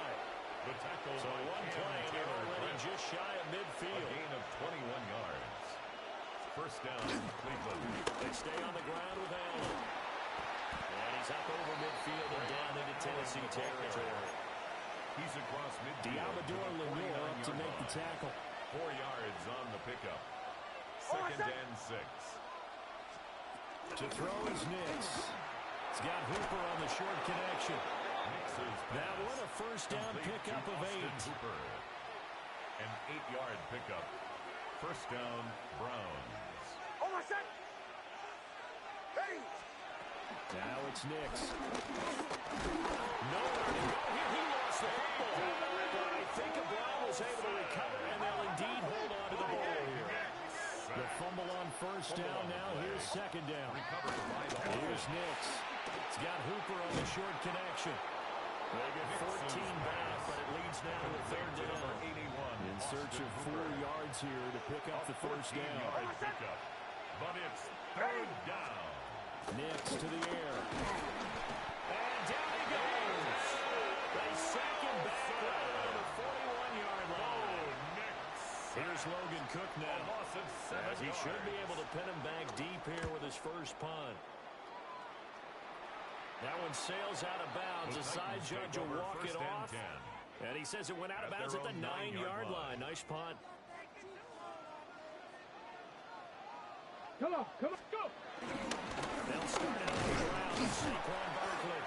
[SPEAKER 3] The tackle
[SPEAKER 6] So one play, and they're already just shy of midfield.
[SPEAKER 3] A gain of 21 yards. First down, Cleveland.
[SPEAKER 6] They stay on the ground with Allen. And he's up over midfield and down into Tennessee territory.
[SPEAKER 3] He's across midfield.
[SPEAKER 6] Diamador Lenore up to make the tackle.
[SPEAKER 3] 4 yards on the pickup. Second and 6.
[SPEAKER 6] To throw is Nix. He's got Hooper on the short connection. That one a first down pickup of 8.
[SPEAKER 3] Hooper. An 8-yard pickup. First down, Browns.
[SPEAKER 6] Now it's Nix. Nowhere to go here. He lost the football. But I think Brown was able to recover, and they'll indeed hold on to the ball here. The fumble on first down. Now here's second down. Here's Nix. He's got Hooper on the short connection. They get 14 back, but it leads now to a third down. In search of 4 yards here to pick up the first down.
[SPEAKER 3] But it's third down.
[SPEAKER 6] Nix to the air. And down he goes. They sack him back right on the 41-yard line. Here's Logan Cook now. As he should be able to pin him back deep here with his first punt. That one sails out of bounds. The side judge will walk it off. And he says it went out of bounds at the 9-yard line. Nice punt.
[SPEAKER 5] Come on, go!
[SPEAKER 6] They'll start out on the ground. Saquon Barkley.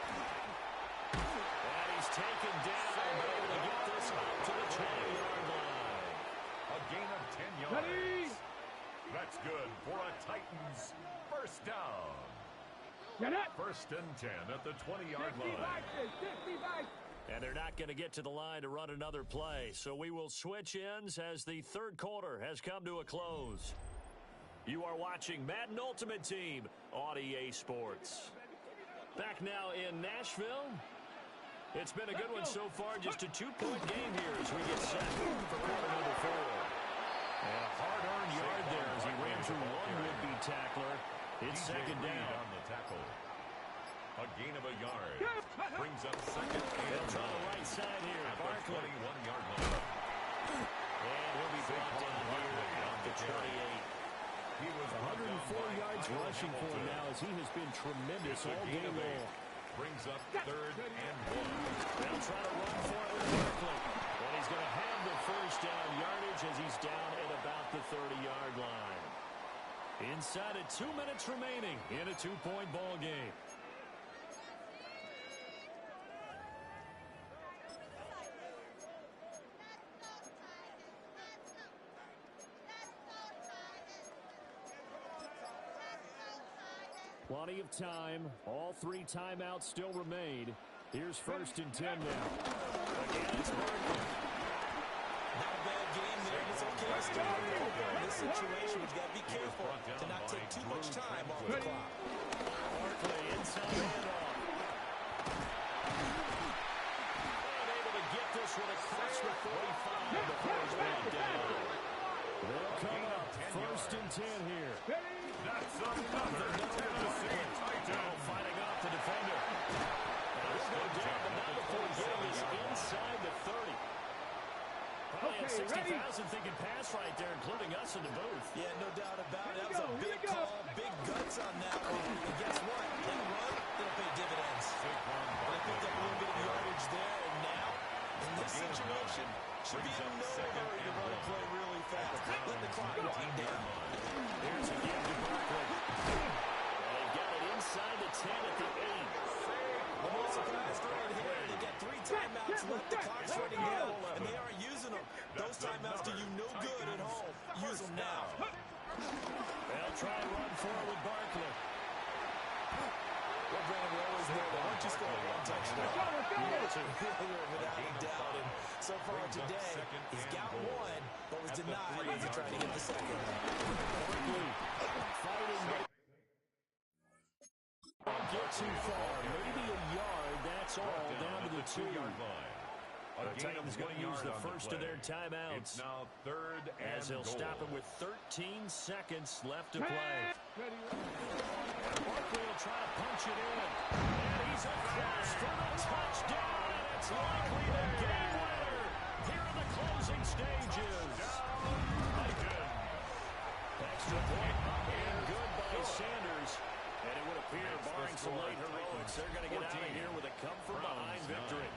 [SPEAKER 6] And he's taken down. Able to get this up to the 20-yard line.
[SPEAKER 3] A gain of 10 yards.
[SPEAKER 5] Ready?
[SPEAKER 3] That's good for a Titans first down.
[SPEAKER 5] Get it!
[SPEAKER 3] First and 10 at the 20-yard
[SPEAKER 5] 60
[SPEAKER 3] line.
[SPEAKER 5] Vikings, 60 Vikings.
[SPEAKER 6] And they're not going to get to the line to run another play. So we will switch ends as the third quarter has come to a close. You are watching Madden Ultimate Team on EA Sports. Back now in Nashville. It's been a good one so far. Just a 2-point game here as we get set for quarter number 4. And a hard-earned yard there as he ran through one would-be tackler. It's second down.
[SPEAKER 3] On the tackle. A gain of a yard. Brings up second and
[SPEAKER 6] They'll try the right side here.
[SPEAKER 3] at
[SPEAKER 6] Barkley.
[SPEAKER 3] the 21-yard line.
[SPEAKER 6] And he'll be brought down here at the 28.
[SPEAKER 3] He was
[SPEAKER 6] 104 yards rushing for him now as he has been tremendous all day long.
[SPEAKER 3] Brings up third and 1.
[SPEAKER 6] They'll try to run for it with Barkley. And he's going to have the first down yardage as he's down at about the 30-yard line. Inside of 2 minutes remaining in a 2-point ball game. Plenty of time. All 3 timeouts still remain. Here's first and 10 now. Again, it's Barkley.
[SPEAKER 7] Not a bad game there. It's okay to start over in this situation. You've got to be careful to not take too much time off the clock.
[SPEAKER 6] Barkley inside handoff. And able to get this one across the 45 before he's brought down. They'll come up first and 10 here.
[SPEAKER 3] That's another Tennessee Titan.
[SPEAKER 6] Fighting off the defender. And he'll go down, but not before getting this inside the 30. Probably had 60,000 thinking pass right there, including us in the booth.
[SPEAKER 7] Yeah, no doubt about it. That was a big call, big guts on that one. And guess what? That run, it'll pay dividends. They picked up a little bit of yardage there, and now, in this situation, should be in no hurry to run a play really fast. Let the clock wind down.
[SPEAKER 6] Here's again to Barkley. And they've got it inside the 10 at the 8.
[SPEAKER 7] I'm not surprised right here. They've got 3 timeouts left. The clock's running down, and they aren't using them. Those timeouts do you no good at home. Use them now.
[SPEAKER 6] They'll try and run forward with Barkley.
[SPEAKER 7] Well, Brandon, we always know that once you score 1 touchdown, you answer without a doubt. And so far today, he's got 1, but was denied as he tried to get the second.
[SPEAKER 6] Barkley fighting. Won't get too far. Maybe a yard. That's all. Down to the 2-yard
[SPEAKER 3] line.
[SPEAKER 6] The Titans going to use the first of their timeouts.
[SPEAKER 3] It's now third and
[SPEAKER 6] as they'll
[SPEAKER 3] goal.
[SPEAKER 6] stop it with 13 seconds left to play. Barkley will try to punch it in. And he's across for the touchdown. And it's likely the game winner here in the closing stages. Extra point up and good by Sanders. And it would appear, barring some late heroics, they're going to get out of here with a come-from-behind victory.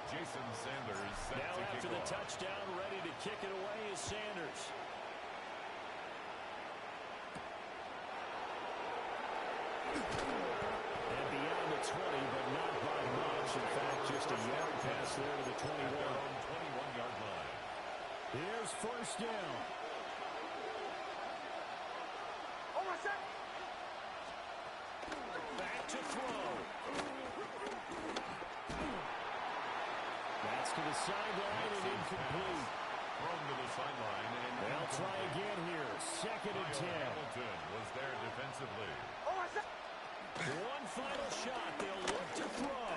[SPEAKER 3] Jason Sanders set
[SPEAKER 6] Now
[SPEAKER 3] to
[SPEAKER 6] after
[SPEAKER 3] kick
[SPEAKER 6] the
[SPEAKER 3] off.
[SPEAKER 6] touchdown, ready to kick it away is Sanders. And beyond the 20, but not by much. In fact, just a yard pass there to the 21.
[SPEAKER 3] 21-yard line.
[SPEAKER 6] Here's first down. Back to throw. That's to the sideline and incomplete.
[SPEAKER 3] Thrown to the sideline. And
[SPEAKER 6] They'll try again here. Second and 10.
[SPEAKER 3] Hamilton was there defensively.
[SPEAKER 6] One final shot. They'll look to throw.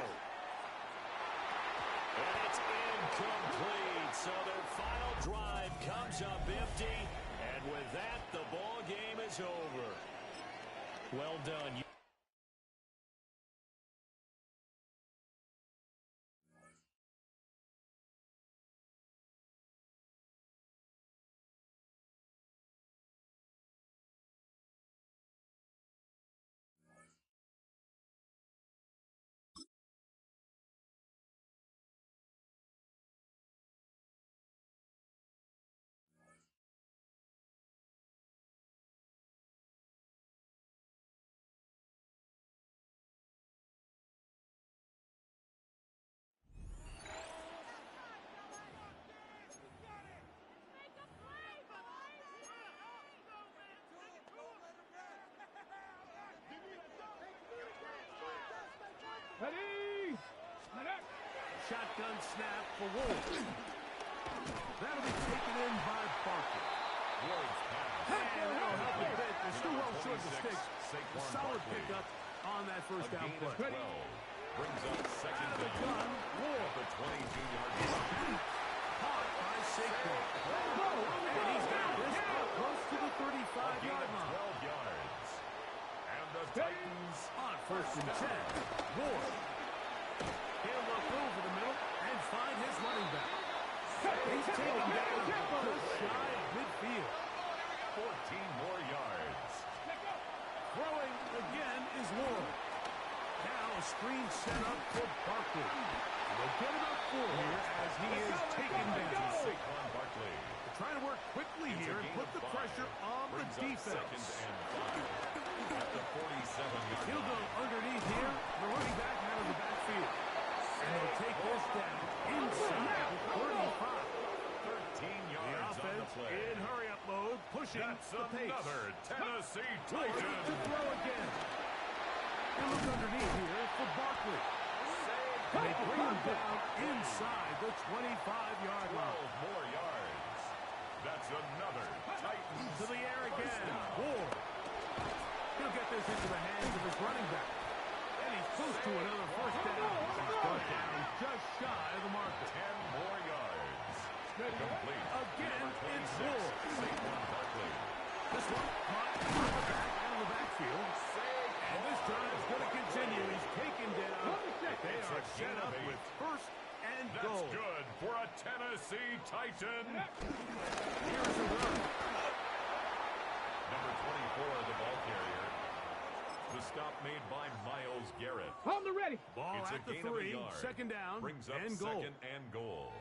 [SPEAKER 6] And it's incomplete. So their final drive comes up empty. And with that, the ball game is over. Well done.
[SPEAKER 4] shotgun snap for Wolf. That'll be taken in by Barkley.
[SPEAKER 3] Ward's pass.
[SPEAKER 4] And that'll help a bit. They're still well short of the sticks. A solid pickup on that first down play.
[SPEAKER 3] Brings up second
[SPEAKER 4] Out of the
[SPEAKER 3] down.
[SPEAKER 4] gun, Ward.
[SPEAKER 3] At the 22-yard line.
[SPEAKER 4] Caught by Saquon. And he's got this up close to the 35-yard line.
[SPEAKER 3] 12 yards. And the Titans
[SPEAKER 4] On first and 10, Ward. He'll look over the middle and find his running back. He's taken down just shy of midfield.
[SPEAKER 3] 14 more yards.
[SPEAKER 4] Throwing again is Ward. Now a screen set up for Barkley. They'll get about 4 here as he is taken down.
[SPEAKER 3] Saquon Barkley.
[SPEAKER 4] They're trying to work quickly here and put the pressure on the defense.
[SPEAKER 3] Second and 5. At the 47-yard
[SPEAKER 4] He'll go underneath here. The running back out of the backfield. And they'll take this down inside the 35.
[SPEAKER 3] 13 yards on the play.
[SPEAKER 4] In hurry-up mode, pushing
[SPEAKER 3] That's
[SPEAKER 4] the pace.
[SPEAKER 3] another Tennessee
[SPEAKER 4] Ward
[SPEAKER 3] Titan.
[SPEAKER 4] to throw again. He'll look underneath here for Barkley. And they bring him down inside the 25-yard line.
[SPEAKER 3] 12 more yards. That's another Titan.
[SPEAKER 4] To the air again. Ward. He'll get this into the hands of his running back. And he's close to another first down. He's brought down just shy of the marker.
[SPEAKER 3] 10 more yards. Complete.
[SPEAKER 4] Again, it's Ward.
[SPEAKER 3] Saquon Barkley.
[SPEAKER 4] This one caught out of the backfield. And this drive is going to continue. He's taken down. They are set up with first and goal.
[SPEAKER 3] That's good for a Tennessee Titan.
[SPEAKER 4] Here's a run.
[SPEAKER 3] Number 24, the ball carrier. The stop made by Myles Garrett.
[SPEAKER 5] On the ready.
[SPEAKER 4] Ball
[SPEAKER 3] It's a
[SPEAKER 4] at the
[SPEAKER 3] gain of a
[SPEAKER 4] 3.
[SPEAKER 3] yard.
[SPEAKER 4] Second down
[SPEAKER 3] Brings up
[SPEAKER 4] and goal.
[SPEAKER 3] second and goal.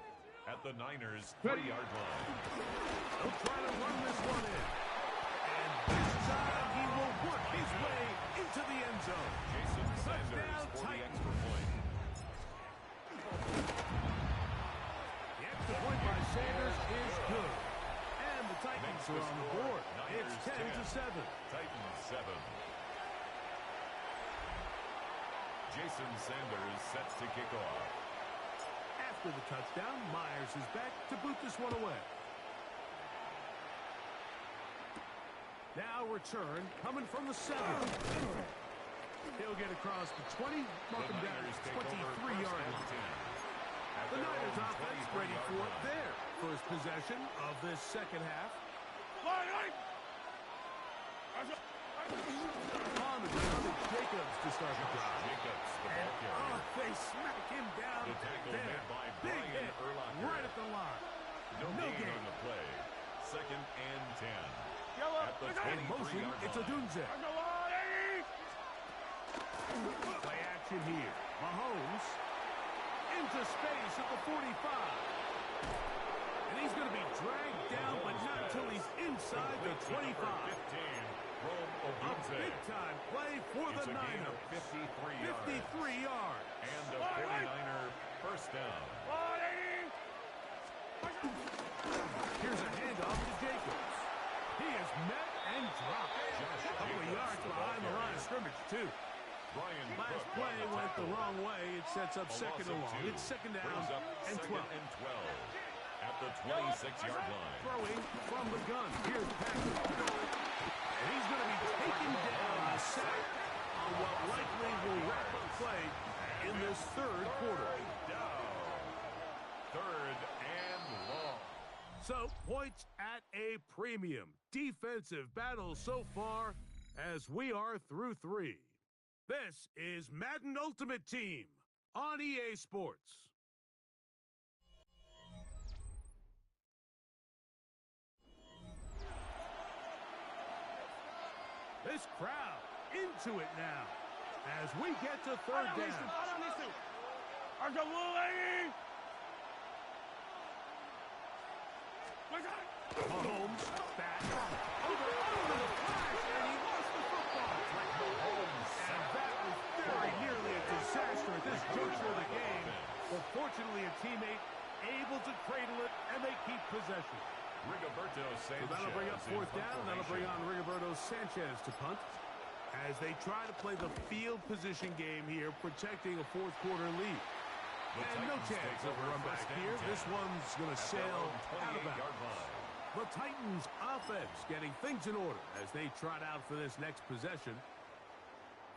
[SPEAKER 3] At the Niners'
[SPEAKER 5] Ready.
[SPEAKER 3] 3-yard line.
[SPEAKER 4] He'll try to run this one in. And this time he will work his way into the end zone.
[SPEAKER 3] Jason Sanders
[SPEAKER 4] Touchdown,
[SPEAKER 3] for the
[SPEAKER 4] Titans.
[SPEAKER 3] extra point.
[SPEAKER 4] The extra point by Sanders is good. And the Titans are on the board. It's 10-7.
[SPEAKER 3] Titans 7. Jason Sanders set to kick off.
[SPEAKER 4] After the touchdown, Myers is back to boot this one away. Now return coming from the 7. He'll get across the 20, mark him down at 23-yard line. The Niners offense ready for their first possession of this second half. On the ground, it's Jacobs to start the drive.
[SPEAKER 3] Jacobs, the ball
[SPEAKER 4] And
[SPEAKER 3] carrier.
[SPEAKER 4] they smack him down
[SPEAKER 3] The tackle
[SPEAKER 4] there.
[SPEAKER 3] made by
[SPEAKER 4] Big
[SPEAKER 3] Brian
[SPEAKER 4] hit
[SPEAKER 3] Urlacher.
[SPEAKER 4] right at the line.
[SPEAKER 3] No gain
[SPEAKER 4] gain.
[SPEAKER 3] on the play. Second and 10.
[SPEAKER 5] Yellow.
[SPEAKER 3] At the
[SPEAKER 4] In motion,
[SPEAKER 3] 23-yard
[SPEAKER 4] it's a
[SPEAKER 3] line.
[SPEAKER 4] Dunze. Play action here. Mahomes into space at the 45. And he's going to be dragged down, but not until he's inside the 25.
[SPEAKER 3] 15. Rome
[SPEAKER 4] A
[SPEAKER 3] Odunze.
[SPEAKER 4] big-time play for
[SPEAKER 3] It's
[SPEAKER 4] the
[SPEAKER 3] a gain
[SPEAKER 4] Niners.
[SPEAKER 3] of 53 yards.
[SPEAKER 4] 53 yards.
[SPEAKER 3] And a 49er first down.
[SPEAKER 4] Here's a handoff to Jacobs. He is met and dropped. A couple of yards behind the line of scrimmage, too.
[SPEAKER 3] Brian
[SPEAKER 4] Last
[SPEAKER 3] Cook
[SPEAKER 4] play
[SPEAKER 3] on the
[SPEAKER 4] went the
[SPEAKER 3] tackle.
[SPEAKER 4] wrong way. It sets up
[SPEAKER 3] A
[SPEAKER 4] second
[SPEAKER 3] loss
[SPEAKER 4] and
[SPEAKER 3] of
[SPEAKER 4] long.
[SPEAKER 3] 2.
[SPEAKER 4] It's second down
[SPEAKER 3] Brings up
[SPEAKER 4] and
[SPEAKER 3] second
[SPEAKER 4] 12.
[SPEAKER 3] and 12. At the 26-yard line.
[SPEAKER 4] Throwing from the gun. Here's Patrick. And he's going to be taken down a sack on what likely will wrap up play in this third quarter.
[SPEAKER 3] Down. Third and long.
[SPEAKER 4] So, points at a premium. Defensive battle so far as we are through 3. This is Madden Ultimate Team on EA Sports. This crowd into it now as we get to third down. Mahomes back over the flash, and he lost the football. And that was very nearly a disaster at this juncture of the game. But fortunately, a teammate able to cradle it, and they keep possession.
[SPEAKER 3] Rigoberto
[SPEAKER 4] So
[SPEAKER 3] Sanchez.
[SPEAKER 4] that'll bring up
[SPEAKER 3] in
[SPEAKER 4] fourth down. That'll bring
[SPEAKER 3] formation.
[SPEAKER 4] on Rigoberto Sanchez to punt as they try to play the field position game here, protecting a fourth quarter lead.
[SPEAKER 3] The
[SPEAKER 4] And no chance of a run back here. This one's going to sail out of bounds. The Titans offense getting things in order as they trot out for this next possession.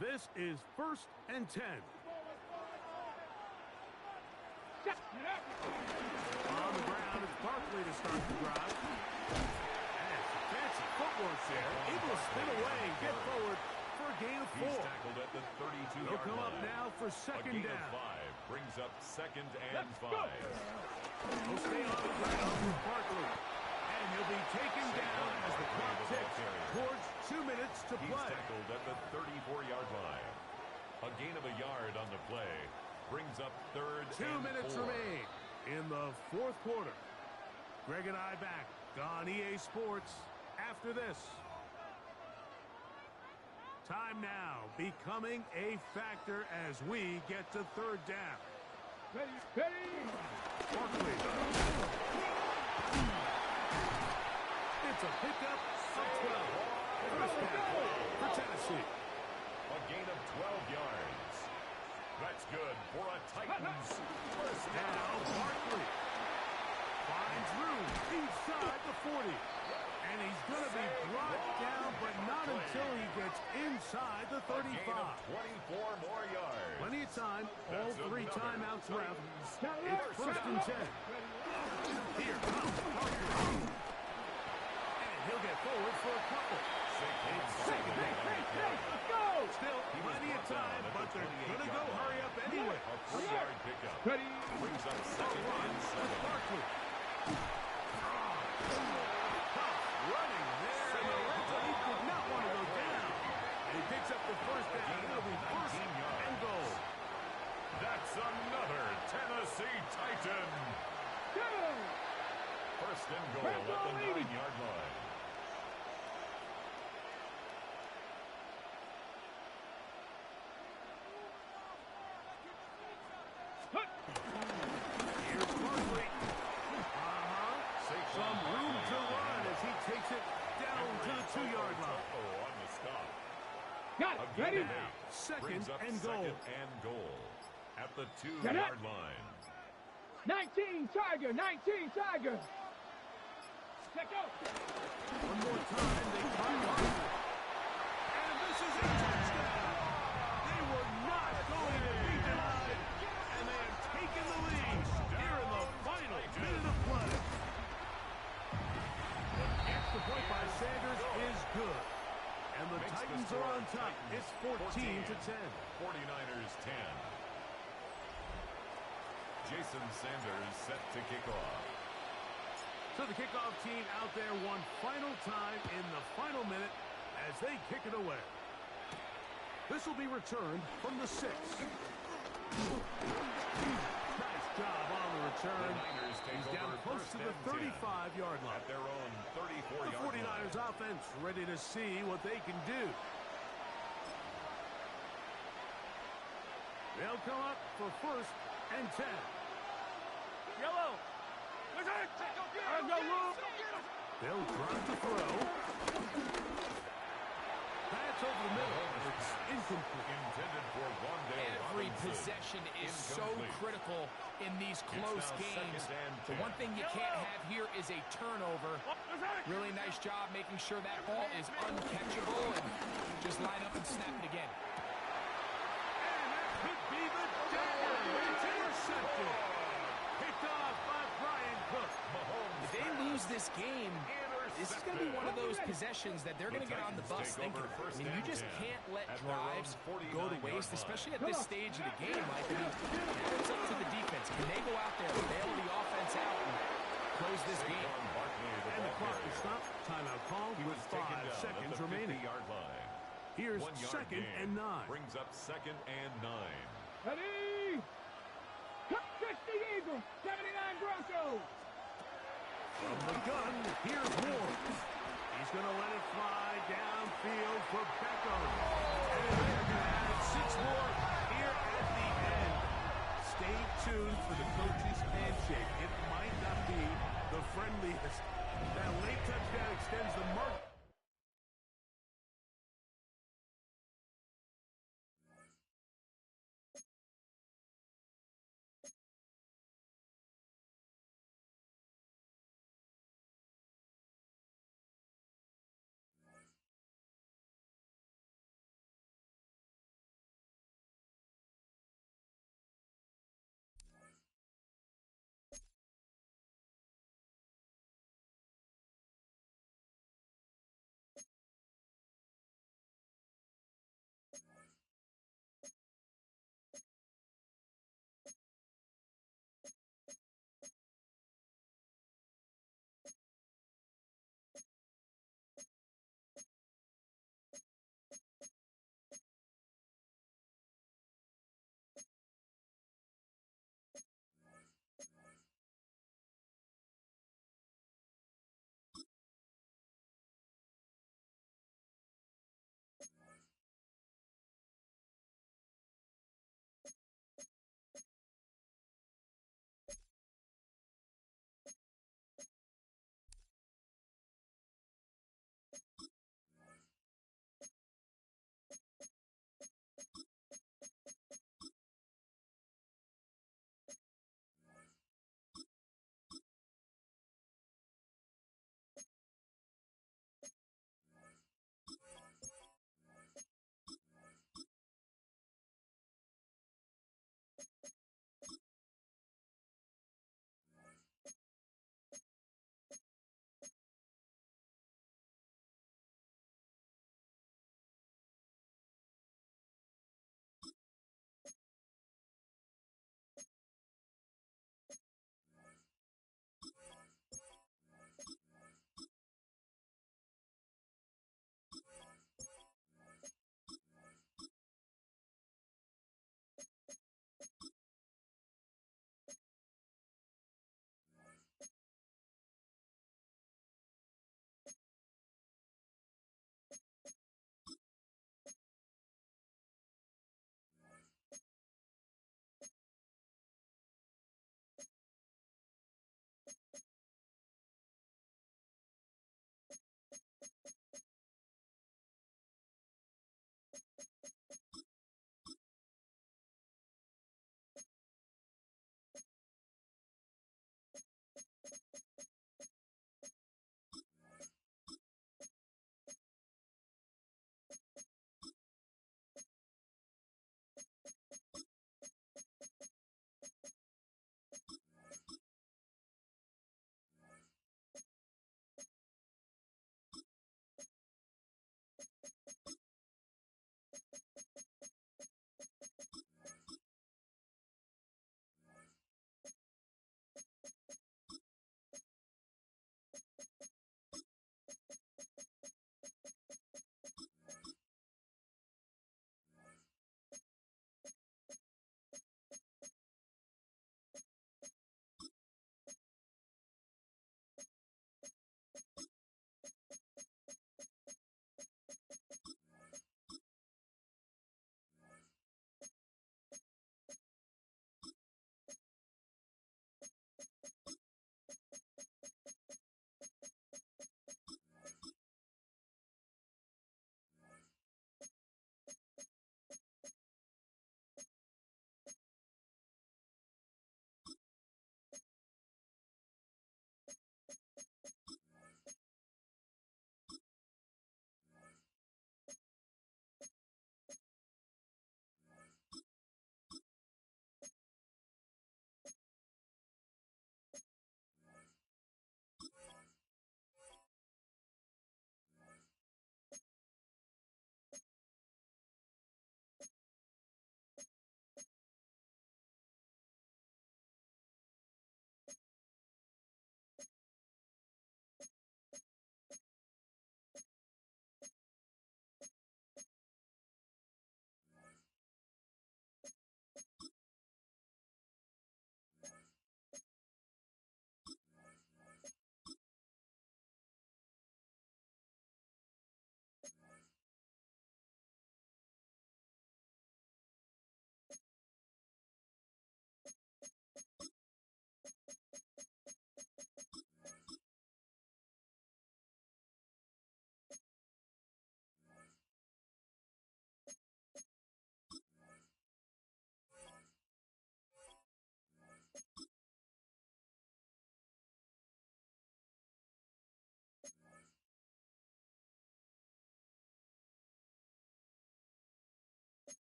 [SPEAKER 4] This is 1st and 10. On the ground, it's Barkley to start the drive. And some fancy footwork there. Able to spin away and get forward for a gain of 4.
[SPEAKER 3] He's tackled at the 32-yard line.
[SPEAKER 4] They'll come up now for second
[SPEAKER 3] down.
[SPEAKER 4] down.
[SPEAKER 3] 5 brings up 2nd and 5.
[SPEAKER 4] He'll stay on the ground for Barkley. And he'll be taken down as the clock ticks towards 2 minutes to play.
[SPEAKER 3] He's tackled at the 34-yard line. A gain of a yard on the play brings up 3rd and 4.
[SPEAKER 4] 2 minutes remain in the 4th quarter. Greg and I back on EA Sports after this. Time now becoming a factor as we get to 3rd down.
[SPEAKER 5] Ready.
[SPEAKER 4] Barkley. It's a pickup of 12. First down for Tennessee.
[SPEAKER 3] A gain of 12 yards. That's good for a Titans first down.
[SPEAKER 4] Now Barkley finds room inside the 40. And he's going to be brought down, but not until he gets inside the 35.
[SPEAKER 3] A gain of 24 more yards.
[SPEAKER 4] Plenty of time. All 3 timeouts left. It's 1st and 10. Here comes Barkley. And he'll get forward for a couple. It's 2nd down.
[SPEAKER 5] Let's go.
[SPEAKER 4] Still plenty of time, but they're going to go hurry up anyway.
[SPEAKER 3] A 3-yard pickup.
[SPEAKER 5] Ready.
[SPEAKER 3] Brings up 2nd and 7.
[SPEAKER 4] Barkley. Running there, and the referee did not want to go down. And he picks up the first down. It'll be 1st and goal.
[SPEAKER 3] That's another Tennessee Titan.
[SPEAKER 5] Go.
[SPEAKER 3] 1st and goal at the 9-yard line.
[SPEAKER 4] Here's Barkley. Some room to run as he takes it down to the 2-yard line.
[SPEAKER 3] On the stop.
[SPEAKER 5] Got it. Ready.
[SPEAKER 3] Now,
[SPEAKER 4] 2nd and goal.
[SPEAKER 3] 2nd and goal at the 2-yard line.
[SPEAKER 5] 19 Tiger. 19 Tiger. Check out.
[SPEAKER 4] One more time, they find Barkley. And this is a touchdown. They were not going to be denied. And they have taken the lead here in the final minute of play. The extra point by Sanders is good. And the Titans are on top. It's 14 to 10.
[SPEAKER 3] 49ers 10. Jason Sanders set to kick off.
[SPEAKER 4] So the kickoff team out there one final time in the final minute as they kick it away. This will be returned from the 6. Nice job on the return. He's down close to the 35-yard line.
[SPEAKER 3] At their own 34-yard
[SPEAKER 4] The 49ers
[SPEAKER 3] line.
[SPEAKER 4] offense ready to see what they can do. They'll come up for 1st and 10.
[SPEAKER 5] Yellow.
[SPEAKER 4] They'll drop the throw. That's over the middle. It's incomplete.
[SPEAKER 3] Intended for Wandale
[SPEAKER 2] Every
[SPEAKER 3] Robinson.
[SPEAKER 2] possession is so
[SPEAKER 3] Incomplete.
[SPEAKER 2] critical in these close
[SPEAKER 3] now
[SPEAKER 2] games.
[SPEAKER 3] 2nd and
[SPEAKER 2] The
[SPEAKER 3] 10.
[SPEAKER 2] one thing you can't have here is a turnover. Really nice job making sure that ball is uncatchable and just line up and snap it again.
[SPEAKER 4] And that could be the dagger. It's intercepted. Picked off by Brian Cook.
[SPEAKER 2] If they lose this game, this is going to be one of those possessions that they're going to get on the bus thinking. I mean, you just can't let drives go to waste, especially at this stage of the game. Like, I mean, now it's up to the defense. Can they go out there, bail the offense out, and close this game?
[SPEAKER 4] And the clock is stopped. Timeout called with 5 seconds remaining.
[SPEAKER 3] Line.
[SPEAKER 4] Here's
[SPEAKER 3] 1 yard
[SPEAKER 4] 2nd
[SPEAKER 3] gain
[SPEAKER 4] and 9.
[SPEAKER 3] Brings up 2nd and 9.
[SPEAKER 5] Ready. Cut 60 Eagles. 79 Broncos.
[SPEAKER 4] From the gun, here's Ward. He's going to let it fly downfield for Beckham. And they're going to add 6 more here at the end. Stay tuned for the coach's handshake. It might not be the friendliest. That late touchdown extends the mark.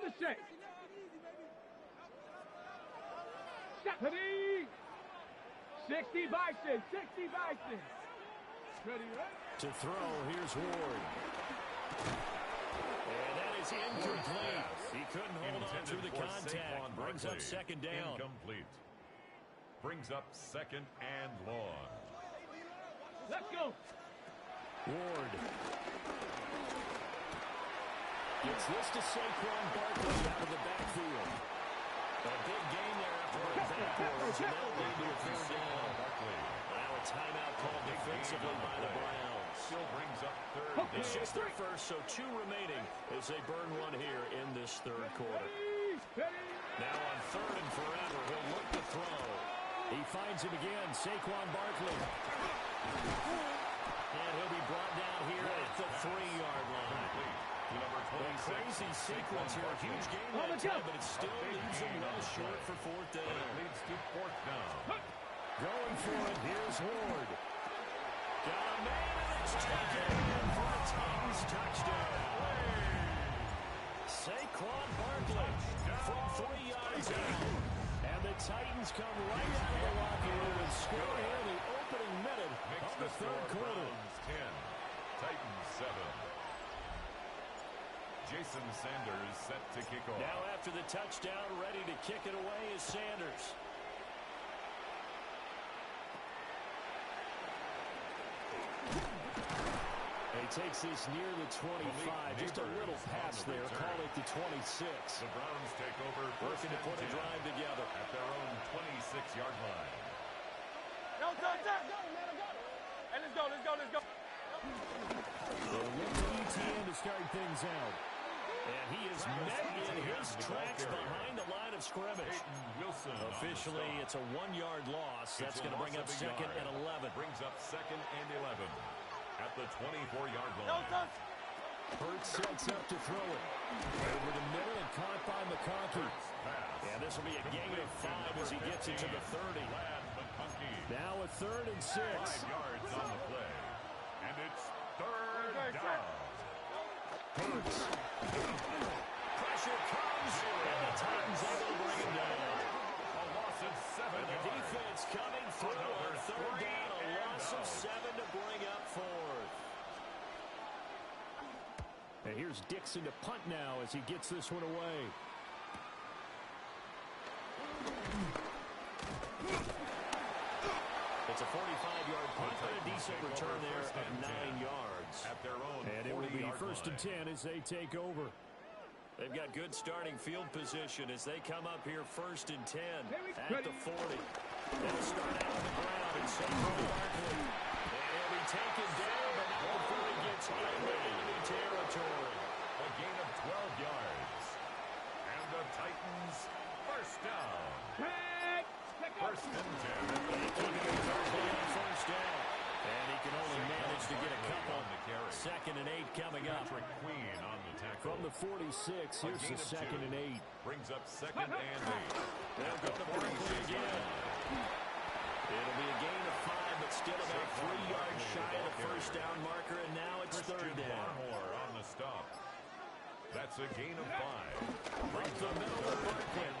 [SPEAKER 5] the shake. Ready. 60 Bison. 60 Bison. Ready, right?
[SPEAKER 6] To throw, here's Ward. And that is incomplete. He couldn't hold on through the contact. Brings up second down.
[SPEAKER 3] Incomplete. Brings up second and long.
[SPEAKER 5] Let's go.
[SPEAKER 6] Ward. Gets this to Saquon Barkley out of the backfield. A big game there after a backwards. And that'll lead to a third down. Now a timeout called defensively by the Browns.
[SPEAKER 3] Still brings up third.
[SPEAKER 6] It's just their first, so 2 remaining as they burn one here in this third quarter. Now on third and forever, he'll look to throw. He finds him again, Saquon Barkley. And he'll be brought down here at the 3-yard line. A crazy sequence here. A huge game that time, but it still leaves him well short for fourth down.
[SPEAKER 3] It leads to fourth down.
[SPEAKER 6] Going for it, here's Ward. Got a man, and it's taken for a Titans touchdown. Saquon Barkley from 3 yards out. And the Titans come right out of the locker room and score here in the opening minute of the third quarter.
[SPEAKER 3] 10, Titans 7. Jason Sanders set to kick off.
[SPEAKER 6] Now after the touchdown, ready to kick it away is Sanders. He takes this near the 25. Just a little pass there. Call it the 26.
[SPEAKER 3] The Browns take over.
[SPEAKER 6] Working to put a drive together.
[SPEAKER 3] At their own 26-yard line.
[SPEAKER 5] Go, go, go. Hey, let's go, let's go, let's go.
[SPEAKER 6] They'll look to ETN to start things out. And he is met in his tracks behind the line of scrimmage. Officially, it's a 1-yard loss. That's going to bring up second and 11.
[SPEAKER 3] Brings up second and 11 at the 24-yard line.
[SPEAKER 6] Hurts sets up to throw it. Over the middle and caught by McConkey. And this will be a gain of 5 as he gets it to the 30. Now a 3rd and 6.
[SPEAKER 3] 5 yards on the play. And it's third down.
[SPEAKER 6] Hurts. Pressure comes, and the Titans able to bring him down.
[SPEAKER 3] A loss of 7
[SPEAKER 6] and the
[SPEAKER 3] yards.
[SPEAKER 6] defense coming through on third down. A loss of 7 to bring up fourth. And here's Dixon to punt now as he gets this one away. It's a 45-yard punt, but a decent return there of 9 yards.
[SPEAKER 3] At their own
[SPEAKER 6] and it will be
[SPEAKER 3] 40-yard
[SPEAKER 6] first and 10 as they take over. They've got good starting field position as they come up here first and 10 at the 40. They'll start out on the ground and Saquon Barkley. And he'll be taken down, but now before he gets into enemy territory.
[SPEAKER 3] A gain of 12 yards. And the Titans first down. First and 10.
[SPEAKER 6] First down. And he can only manage to get a couple. Second and 8 coming up.
[SPEAKER 3] Queen on the tackle.
[SPEAKER 6] From the 46, here's the second and 8.
[SPEAKER 3] Brings up second and 8.
[SPEAKER 6] They'll go to Barkley again. It'll be a gain of 5, but still about 3 yards shy of the first down marker, and now it's third down.
[SPEAKER 3] Barmore on the stop. That's a gain of 5.
[SPEAKER 6] Right the middle of Barkley.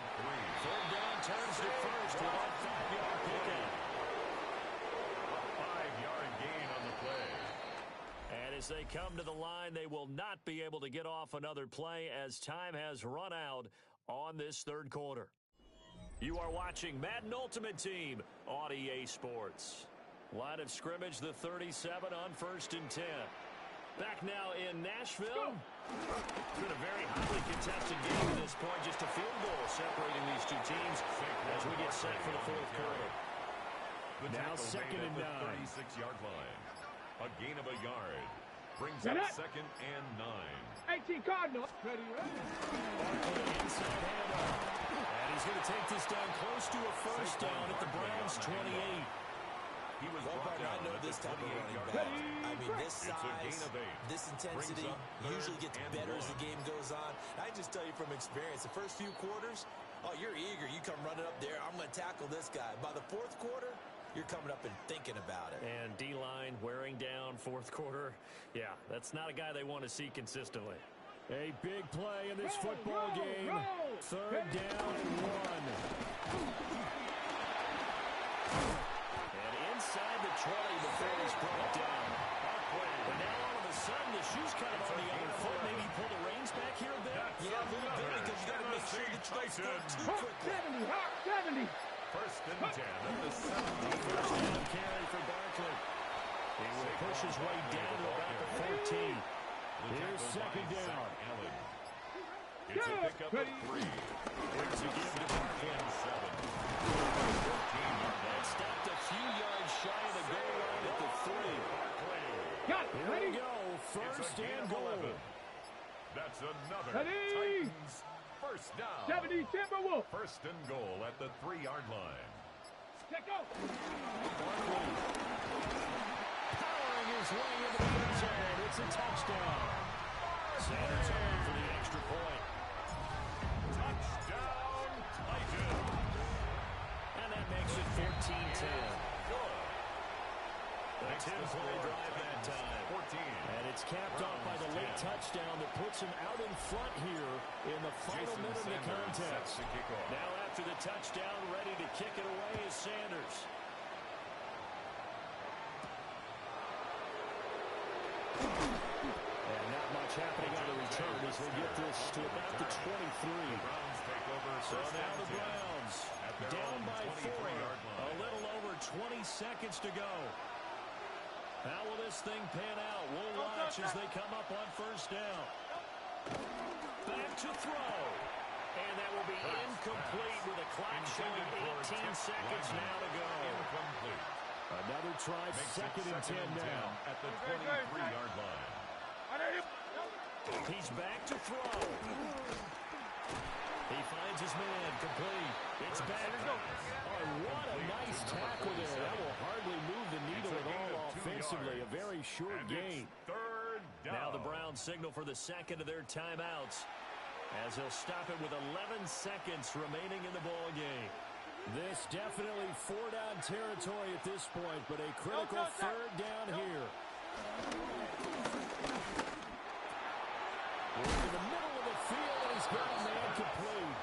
[SPEAKER 6] Third down turns to first with a 5-yard pickup.
[SPEAKER 3] A 5-yard gain on the play.
[SPEAKER 6] And as they come to the line, they will not be able to get off another play as time has run out on this third quarter. You are watching Madden Ultimate Team on EA Sports. Line of scrimmage, the 37 on first and 10. Back now in Nashville. It's been a very highly contested game at this point. Just a field goal separating these two teams as we get set for the fourth quarter. Now second and 9.
[SPEAKER 3] 36-yard line. A gain of a yard. Brings up second and 9.
[SPEAKER 5] 18 Cardinals. Ready, ready.
[SPEAKER 6] Barkley inside handoff. And he's going to take this down close to a first down at the Browns 28.
[SPEAKER 3] He was
[SPEAKER 7] I know this type of running back. I mean, this size, this intensity usually gets better as the game goes on. I just tell you from experience, the first few quarters, oh, you're eager. You come running up there. I'm going to tackle this guy. By the fourth quarter, you're coming up and thinking about it.
[SPEAKER 6] And D-line wearing down fourth quarter. Yeah, that's not a guy they want to see consistently. A big play in this football game. Third down and 1. And inside the 20 before he's brought down. But now all of a sudden the shoe's kind of on the other foot. Maybe pull the reins back here a bit.
[SPEAKER 7] Yeah, a little bit because you got to make sure that you don't score too quickly.
[SPEAKER 5] 70.
[SPEAKER 3] First and 10 at the 17.
[SPEAKER 6] First down carry for Barkley. He will push his way down to about the 14. Here's second down.
[SPEAKER 3] It's a pickup of 3. It's a give to Barkley and 7.
[SPEAKER 6] That stopped a few yards shy of the goal line at the 3. Here we go. First and goal.
[SPEAKER 3] That's another
[SPEAKER 5] Ready.
[SPEAKER 3] Titans first down.
[SPEAKER 5] 70 Timberwolf.
[SPEAKER 3] First and goal at the 3-yard line.
[SPEAKER 5] Check out.
[SPEAKER 6] Barkley powering his way into the end zone. It's a touchdown. Sanders home for the extra point.
[SPEAKER 3] Touchdown, Titans.
[SPEAKER 6] And that makes it 14-10. A 10-play drive that time.
[SPEAKER 3] 14.
[SPEAKER 6] And it's capped off by the late touchdown that puts him out in front here in the final minute of the contest. Now after the touchdown, ready to kick it away is Sanders. And not much happening on the return as they get this to about the 23.
[SPEAKER 3] Browns take over.
[SPEAKER 6] So now the Browns down by 4. A little over 20 seconds to go. How will this thing pan out? We'll watch as they come up on first down. Back to throw. And that will be incomplete with a clock showing 18 seconds now to go.
[SPEAKER 3] Incomplete.
[SPEAKER 6] Another try, second and 10 now.
[SPEAKER 3] At the 23-yard line.
[SPEAKER 6] He's back to throw. He finds his man, complete. It's back. Oh, what a nice tackle there. That will hardly move the needle at all offensively. A very short gain.
[SPEAKER 3] Third down.
[SPEAKER 6] Now the Browns signal for the second of their timeouts as he'll stop it with 11 seconds remaining in the ball game. This definitely 4-down territory at this point, but a critical third down here. We're in the middle of the field, and he's got a man complete.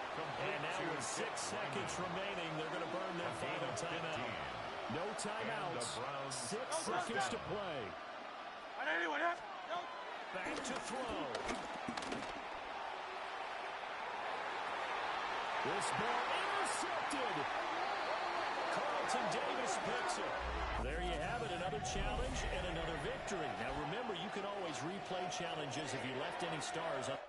[SPEAKER 6] And now with 6 seconds remaining, they're going to burn their final timeout. No timeouts. 6 seconds to play. Back to throw. This ball intercepted. Carlton Davis picks it. There you have it, another challenge and another victory. Now remember, you can always replay challenges if you left any stars up.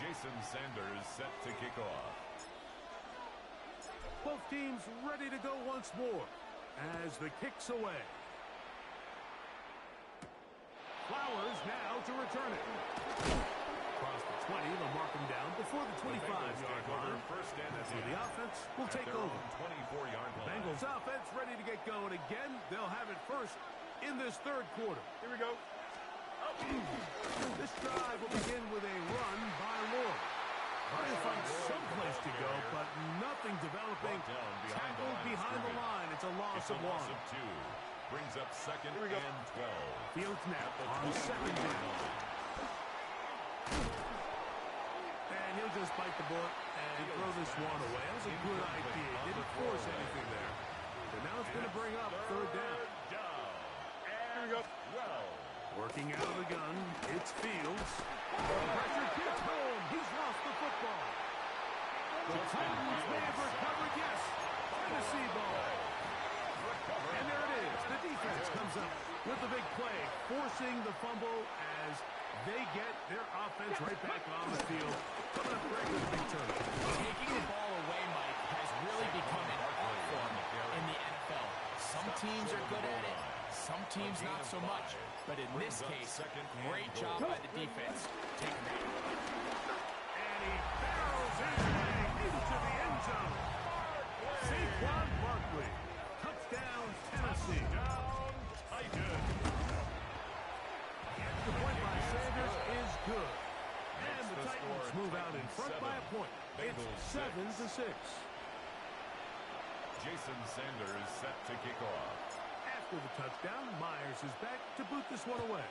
[SPEAKER 3] Jason Sanders set to kick off.
[SPEAKER 4] Both teams ready to go once more as the kick's away. Flowers now to return it. Across the 20, they'll mark him down before the 25-yard line.
[SPEAKER 3] First and
[SPEAKER 4] So the offense will take over.
[SPEAKER 3] 24-yard line.
[SPEAKER 4] Bengals offense ready to get going again. They'll have it first in this third quarter.
[SPEAKER 5] Here we go.
[SPEAKER 4] This drive will begin with a run by Lord. Trying to find someplace to go, but nothing developing. Tackled behind the line. It's a loss of one.
[SPEAKER 3] 2. Brings up second and 12.
[SPEAKER 4] Fields now on second down. And he'll just bite the bullet and throw this one away. That was a good idea. Didn't force anything there. But now it's going to bring up third down.
[SPEAKER 5] Here we go.
[SPEAKER 4] Working out of the gun, it's Fields. Pressure gets home. He's lost the football. The Titans may have recovered, yes. Tennessee ball. And there it is. The defense comes up with the big play, forcing the fumble as they get their offense right back on the field. Coming up, Greg, with a big turn.
[SPEAKER 2] Taking the ball away, Mike, has really become an art form in the NFL. Some teams are good at it. Some teams not so much. But in this case, great job by the defense. Taking that.
[SPEAKER 4] And he barrels his way into the end zone. Saquon Barkley. Touchdown, Tennessee. The point by Sanders is good. And the Titans move out in front by a point. It's 7-6.
[SPEAKER 3] Jason Sanders set to kick off.
[SPEAKER 4] After the touchdown, Myers is back to boot this one away.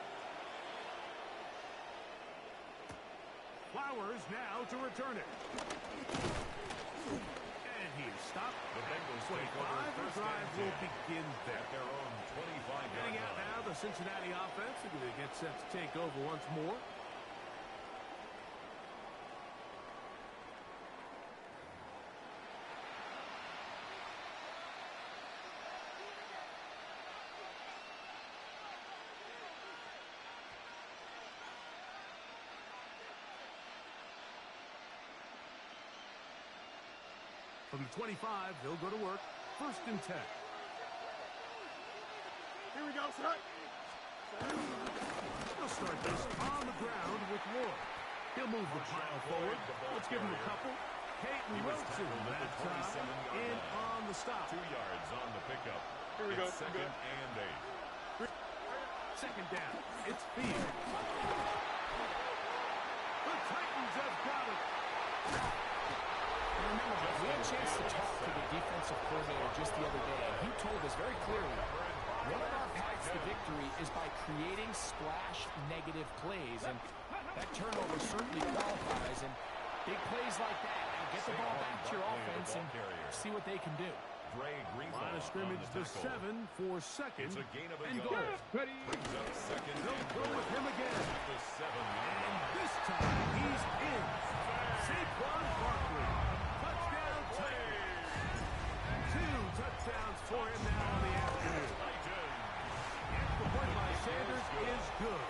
[SPEAKER 4] Flowers now to return it. And he is stopped.
[SPEAKER 3] The Bengals
[SPEAKER 4] 25.
[SPEAKER 3] take over
[SPEAKER 4] The
[SPEAKER 3] first
[SPEAKER 4] drive
[SPEAKER 3] and
[SPEAKER 4] will
[SPEAKER 3] 10
[SPEAKER 4] begin there.
[SPEAKER 3] At their own 25-yard
[SPEAKER 4] Getting out
[SPEAKER 3] line.
[SPEAKER 4] now, the Cincinnati offense. They're going to get set to take over once more. From the 25, they'll go to work. First and 10.
[SPEAKER 5] Here we go, son.
[SPEAKER 4] They'll start this on the ground with Ward. He'll move the pile forward. Let's give him a couple. Peyton Wilson, that time, in on the stop.
[SPEAKER 3] 2 yards on the pickup.
[SPEAKER 5] Here we go.
[SPEAKER 3] It's second and 8.
[SPEAKER 4] Second down. It's Fields. The Titans have got it.
[SPEAKER 2] Remember, we had a chance to talk to the defensive coordinator just the other day, and he told us very clearly, one of our paths to victory is by creating splash negative plays, and that turnover certainly qualifies, and big plays like that, and get the ball back to your offense and see what they can do.
[SPEAKER 4] Line of scrimmage to 7 for second
[SPEAKER 3] It's a gain of a
[SPEAKER 4] and
[SPEAKER 3] yard.
[SPEAKER 4] goal.
[SPEAKER 5] Ready.
[SPEAKER 3] Brings up second
[SPEAKER 4] They'll
[SPEAKER 3] and
[SPEAKER 4] go with him again.
[SPEAKER 3] at the 7-yard
[SPEAKER 4] And
[SPEAKER 3] line.
[SPEAKER 4] this time, he's in. Saquon Barkley. Touchdown, Titans. 2 touchdowns for him now in the afternoon. The point by Sanders is good.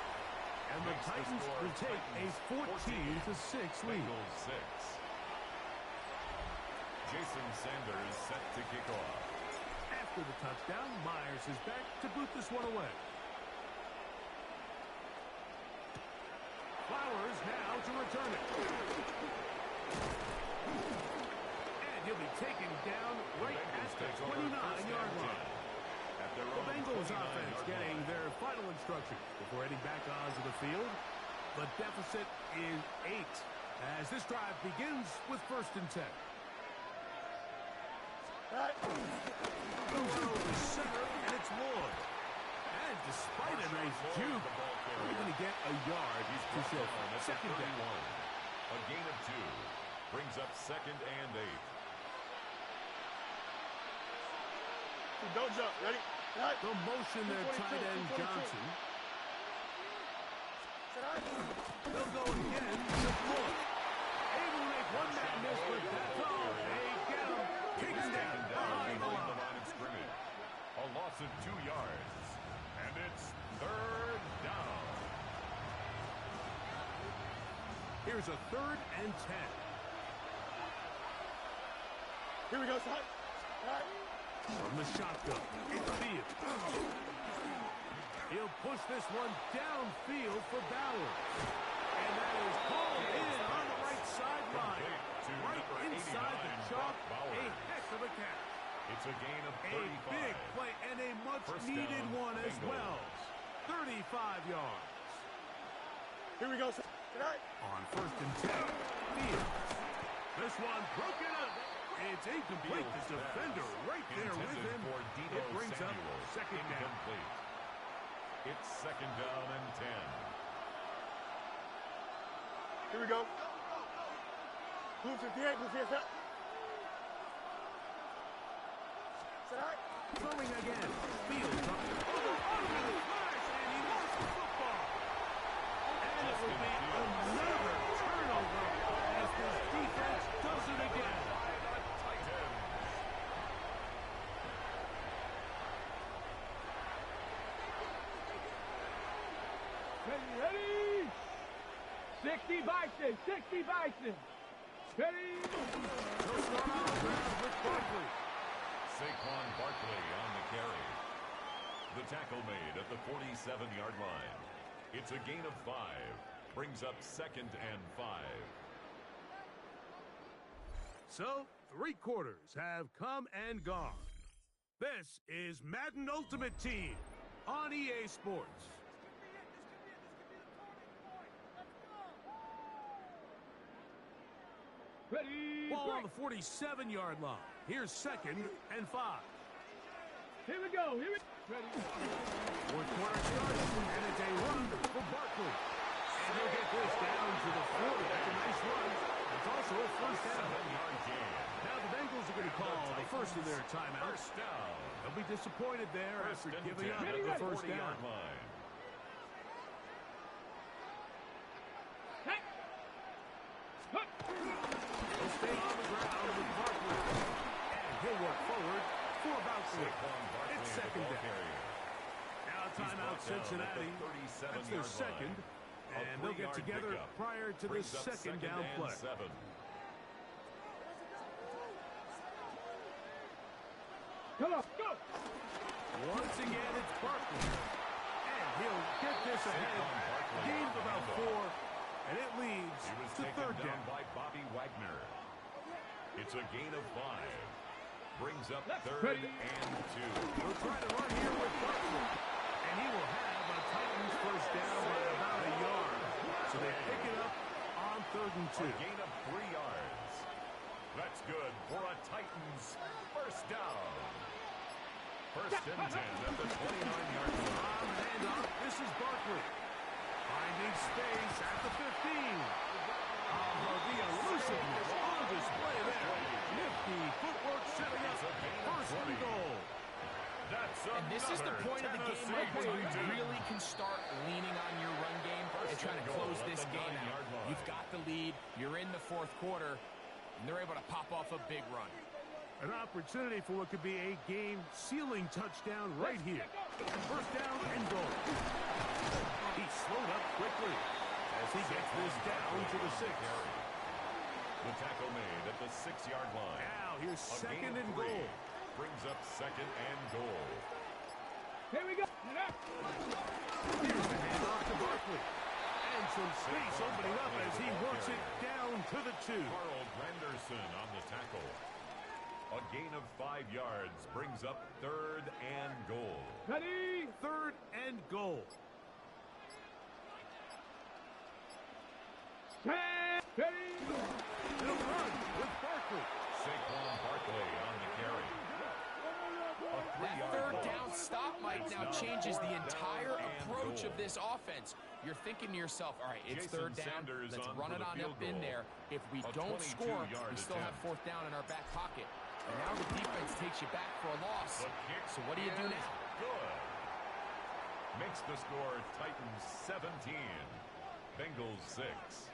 [SPEAKER 4] And the Titans will take a 14-6 lead.
[SPEAKER 3] Bengals 6. Jason Sanders set to kick off.
[SPEAKER 4] After the touchdown, Myers is back to boot this one away. Flowers now to return it. And he'll be taken down right at the 29-yard line. The Bengals offense getting their final instruction before heading back onto the field. The deficit is 8 as this drive begins with first and 10. Goes over center, and it's Ward. And despite a nice juke, we're going to get a yard to show. Second down.
[SPEAKER 3] A gain of 2. Brings up second and 8.
[SPEAKER 5] Don't jump. Ready?
[SPEAKER 4] The motion there, tight end Johnson. They'll go again with Ward. Able to make one man miss, but that's all. They get him. Taken down behind the line.
[SPEAKER 3] Of scrimmage. A loss of 2 yards. And it's third down.
[SPEAKER 4] Here's a 3rd and 10. Here we go, son. From the shotgun, it's Fields. He'll push this one downfield for Bauer. And that is called in on the right sideline. Right inside the chalk. A heck of a catch.
[SPEAKER 3] It's a gain of 35.
[SPEAKER 4] A big play and a much-needed one as well. 35 yards. Here we go, sir. On 1st and 10, Fields. This one broken up. It's incomplete. The defender right there with him. It brings up 2nd down.
[SPEAKER 3] It's 2nd down and 10.
[SPEAKER 4] Here we go. Who's it there? Who's here? Throwing again. Fields up. Over the flash, and he lost the football. And it will be another turnover as this defense does it again.
[SPEAKER 5] Ready? 60 Bison, 60 Bison. Ready?
[SPEAKER 4] He'll start on the ground with Barkley.
[SPEAKER 3] Saquon Barkley on the carry. The tackle made at the 47-yard line. It's a gain of 5. Brings up 2nd and 5.
[SPEAKER 4] So, 3 quarters have come and gone. This is Madden Ultimate Team on EA Sports.
[SPEAKER 5] Ready?
[SPEAKER 4] Ball on the 47-yard line. Here's 2nd and 5.
[SPEAKER 5] Here we go. Here we go. Ready?
[SPEAKER 4] 4th quarter starts, and it's a run for Barkley. And he'll get this down to the 40. That's a nice run. It's also a 1st down.
[SPEAKER 3] 7-yard gain.
[SPEAKER 4] Now the Bengals are going to call the first of their timeouts.
[SPEAKER 3] 1st down.
[SPEAKER 4] They'll be disappointed there after giving up
[SPEAKER 3] at
[SPEAKER 4] the
[SPEAKER 3] the
[SPEAKER 4] 1st down.
[SPEAKER 3] 40-yard line. He'll stay on the ground with Barkley. And he'll work forward for about 6. It's 2nd down.
[SPEAKER 4] Now timeout Cincinnati. That's their 2nd. And they'll get together prior to the 2nd down play.
[SPEAKER 3] 7.
[SPEAKER 5] Come on, go.
[SPEAKER 4] Once again, it's Barkley. And he'll get this ahead. Gain of about 4. And it leads to 3rd down
[SPEAKER 3] by Bobby Wagner. It's a gain of 5. Brings up 3rd
[SPEAKER 5] ready.
[SPEAKER 3] and 2.
[SPEAKER 4] He'll try to run here with Barkley. And he will have a Titans 1st down by about a yard. So they pick it up on 3rd and 2.
[SPEAKER 3] A gain of 3 yards. That's good for a Titans 1st down. 1st and 10 at the 29-yard line.
[SPEAKER 4] On the handoff, this is Barkley. Finding space at the 15. The elusiveness on display there. Nifty footwork setting up 1st and goal.
[SPEAKER 2] And this is the point of the game where you really can start leaning on your run game and trying to close this game out. You've got the lead. You're in the 4th quarter. And they're able to pop off a big run.
[SPEAKER 4] An opportunity for what could be a game-sealing touchdown right here. 1st down and goal. He slowed up quickly as he gets this down to the 6.
[SPEAKER 3] The tackle made at the 6-yard line.
[SPEAKER 4] Now here's
[SPEAKER 3] A
[SPEAKER 4] 2nd
[SPEAKER 3] gain
[SPEAKER 4] and
[SPEAKER 3] of 3.
[SPEAKER 4] goal.
[SPEAKER 3] Brings up 2nd and goal.
[SPEAKER 5] Here we go.
[SPEAKER 4] Here's the handoff to Barkley. And some space opening up as he works it down to the 2.
[SPEAKER 3] Carl Granderson on the tackle. A gain of 5 yards brings up 3rd and goal.
[SPEAKER 5] Ready?
[SPEAKER 4] 3rd and goal.
[SPEAKER 5] Ready?
[SPEAKER 4] He'll run with Barkley.
[SPEAKER 3] Saquon Barkley on the carry.
[SPEAKER 2] That 3rd down stop, Mike, now changes the entire approach of this offense. You're thinking to yourself, all right, it's 3rd down. Let's run it on up in there. If we don't score, we still have 4th down in our back pocket. And now the defense takes you back for a loss. So what do you do now?
[SPEAKER 3] Good. Makes the score Titans 17. Bengals 6.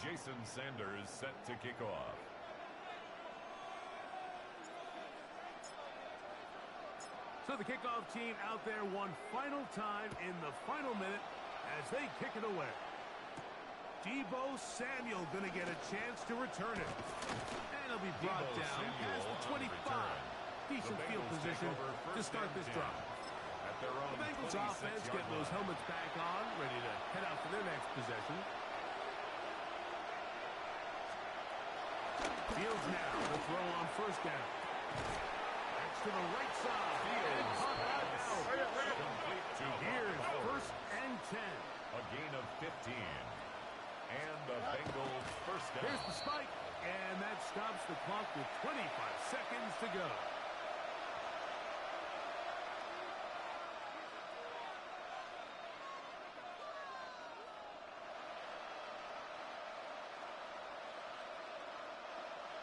[SPEAKER 3] Jason Sanders set to kick off.
[SPEAKER 4] So the kickoff team out there one final time in the final minute as they kick it away. Deebo Samuel going to get a chance to return it. And he'll be brought down past the 25. Decent field position to start this drive. The Bengals offense getting those helmets back on, ready to head out for their next possession. Fields now will throw on first down. That's to the right side. Fields here's first and 10.
[SPEAKER 3] A gain of 15. And the Bengals first down.
[SPEAKER 4] Here's the spike, and that stops the clock with 25 seconds to go.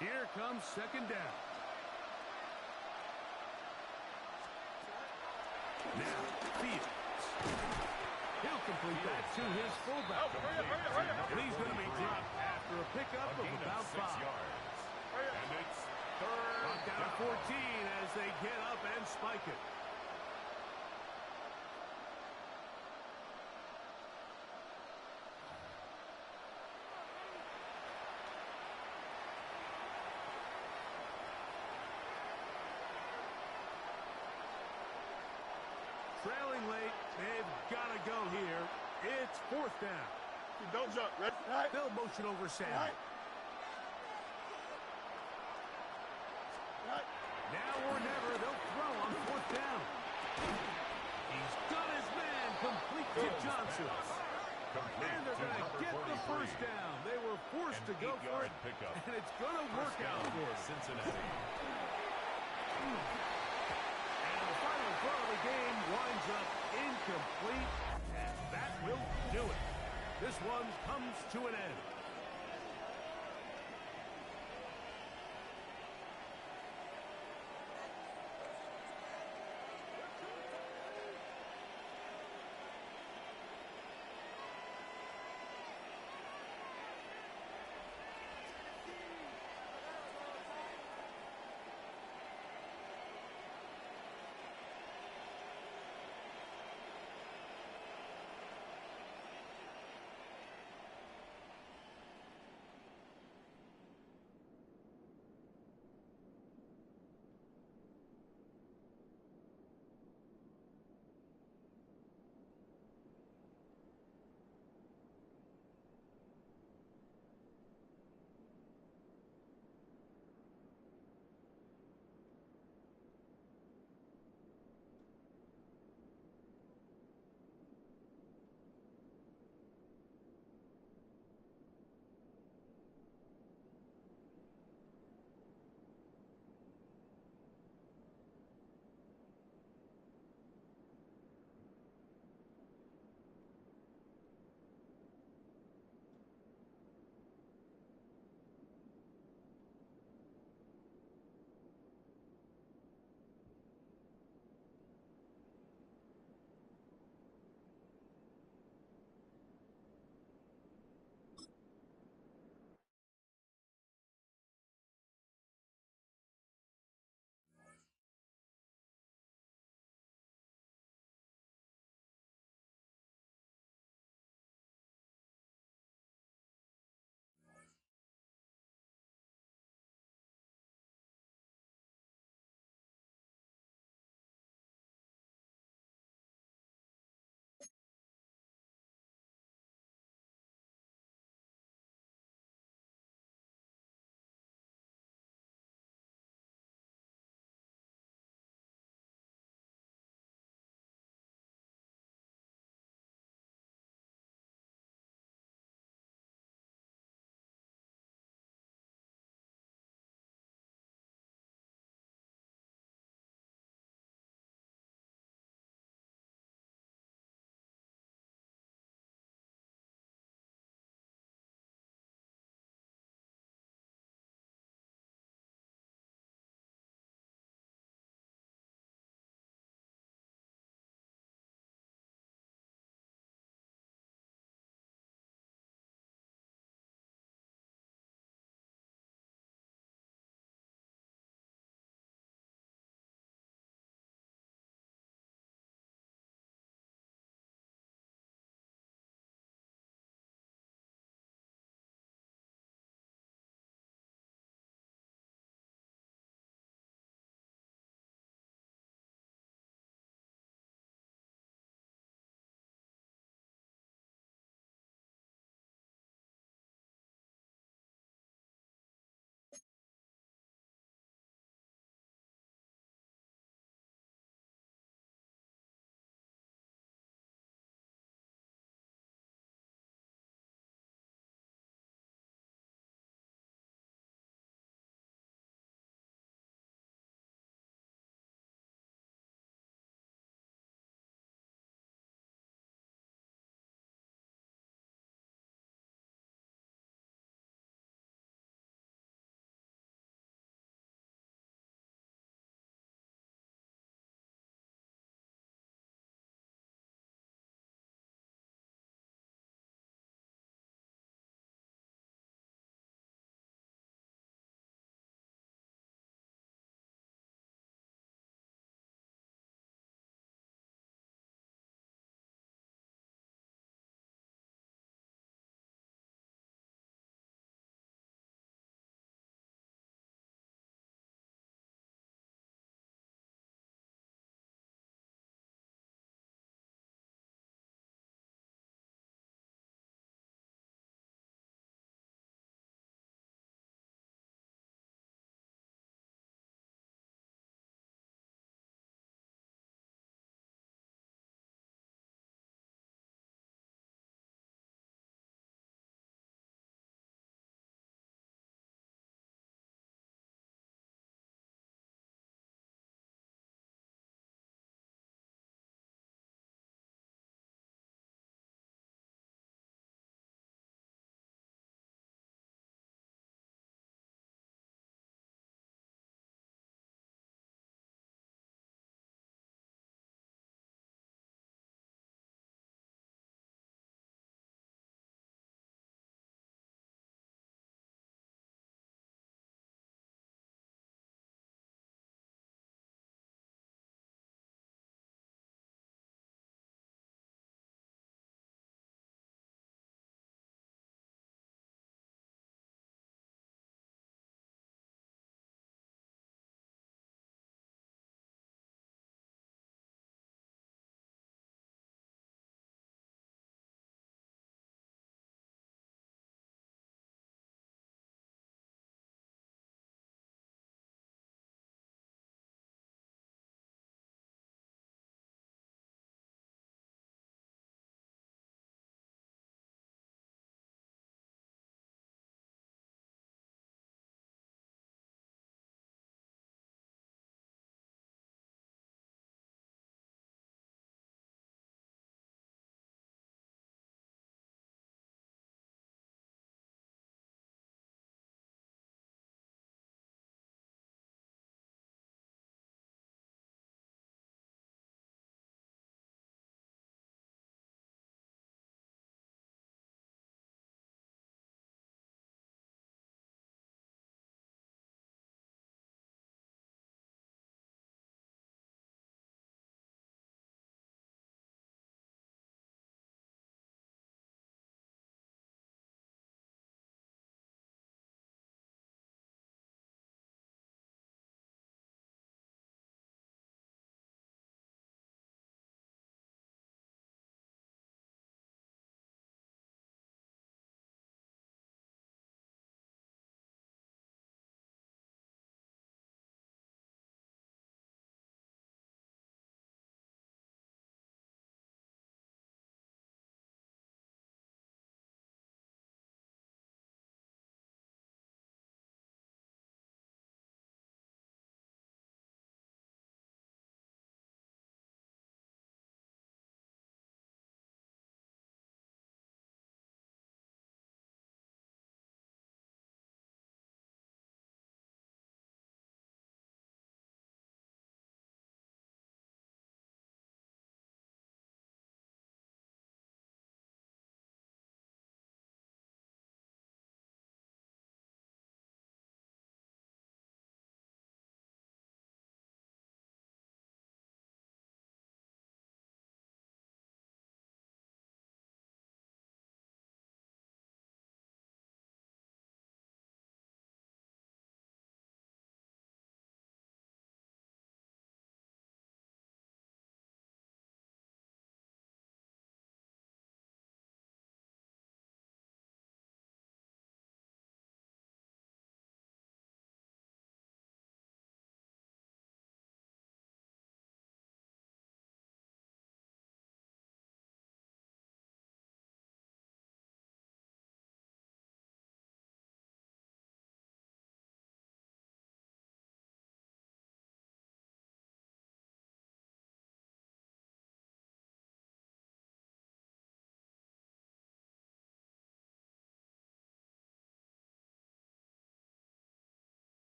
[SPEAKER 4] Here comes second down. Now, Fields. He'll complete that to his fullback. And he's going to be dropped after a pickup of about 5 yards.
[SPEAKER 3] And it's third
[SPEAKER 4] down at 14 as they get up and spike it. Trailing late, they've got to go here. It's fourth down.
[SPEAKER 5] Don't jump.
[SPEAKER 4] They'll motion over Sam. Now or never, they'll throw on fourth down. He's got his man complete to Johnson. And they're going to get the first down. They were forced to go for it, and it's going to work out for Cincinnati. Throw of the game winds up incomplete, and that will do it. This one comes to an end.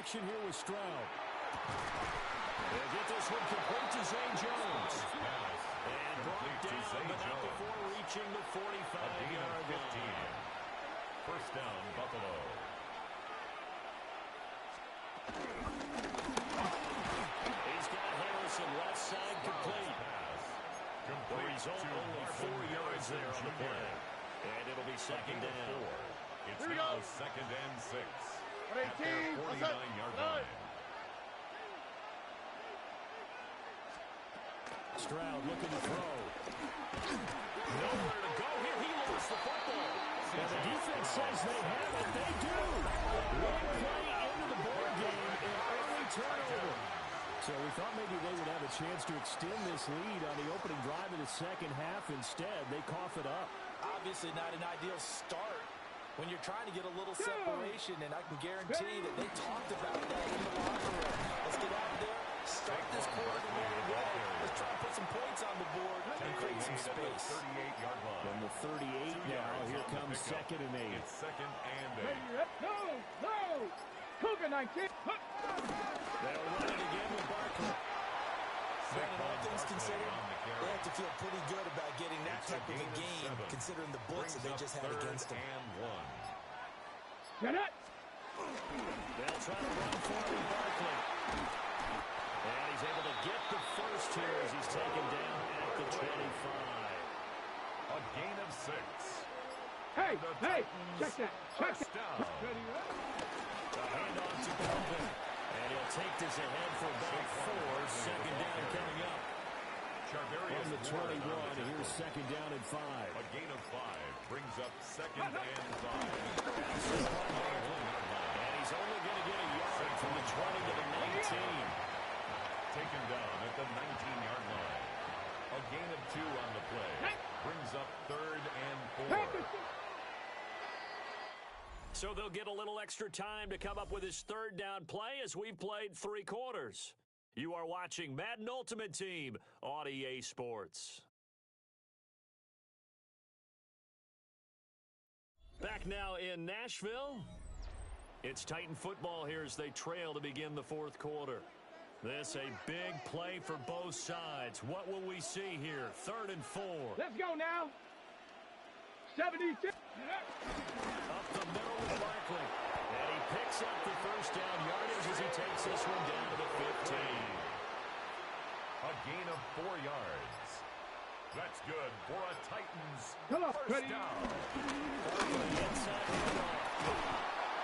[SPEAKER 6] action here with Stroud. They'll get this one complete to Zay Jones. And brought down, but not before reaching the 45-yard line.
[SPEAKER 3] First down, Buffalo.
[SPEAKER 6] He's got Harrison left side complete. The result only 4 yards there on the play. And it'll be second down.
[SPEAKER 3] It's now second and 6 at their 49-yard line.
[SPEAKER 6] Stroud looking to throw. Nowhere to go here. He lost the football. And the defense says they have it. They do. One play into the ball game, an early turnover. So we thought maybe they would have a chance to extend this lead on the opening drive of the second half. Instead, they cough it up.
[SPEAKER 7] Obviously not an ideal start when you're trying to get a little separation, and I can guarantee that they talked about that in the locker room. Let's get out there, start this quarter the right way. Let's try to put some points on the board and create some space.
[SPEAKER 3] 38-yard line.
[SPEAKER 6] From the 38 now, here comes second and 8.
[SPEAKER 3] It's second and 8.
[SPEAKER 5] No! Cougar 19.
[SPEAKER 6] They'll run it again with Barkley.
[SPEAKER 7] All things considered, they have to feel pretty good about getting that type of a game, considering the blitz that they just had against them.
[SPEAKER 5] Get it!
[SPEAKER 6] They'll try to run for it with Barkley. And he's able to get the first here as he's taken down at the 25.
[SPEAKER 3] A gain of 6.
[SPEAKER 5] Hey, check that.
[SPEAKER 3] First down.
[SPEAKER 6] The handoff to Barkley. And he'll take this ahead for about 4. Second down coming up. From the 21, here's second down and 5.
[SPEAKER 3] A gain of 5 brings up second and 5.
[SPEAKER 6] And he's only going to get a yard from the 20 to the 19.
[SPEAKER 3] Taken down at the 19-yard line. A gain of 2 on the play. Brings up third and 4.
[SPEAKER 6] So they'll get a little extra time to come up with his third down play as we've played 3 quarters. You are watching Madden Ultimate Team on EA Sports. Back now in Nashville. It's Titan football here as they trail to begin the 4th quarter. This a big play for both sides. What will we see here? 3rd and 4.
[SPEAKER 5] Let's go now. 76.
[SPEAKER 6] Up the middle with Barkley. And he picks up the first down yardage as he takes this one down to the 15.
[SPEAKER 3] A gain of 4 yards. That's good for a Titans first down.
[SPEAKER 6] Inside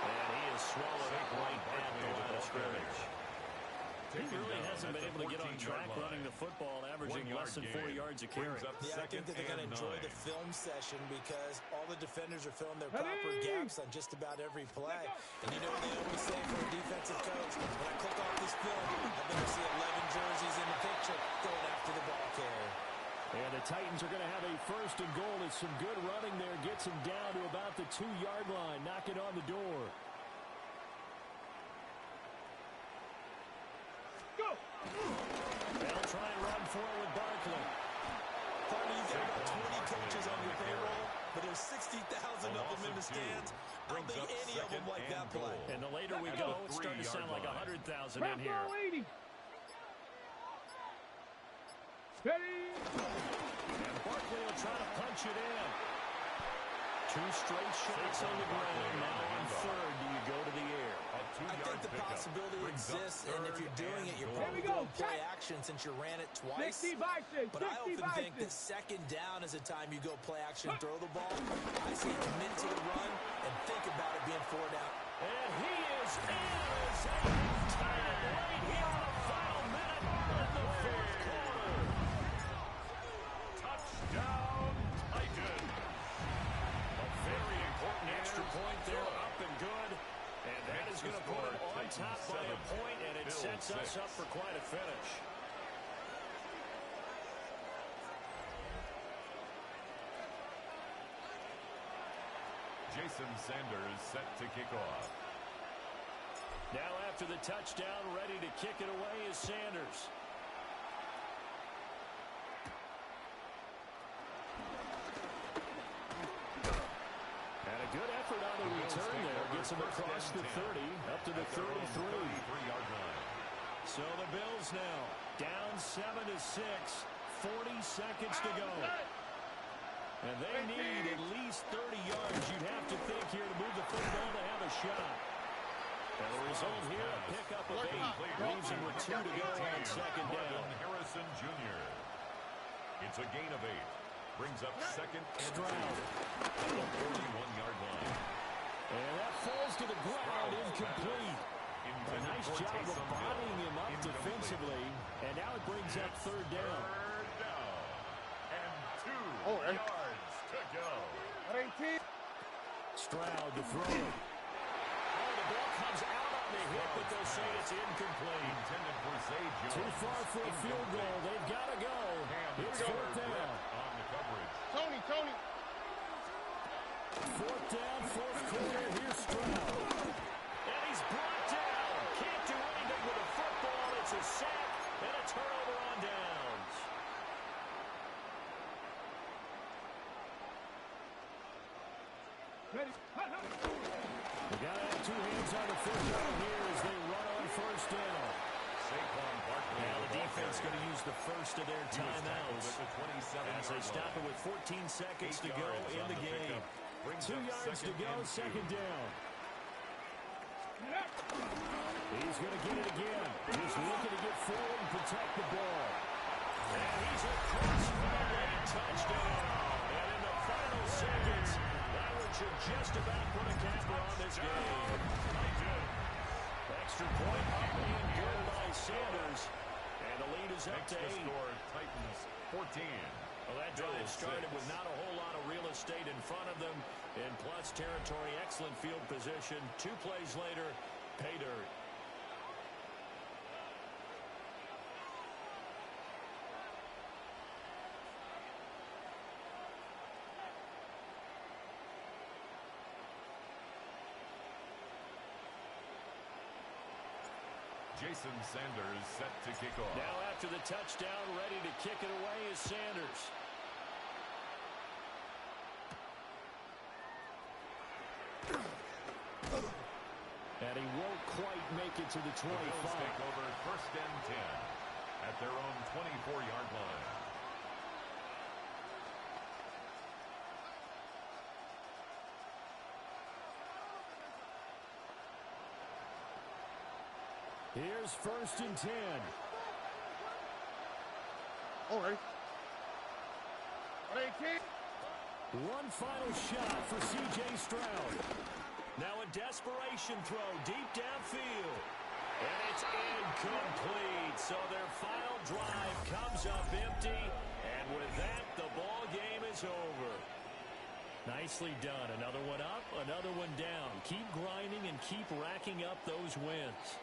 [SPEAKER 6] and he is swallowed up right at the line of scrimmage. He really hasn't been able to get on track running the football, averaging less than 4 yards a carry.
[SPEAKER 7] Yeah, I think that they're going to enjoy the film session because all the defenders are filling their proper gaps on just about every play. And you know what they always say for a defensive coach? When I click off this film, I better see 11 jerseys in the picture going after the ball carrier.
[SPEAKER 6] And the Titans are going to have a first and goal as some good running there gets him down to about the 2-yard line, knocking on the door. They'll try and run forward Barkley.
[SPEAKER 7] Partner, you've got about 20 coaches on your payroll, but there's 60,000 of them in the stands. I don't think any of them like that play.
[SPEAKER 6] And the later we go, it's starting to sound like 100,000 in here. And Barkley will try to punch it in. 2 straight shots on the ground. Now on 3rd, do you go to the air?
[SPEAKER 7] I think the possibility exists, and if you're doing it, you're probably going to play action since you ran it twice. But I often think that second down is a time you go play action, throw the ball. I say commit to the run and think about it being 4 down.
[SPEAKER 6] And he is in as a halftime right here on the final minute of the 4th quarter.
[SPEAKER 3] Touchdown, Titans.
[SPEAKER 6] A very important extra point there, up and good. And that is going to put it on top by a point, and it sets us up for quite a finish.
[SPEAKER 3] Jason Sanders set to kick off.
[SPEAKER 6] Now after the touchdown, ready to kick it away is Sanders. And a good effort on the return there. Gets gets him across the 30, up to the 33-yard line. So the Bills now down 7-6, 40 seconds to go. And they need at least 30 yards, you'd have to think, here to move the football to have a shot. And the result here, a pickup of 8, leaves him with 2 to go on second down.
[SPEAKER 3] Harrison Jr. It's a gain of 8. Brings up second and
[SPEAKER 6] Stroud
[SPEAKER 3] at the 41-yard line.
[SPEAKER 6] And that falls to the ground, incomplete. A nice job of bodying him up defensively. And now it brings up third down.
[SPEAKER 3] Third down. And 2 yards to go.
[SPEAKER 6] Stroud to throw. Oh, the ball comes out on the hit, but they'll say it's incomplete.
[SPEAKER 3] Intended for Zay Jones.
[SPEAKER 6] Too far for a field goal. They've got to go. It's fourth down.
[SPEAKER 3] On the coverage.
[SPEAKER 5] Tony.
[SPEAKER 6] Fourth down, fourth quarter. Here's Stroud. And he's brought down. Can't do anything with a football. It's a sack and a turnover on downs.
[SPEAKER 5] Ready.
[SPEAKER 6] They got to have 2 hands on the football here as they run on first down. Now the defense going to use the first of their timeouts as they stop it with 14 seconds to go in the game. 2 yards to go, second down. He's going to get it again. He's looking to get forward and protect the ball. And he's across five-lane touchdown. And in the final seconds, that one should just about put a capper on this game. Extra point up and good by Sanders. And the lead is up to 8.
[SPEAKER 3] Score, Titans 14.
[SPEAKER 6] Well, that drive started with not a whole lot of real estate in front of them. In plus territory, excellent field position. 2 plays later, pay dirt.
[SPEAKER 3] Jason Sanders set to kick off.
[SPEAKER 6] Now after the touchdown, ready to kick it away is Sanders. And he won't quite make it to the 25.
[SPEAKER 3] The Bills take over first and 10 at their own 24-yard line.
[SPEAKER 6] Here's first and 10.
[SPEAKER 5] All right. 18.
[SPEAKER 6] One final shot for C.J. Stroud. Now a desperation throw deep downfield. And it's incomplete. So their final drive comes up empty. And with that, the ball game is over. Nicely done. Another one up, another one down. Keep grinding and keep racking up those wins.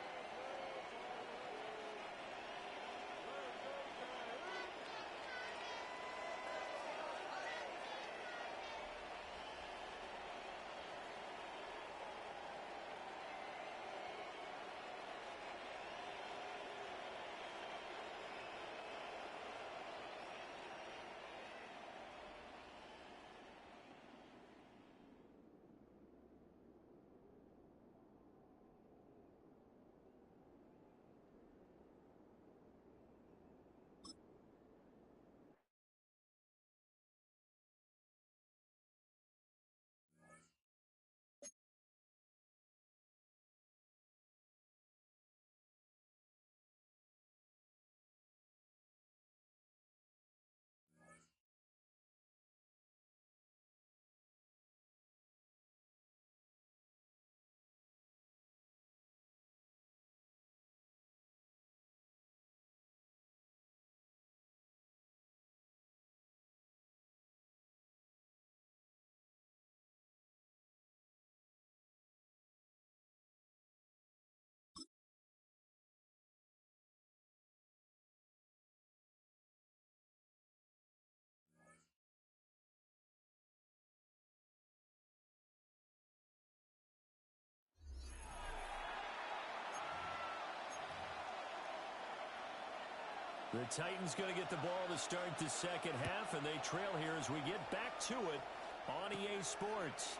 [SPEAKER 6] The Titans going to get the ball to start the second half, and they trail here as we get back to it on EA Sports.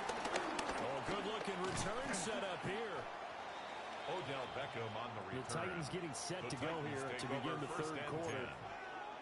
[SPEAKER 6] Oh, looking return set up here.
[SPEAKER 3] Odell Beckham on the return.
[SPEAKER 6] The Titans getting set to go here to begin the third quarter.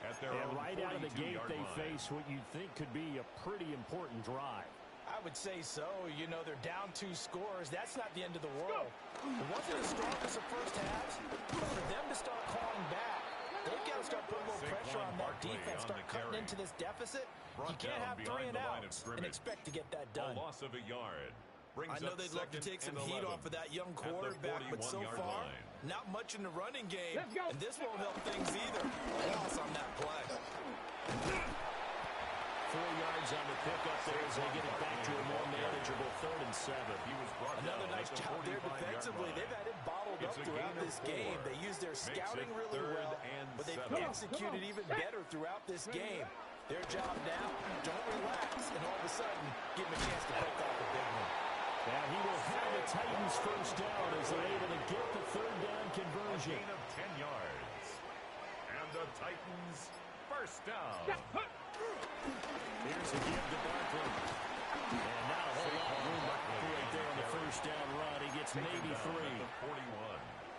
[SPEAKER 3] And
[SPEAKER 6] right out of the gate, they face what you think could be a pretty important drive.
[SPEAKER 7] I would say so. You know, they're down 2 scores. That's not the end of the world. It wasn't as strong as the first half, but for them to start clawing back, they've got to start putting a little pressure on that defense, start cutting into this deficit. You can't have 3 and outs and expect to get that done.
[SPEAKER 3] A loss of a yard.
[SPEAKER 7] I know they'd love to take some heat off of that young quarterback, but so far, not much in the running game. And this won't help things either. Loss on that play.
[SPEAKER 6] 4 yards on the pickup there as they get it back to a more manageable 3rd and 7.
[SPEAKER 7] Another nice job there defensively. They've had it bottled up throughout this game. They used their scouting really well, but they've executed even better throughout this game. Their job now, don't relax, and all of a sudden, give them a chance to pick off a big one.
[SPEAKER 6] And he will have the Titans first down as they're able to get the 3rd down conversion.
[SPEAKER 3] A gain of 10 yards. And the Titans first down.
[SPEAKER 6] Here's a give to Barkley. And not a whole lot of room right there on the first down run. He gets maybe 3.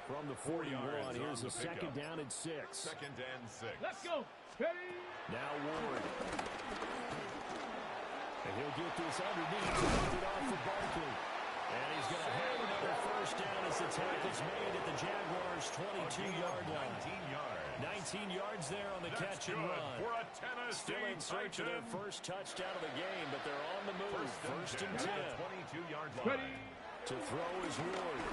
[SPEAKER 6] From the 41, here's a 2nd down and 6.
[SPEAKER 3] 2nd and 6.
[SPEAKER 5] Let's go. Ready?
[SPEAKER 6] Now Ward. And he'll get this underneath to lift it off for Barkley. And he's going to have another first down as the tackle's made at the Jaguars' 22-yard line. 19 yards there on the catch and run. Still in search of their first touchdown of the game, but they're on the move. First and 10.
[SPEAKER 3] 22-yard line.
[SPEAKER 6] To throw is Ward.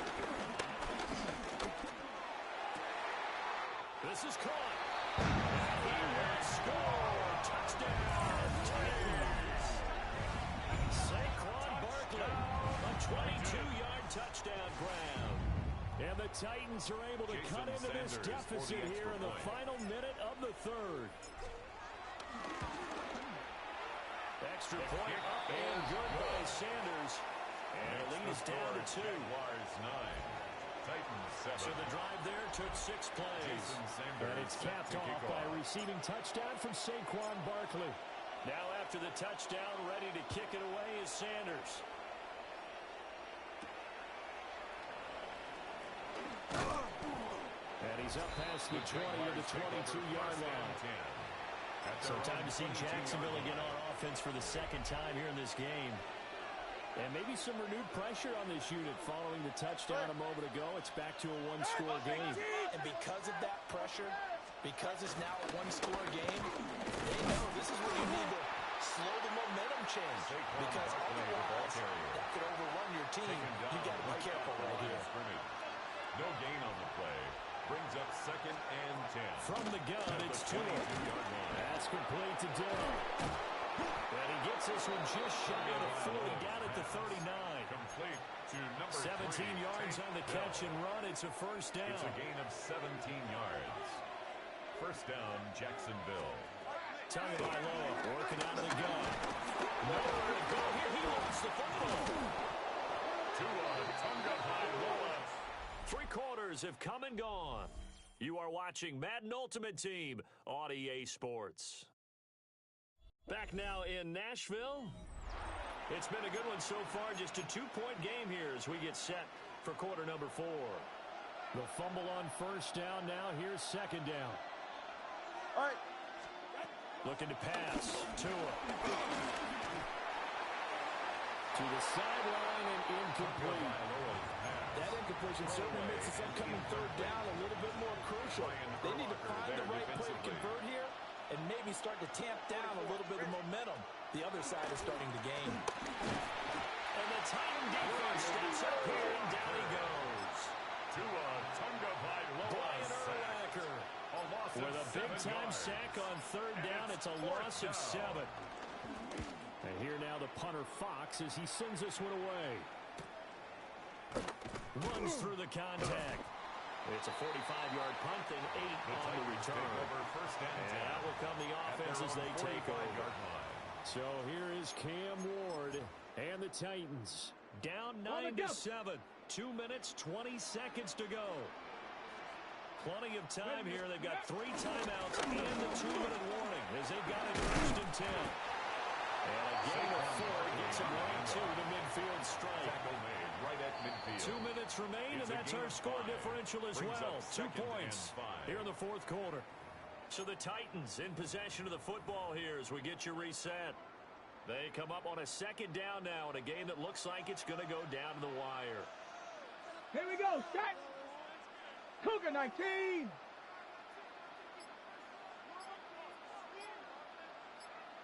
[SPEAKER 6] This is caught. And he will score. Touchdown, Titans. Saquon Barkley, a 22-yard touchdown grab. And the Titans are able to cut into this deficit here in the final minute of the 3rd. Extra point up and good by Sanders. And the lead is down to 2.
[SPEAKER 3] Jaguars 9. Titans 7.
[SPEAKER 6] So the drive there took 6 plays. And it's capped off by a receiving touchdown from Saquon Barkley. Now after the touchdown, ready to kick it away is Sanders. And he's up past the 20 to the 22-yard line. So time to see Jacksonville again on offense for the 2nd time here in this game. And maybe some renewed pressure on this unit following the touchdown a moment ago. It's back to a 1-score game.
[SPEAKER 7] And because of that pressure, because it's now a 1-score game, they know this is where you need to slow the momentum change. Because otherwise, that could overrun your team. You got to be careful right here.
[SPEAKER 3] No gain on the play. Brings up 2nd and 10.
[SPEAKER 6] From the gun, it's Tua. That's complete to Dillon. And he gets this one just shy of the 40, down at the 39.
[SPEAKER 3] Complete to number
[SPEAKER 6] 17 yards on the catch and run. It's a first down.
[SPEAKER 3] It's a gain of 17 yards. First down, Jacksonville.
[SPEAKER 6] Tagovailoa working out of the gun. Nowhere to go here. He lost the football. Tagovailoa. 3 quarters have come and gone. You are watching Madden Ultimate Team on EA Sports. Back now in Nashville. It's been a good one so far. Just a 2-point game here as we get set for quarter number 4. The fumble on first down now. Here's 2nd down.
[SPEAKER 5] All right.
[SPEAKER 6] Looking to pass. Tua. To the sideline and incomplete.
[SPEAKER 7] That incompletion certainly makes this upcoming 3rd down a little bit more crucial. They need to find the right play to convert here and maybe start to tamp down a little bit of momentum. The other side is starting to gain.
[SPEAKER 6] And the Titan defense steps up here and down he goes.
[SPEAKER 3] Tua Tagovailoa
[SPEAKER 6] with a big-time sack on 3rd down. It's a loss of 7. And here now the punter Fox as he sends this one away. Runs through the contact. It's a 45-yard punt and 8 on the return. And out will come the offense as they take over. So here is Cam Ward and the Titans. Down 9-7. 2 minutes, 20 seconds to go. Plenty of time here. They've got 3 timeouts and the 2-minute warning as they've got it first and 10. And a gain of 4 gets them right to the midfield. field strike.
[SPEAKER 3] Tackle made right at midfield.
[SPEAKER 6] 2 minutes remain, and that's our score differential as well. 2 points here in the fourth quarter. So the Titans in possession of the football here as we get you reset. They come up on a second down now in a game that looks like it's going to go down to the wire.
[SPEAKER 5] Here we go, set. Cougar 19.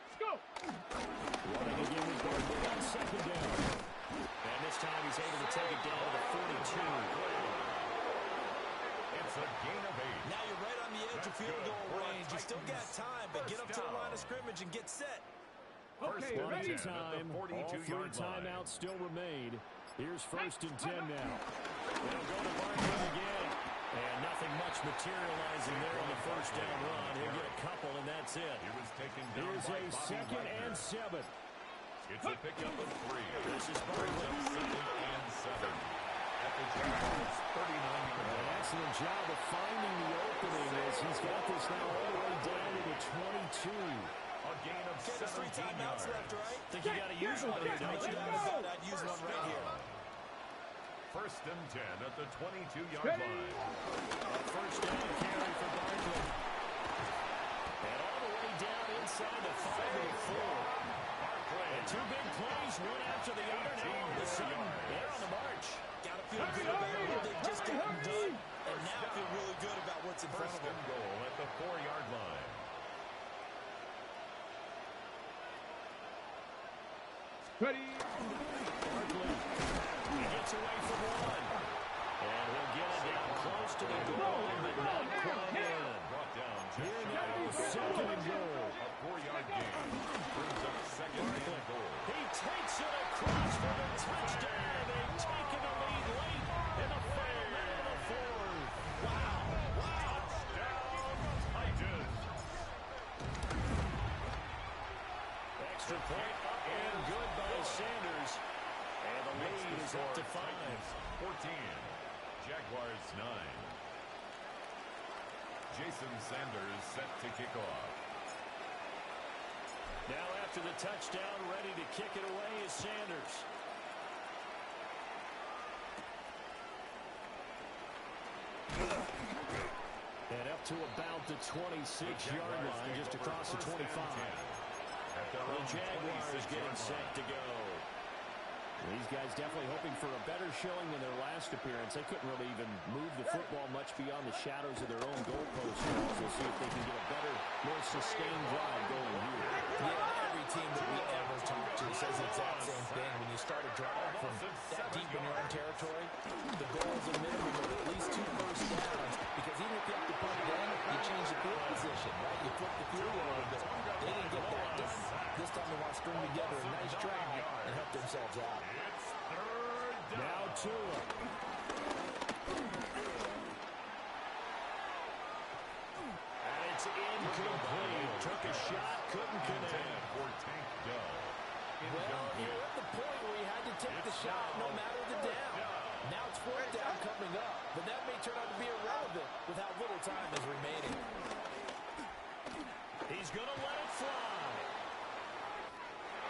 [SPEAKER 5] Let's go.
[SPEAKER 6] Running again with Barkley on second down. And this time he's able to take it down to the 42.
[SPEAKER 3] It's a gain of 8.
[SPEAKER 7] Now you're right on the edge of field goal range. You still got time, but get up to the line of scrimmage and get set.
[SPEAKER 5] Okay, ready.
[SPEAKER 6] Time. All 3 timeouts still remain. Here's 1st and 10 now. They'll go to Barkley again. And nothing much materializing there on the first down run. He'll get a couple, and that's it. Here's a 2nd and 7.
[SPEAKER 3] It's a pickup of 3.
[SPEAKER 6] This is Barkley.
[SPEAKER 3] 2nd and 7. At the Jaguars' 39-yard line.
[SPEAKER 6] An excellent job of finding the opening as he's got this now all the way down to the 22.
[SPEAKER 3] A gain of 17
[SPEAKER 7] timeouts
[SPEAKER 3] yards.
[SPEAKER 7] left, right?
[SPEAKER 6] Think you got to use one here, don't you?
[SPEAKER 7] I'd use one right here.
[SPEAKER 3] 1st and 10 at the 22-yard line.
[SPEAKER 6] First down carry for Barkley. And all the way down inside the 5-4. And 2 big plays, one after the other. Now all of a sudden, they're on the march.
[SPEAKER 7] Got to feel good about what they've just gotten done. And now feel really good about what's in front of
[SPEAKER 3] 1st
[SPEAKER 7] them.
[SPEAKER 3] and goal at the 4-yard line.
[SPEAKER 5] Ready.
[SPEAKER 6] Barkley. He gets away from one. And he'll get it down close to the goal, but not quite in.
[SPEAKER 3] Brought down
[SPEAKER 6] Here now, 2nd and goal.
[SPEAKER 3] a 4-yard gain. Brings up 2nd and goal.
[SPEAKER 6] He takes it across for the touchdown. They've taken the lead late in the final minute of the 4th. Wow.
[SPEAKER 3] Touchdown, Titans.
[SPEAKER 6] Extra point up and good by Sanders. And the lead is up to 5.
[SPEAKER 3] 14. Jaguars 9. Jason Sanders set to kick off.
[SPEAKER 6] Now after the touchdown, ready to kick it away is Sanders. And up to about the 26-yard line, just across the 25. The Jaguars getting set to go. These guys definitely hoping for a better showing than their last appearance. They couldn't really even move the football much beyond the shadows of their own goalposts. We'll see if they can get a better, more sustained drive going here.
[SPEAKER 7] Yeah, every team that we ever talk to says the exact same thing. When you start a drive from that deep in your own territory, the goal is a minimum of at least 2 first downs, because even if you have to punt it in, you change the field position, right? You flip the field a little bit. They didn't get that done. This time they want to string together a nice drive and help themselves out.
[SPEAKER 3] It's 3rd down.
[SPEAKER 6] Now Tua. And it's incomplete. Took a shot, couldn't connect.
[SPEAKER 3] For Tank Dell.
[SPEAKER 7] Well, you're at the point where you had to take the shot no matter the down. Now it's 4th down coming up, but that may turn out to be irrelevant with how little time is remaining.
[SPEAKER 6] He's going to let it fly.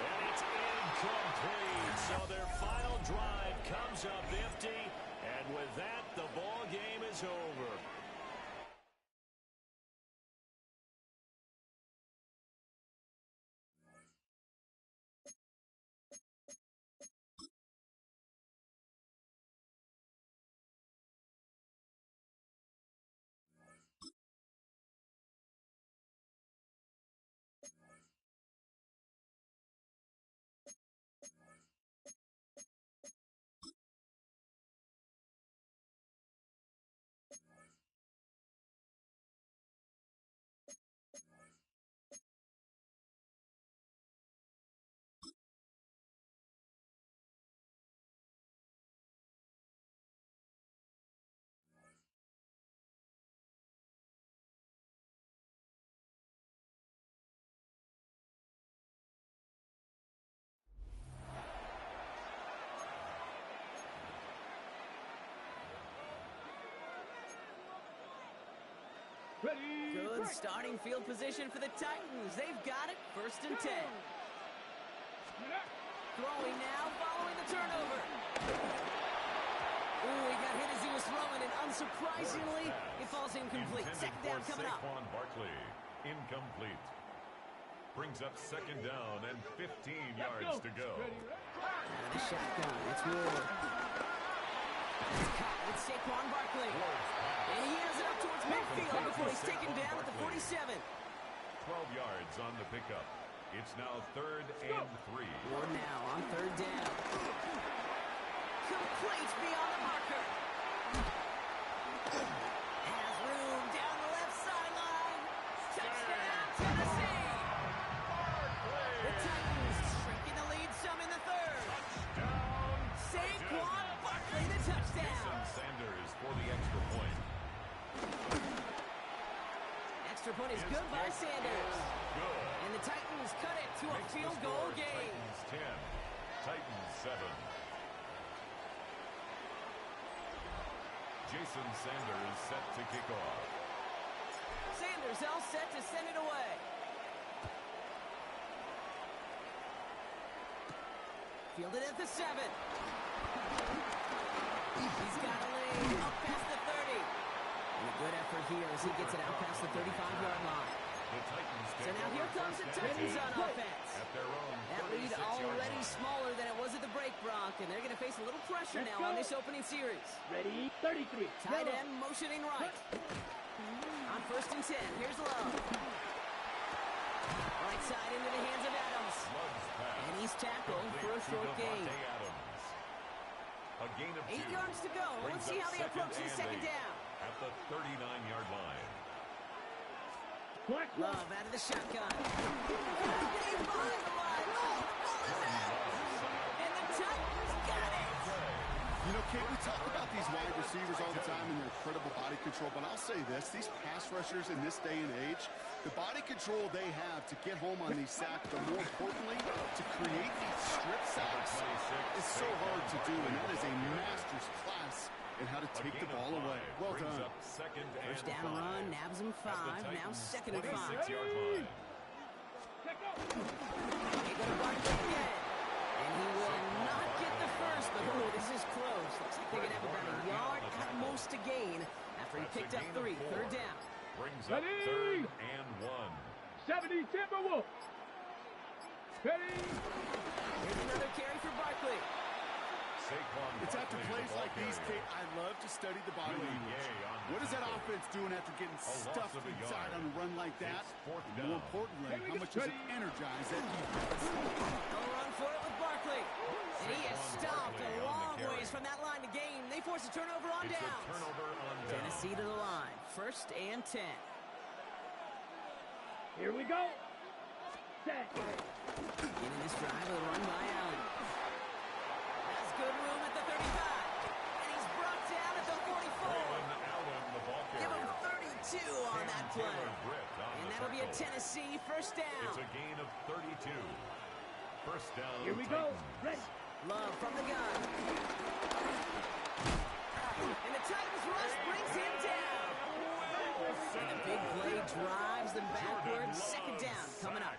[SPEAKER 6] And it's incomplete. So their final drive comes up empty. And with that, the ball game is over.
[SPEAKER 5] Ready.
[SPEAKER 8] Good starting field position for the Titans. They've got it. 1st and 10. Throwing now, following the turnover. Ooh, he got hit as he was throwing, and unsurprisingly, it falls incomplete. Second down coming up.
[SPEAKER 3] Saquon Barkley, incomplete. Brings up second down and 15 yards to go.
[SPEAKER 8] Out of the shotgun, it's Ward. It's caught with Saquon Barkley. And he has it up towards midfield before he's taken down at the 47.
[SPEAKER 3] 12 yards on the pickup. It's now 3rd and 3.
[SPEAKER 8] Ward now on 3rd down. Complete beyond the marker. Has room down the left sideline. Touchdown, Tennessee. The Titans shrinking the lead some in the 3rd. Saquon Barkley, the touchdown.
[SPEAKER 3] Sanders for the extra point.
[SPEAKER 8] Extra point is good by Sanders.
[SPEAKER 3] Good.
[SPEAKER 8] And the Titans cut it to a field goal game.
[SPEAKER 3] Titans 10, Titans 7. Jason Sanders set to kick off.
[SPEAKER 8] Sanders all set to send it away. Fielded at the 7. He's got a lead up past the 30. And a good effort here as he gets it out past the 35-yard line. So now here comes the Titans on offense. That lead already smaller than it was at the break, Brock, and they're going to face a little pressure now on this opening series.
[SPEAKER 5] Ready, 33.
[SPEAKER 8] Tight end motioning right. On 1st and 10, here's Love. Right side into the hands of Adams. And he's tackled for a short gain.
[SPEAKER 3] A gain of
[SPEAKER 8] 8 yards to go. Let's see how they approach the second down.
[SPEAKER 3] At the 39-yard line.
[SPEAKER 8] Love out of the shotgun. Behind the line. Oh, the ball is out. And the Titans got it.
[SPEAKER 9] You know, Kate, we talk about these wide receivers all the time and their incredible body control, but I'll say this, these pass rushers in this day and age, the body control they have to get home on these sacks, but more importantly, to create these strip sacks is so hard to do, and that is a master's class in how to take the ball away. Well done.
[SPEAKER 8] First down run, nabs him 5, now 2nd and 5.
[SPEAKER 3] They go
[SPEAKER 8] to Barkley again. And he will not get the first, but oh, this is close. Looks like they're going to have about a yard at most to gain after he picked up 3. 3rd down.
[SPEAKER 3] Brings up 3rd and 1.
[SPEAKER 5] 70 Timberwolves. Ready.
[SPEAKER 8] Here's another carry for Barkley.
[SPEAKER 9] It's after plays like these, Kate, I love to study the body language. What is that offense doing after getting stuffed inside on a run like that? And more importantly, how much does it energize that defense?
[SPEAKER 8] A run for it with Barkley. And he is stopped a long ways from that line to gain. They force a turnover on downs. Tennessee to the line. 1st and 10.
[SPEAKER 5] Here we go. Set.
[SPEAKER 8] Beginning this drive with a run by Allen. Has good room at the 35. And he's brought down at the 44. Give him 32 on that play. And that'll be a Tennessee 1st down.
[SPEAKER 3] It's a gain of 32. 1st down.
[SPEAKER 5] Here we go. Ready.
[SPEAKER 8] Love from the gun. And the Titans rush brings him down. And a big play drives them backwards. 2nd down coming up.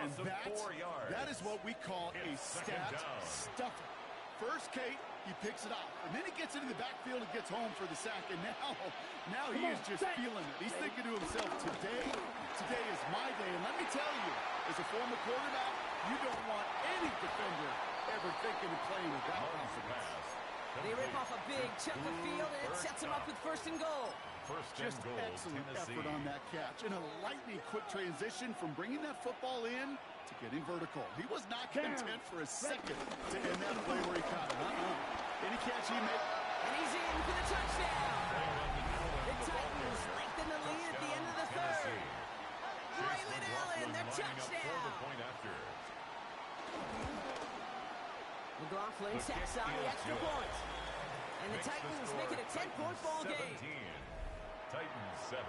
[SPEAKER 9] And that is what we call a stat stuffer. First, Kate, he picks it off, and then he gets into the backfield and gets home for the sack, and now he is just feeling it. He's thinking to himself, today is my day, and let me tell you, as a former quarterback, you don't want any defender ever thinking of playing with that confidence.
[SPEAKER 8] They rip off a big chunk of field, and it sets them up with 1st and goal.
[SPEAKER 9] Just excellent effort on that catch, and a lightning quick transition from bringing that football in to getting vertical. He was not content for a second to end that play where he caught it. Any catch he made.
[SPEAKER 8] And he's in for the touchdown. The Titans lengthen the lead at the end of the 3rd. Braylon Allen, their touchdown. McLaughlin tacks on the extra point. And the Titans make it a 10-point ball game.
[SPEAKER 3] Titans 7.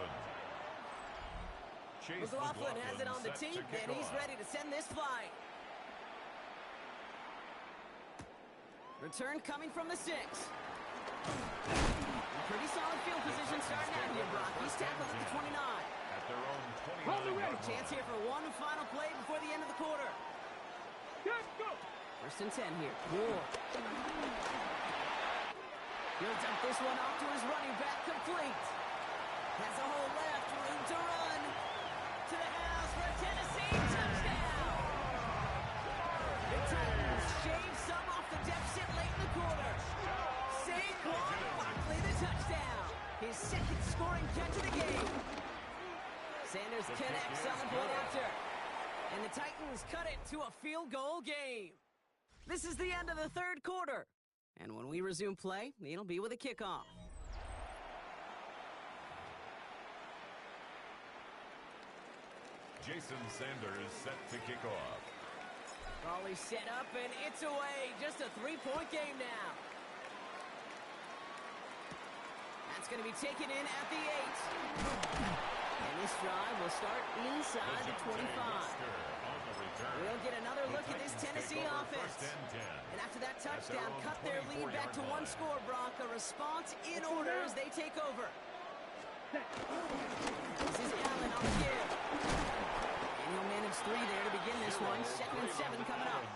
[SPEAKER 8] McLaughlin has it on the tee, and he's ready to send this flying. Return coming from the 6. Pretty solid field position starting out here, Brock. He's tackled at the 29.
[SPEAKER 3] At their own 29.
[SPEAKER 8] Chance here for one final play before the end of the quarter.
[SPEAKER 5] Let's go.
[SPEAKER 8] First and 10 here. Ward. He'll dump this one off to his running back, complete. Has a hole left, room to run. To the house for a Tennessee touchdown. The Titans shave some off the deficit late in the quarter. Saquon Barkley the touchdown. His second scoring catch of the game. Sanders connects on the point after. And the Titans cut it to a field goal game. This is the end of the third quarter. And when we resume play, it'll be with a kickoff.
[SPEAKER 3] Jason Sanders set to kick off.
[SPEAKER 8] Raleigh set up, and it's away. Just a three-point game now. That's going to be taken in at the 8. And this drive will start inside the 25. We'll get another look at this Tennessee offense. And after that touchdown, cut their lead back to one score, Brock. A response in order as they take over. This is Allen on the give. And he'll manage 3 there to begin this one. 2nd and 7 coming up.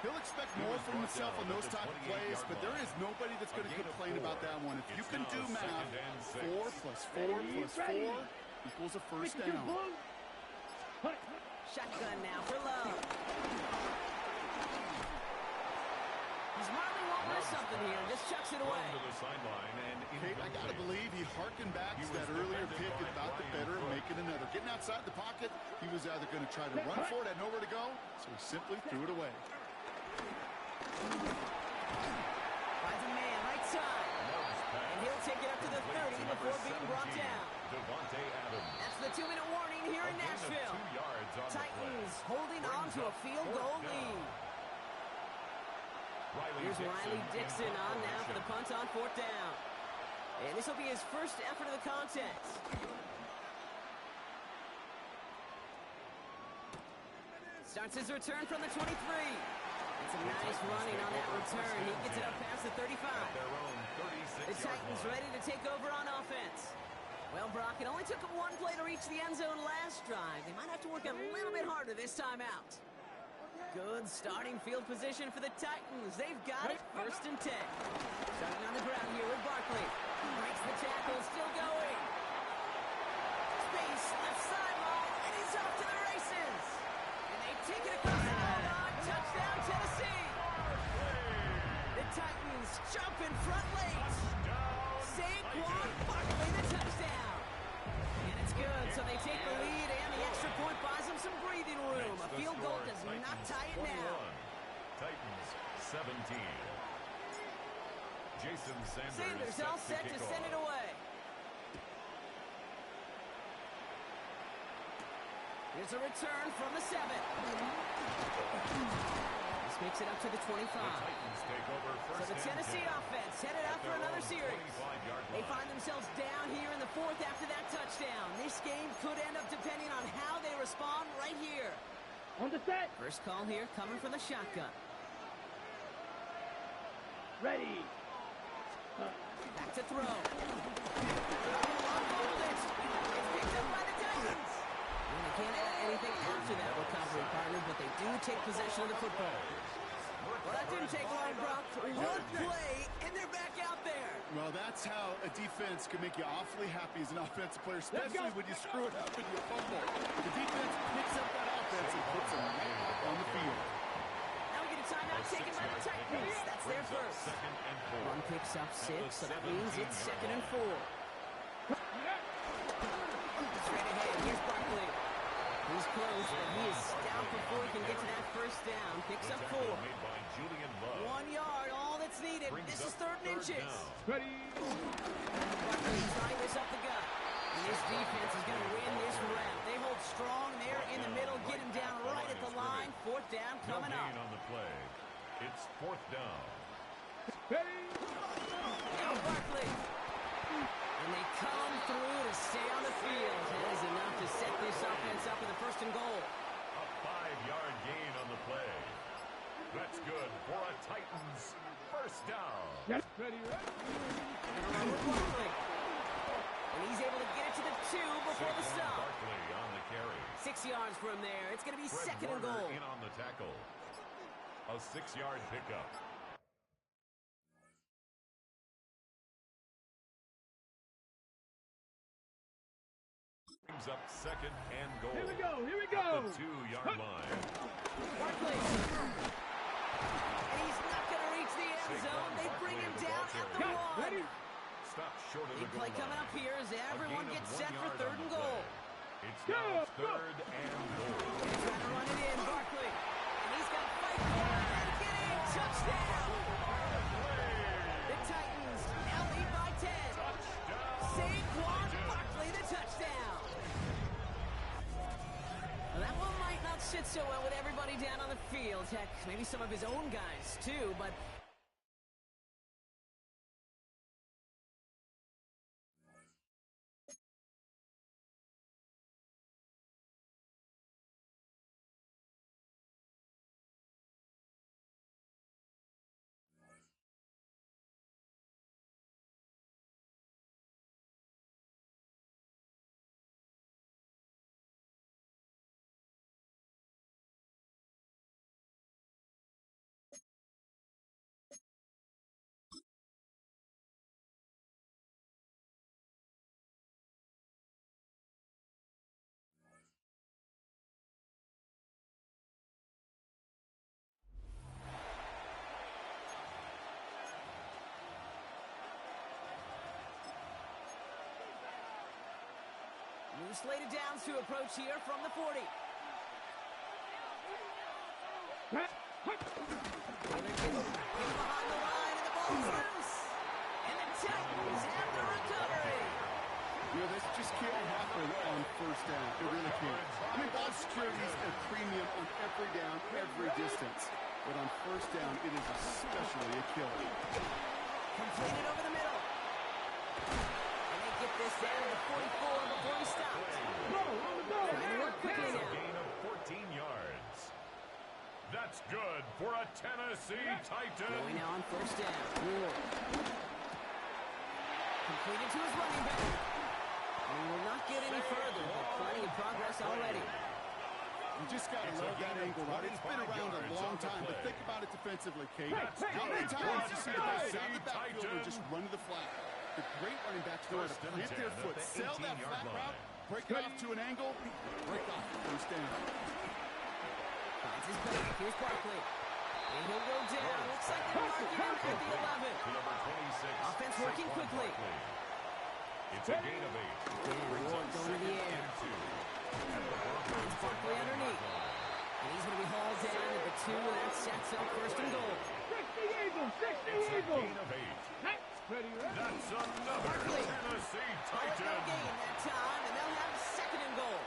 [SPEAKER 9] He'll expect more from himself on those type of plays, but there is nobody that's going to complain about that one. If you can do math, 4 plus 4 plus 4 equals a first down.
[SPEAKER 8] Shotgun now for Love. He's Marley won't miss something here. Just chucks it away.
[SPEAKER 9] Kate, I got to believe he harkened back to that earlier pick about the better and making another. Getting outside the pocket, he was either going to try to run for it, had nowhere to go, so he simply threw it away.
[SPEAKER 8] Finds a man right side. And he'll take it up to the 30 before being brought down. That's the 2-minute warning here in Nashville. Titans holding on to a field goal lead. Here's Riley Dixon on now for the punt on 4th down. And this will be his first effort of the contest. Starts his return from the 23. It's a nice running on that return. He gets it up past the 35. The Titans ready to take over on offense. Well, Brock, it only took them 1 play to reach the end zone last drive. They might have to work a little bit harder this time out. Good starting field position for the Titans. They've got it. 1st and 10. Starting on the ground here with Barkley. Breaks the tackle, still going. Space, left sideline, and he's off to the races. And they take it across the goal line. Touchdown, Tennessee. The Titans jump in front late. Saquon Barkley the touchdown. And it's good, so they take the lead, and the extra point buys them some breathing room. A field goal does not tie it now.
[SPEAKER 3] Titans 17. Jason
[SPEAKER 8] Sanders all set to send it away. Here's a return from the 7. This makes it up to the 25. So the Tennessee offense headed out for another series. They find themselves down here in the 4th after that touchdown. This game could end up depending on how they respond right here.
[SPEAKER 5] On the set.
[SPEAKER 8] First call here coming from the shotgun.
[SPEAKER 5] Ready.
[SPEAKER 8] Back to throw. It's picked up by the Titans. And they can't add anything after that recovery, partner, but they do take possession of the football. Well, that didn't take long, Brock. 1 play, and they're back out there.
[SPEAKER 9] Well, that's how a defense can make you awfully happy as an offensive player, especially when you screw it up and you fumble. The defense picks up that offense and puts them right back on the field.
[SPEAKER 8] Now we get a timeout taken by the Titans. That's their first. One picks up 6, so that means it's 2nd and 4. Straight ahead, here's Barkley. He's close, but he is stout before he can get to that first down. Picks up 4. 1 yard, all that's needed. This is 3rd and inches.
[SPEAKER 5] Ready.
[SPEAKER 8] Barkley trying this up the gut. And this defense is going to win this round. They hold strong there in the middle, get him down right at the line. 4th down coming up.
[SPEAKER 3] On the play. It's 4th down.
[SPEAKER 5] Ready.
[SPEAKER 8] Now Barkley. And they come through to stay on the field. That is enough to set this offense up with a 1st and goal.
[SPEAKER 3] A 5-yard gain on the play. That's good for a Titans 1st down.
[SPEAKER 5] Yes. Ready.
[SPEAKER 8] Barkley. And he's able to get it to the 2 before the stop.
[SPEAKER 3] Barkley on the carry.
[SPEAKER 8] 6 yards from there. It's going to be 2nd and goal.
[SPEAKER 3] In on the tackle. A 6-yard pickup. Brings up 2nd and goal.
[SPEAKER 5] Here we go, here we go.
[SPEAKER 3] At the 2-yard line.
[SPEAKER 8] Barkley. And he's not going to reach the end zone. They bring him down at the 1.
[SPEAKER 3] Stop short of the
[SPEAKER 8] Big
[SPEAKER 3] goal
[SPEAKER 8] play
[SPEAKER 3] line.
[SPEAKER 8] coming up here as everyone gets set for 3rd and goal.
[SPEAKER 3] It's now 3rd and goal.
[SPEAKER 8] He's trying to run it in, Barkley. And he's got to fight for it and get in. Touchdown. The Titans now lead by 10. Saquon Barkley, the touchdown. Well, that one might not sit so well with everybody down on the field. Heck, maybe some of his own guys, too, but... New slated downs to approach here from the 40. Taylor gets behind the line, and the ball's loose. And the Titans have the recovery.
[SPEAKER 9] You know, this just can't happen on 1st down. It really can't. I mean, ball security is a premium on every down, every distance. But on 1st down, it is especially a killer.
[SPEAKER 8] Completed over the middle. And they get this down to the 44 before he stops. Trying to work quickly now.
[SPEAKER 3] Gain of 14 yards. That's good for a Tennessee Titan.
[SPEAKER 8] Going now on 1st down. Completed to his running back. And he will not get any further, but plenty of progress already.
[SPEAKER 9] You just got to love that angle, right? It's been around a long time, but think about it defensively, Kate. How many times you see the guys out the backfield and just run to the flat? The great running backs know how to plant their foot, sell that flat route, break it off to an angle, break off 1st down.
[SPEAKER 8] Finds his back. Here's Barkley. And he'll go down. Looks like they're marking him at the 11.
[SPEAKER 3] Number 26.
[SPEAKER 8] Offense working quickly.
[SPEAKER 3] It's a gain of 8.
[SPEAKER 8] Brings up going to the air. Finds Barkley underneath. And he's going to be hauled down at the 2, and that sets up 1st and goal.
[SPEAKER 5] 60 Eagles, 60
[SPEAKER 3] It's a
[SPEAKER 5] Eagles.
[SPEAKER 3] gain of 8.
[SPEAKER 5] Pretty right.
[SPEAKER 3] That's another
[SPEAKER 8] Barkley.
[SPEAKER 3] Tennessee
[SPEAKER 8] No
[SPEAKER 3] Titan.
[SPEAKER 8] gain that time, and they'll have 2nd and goal.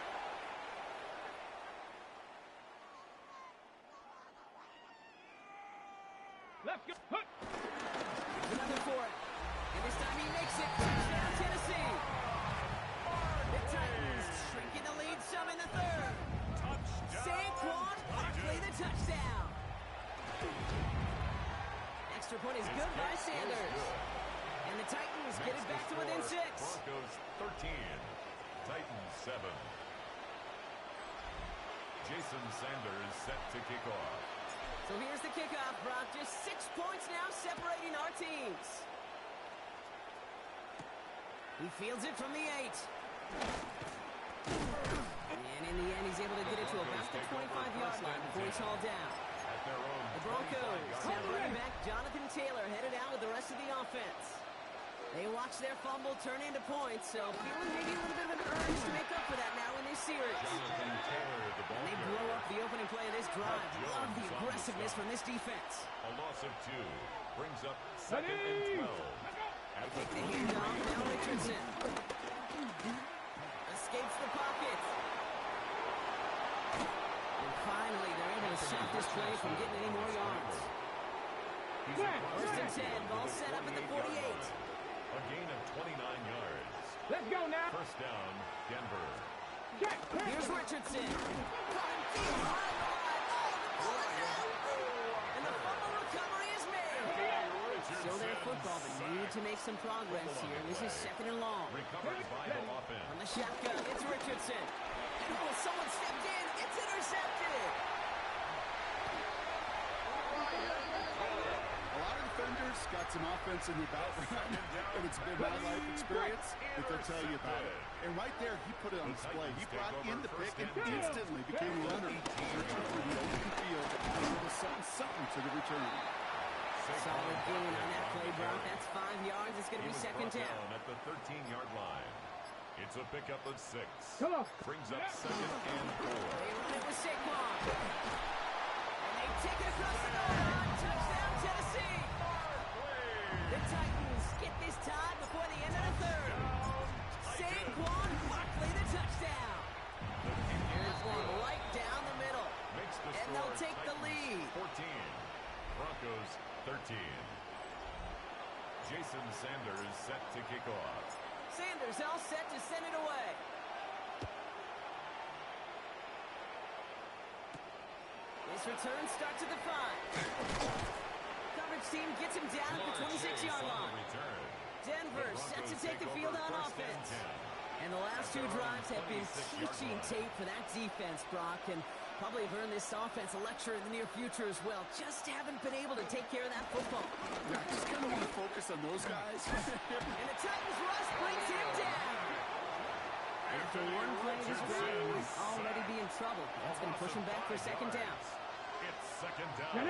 [SPEAKER 5] Let's go.
[SPEAKER 8] Another for it. And this time he makes it. Touchdown, Tennessee. The Titans shrinking the lead some in the 3rd. Saquon Barkley, the touchdown. Extra point is good by Sanders. And the Titans get it back to within 6.
[SPEAKER 3] Broncos 13. Titans 7. Jason Sanders set to kick off.
[SPEAKER 8] So here's the kickoff, Brock. Just 6 points now separating our teams. He fields it from the 8. And in the end, he's able to get it to about the 25-yard line before he's hauled down. The Broncos have running back Jonathan Taylor headed out with the rest of the offense. They watch their fumble turn into points, so feeling maybe a little bit of an urge to make up for that now in this series. And they blow up the opening play of this drive. Love the aggressiveness from this defense.
[SPEAKER 3] A loss of 2 brings up 2nd and 12. At the
[SPEAKER 8] Take the handoff, now Richardson. Escapes the pocket. And finally, they're able to stop this play from getting any more yards. 1st and 10, ball set up at the 48.
[SPEAKER 3] A gain of 29 yards.
[SPEAKER 5] Let's go now.
[SPEAKER 3] 1st down, Denver.
[SPEAKER 8] Here's Richardson. And the fumble recovery is made. Still their football, but need to make some progress here. This is 2nd and long.
[SPEAKER 3] Recovered by the offense.
[SPEAKER 8] On the shotgun, it's Richardson. And someone stepped in. It's intercepted.
[SPEAKER 9] got some offense in their background, and it's been my life experience that they'll tell you about it. And right there, he put it on display. He brought in the pick and instantly became a runner, searching for the open field, and it was something to the return.
[SPEAKER 8] Solid gain on that play, Brock. That's 5 yards. It's going to be second down.
[SPEAKER 3] At the 13-yard line. It's a pickup of 6.
[SPEAKER 5] Come on.
[SPEAKER 3] Brings up second and 4.
[SPEAKER 8] They run it with Saquon. And they take it across the goal line. Touchdown, Tennessee. The Titans get this tied before the end of the third. Saquon Barkley, the touchdown. Here's one right down the middle. And they'll take the lead.
[SPEAKER 3] 14. Broncos 13. Jason Sanders set to kick off.
[SPEAKER 8] Sanders all set to send it away. His return starts at the 5. Coverage team gets him down at the 26-yard line. Denver set to take the field on offense. And the last 2 drives have been teaching tape for that defense, Brock, and probably have earned this offense a lecture in the near future as well. Just haven't been able to take care of that football.
[SPEAKER 9] Yeah, just kind of want to focus on those guys.
[SPEAKER 8] And the Titans rush brings him down. After one play of his drive, he might already be in trouble. That's going to push him back for second down.
[SPEAKER 3] It's second down.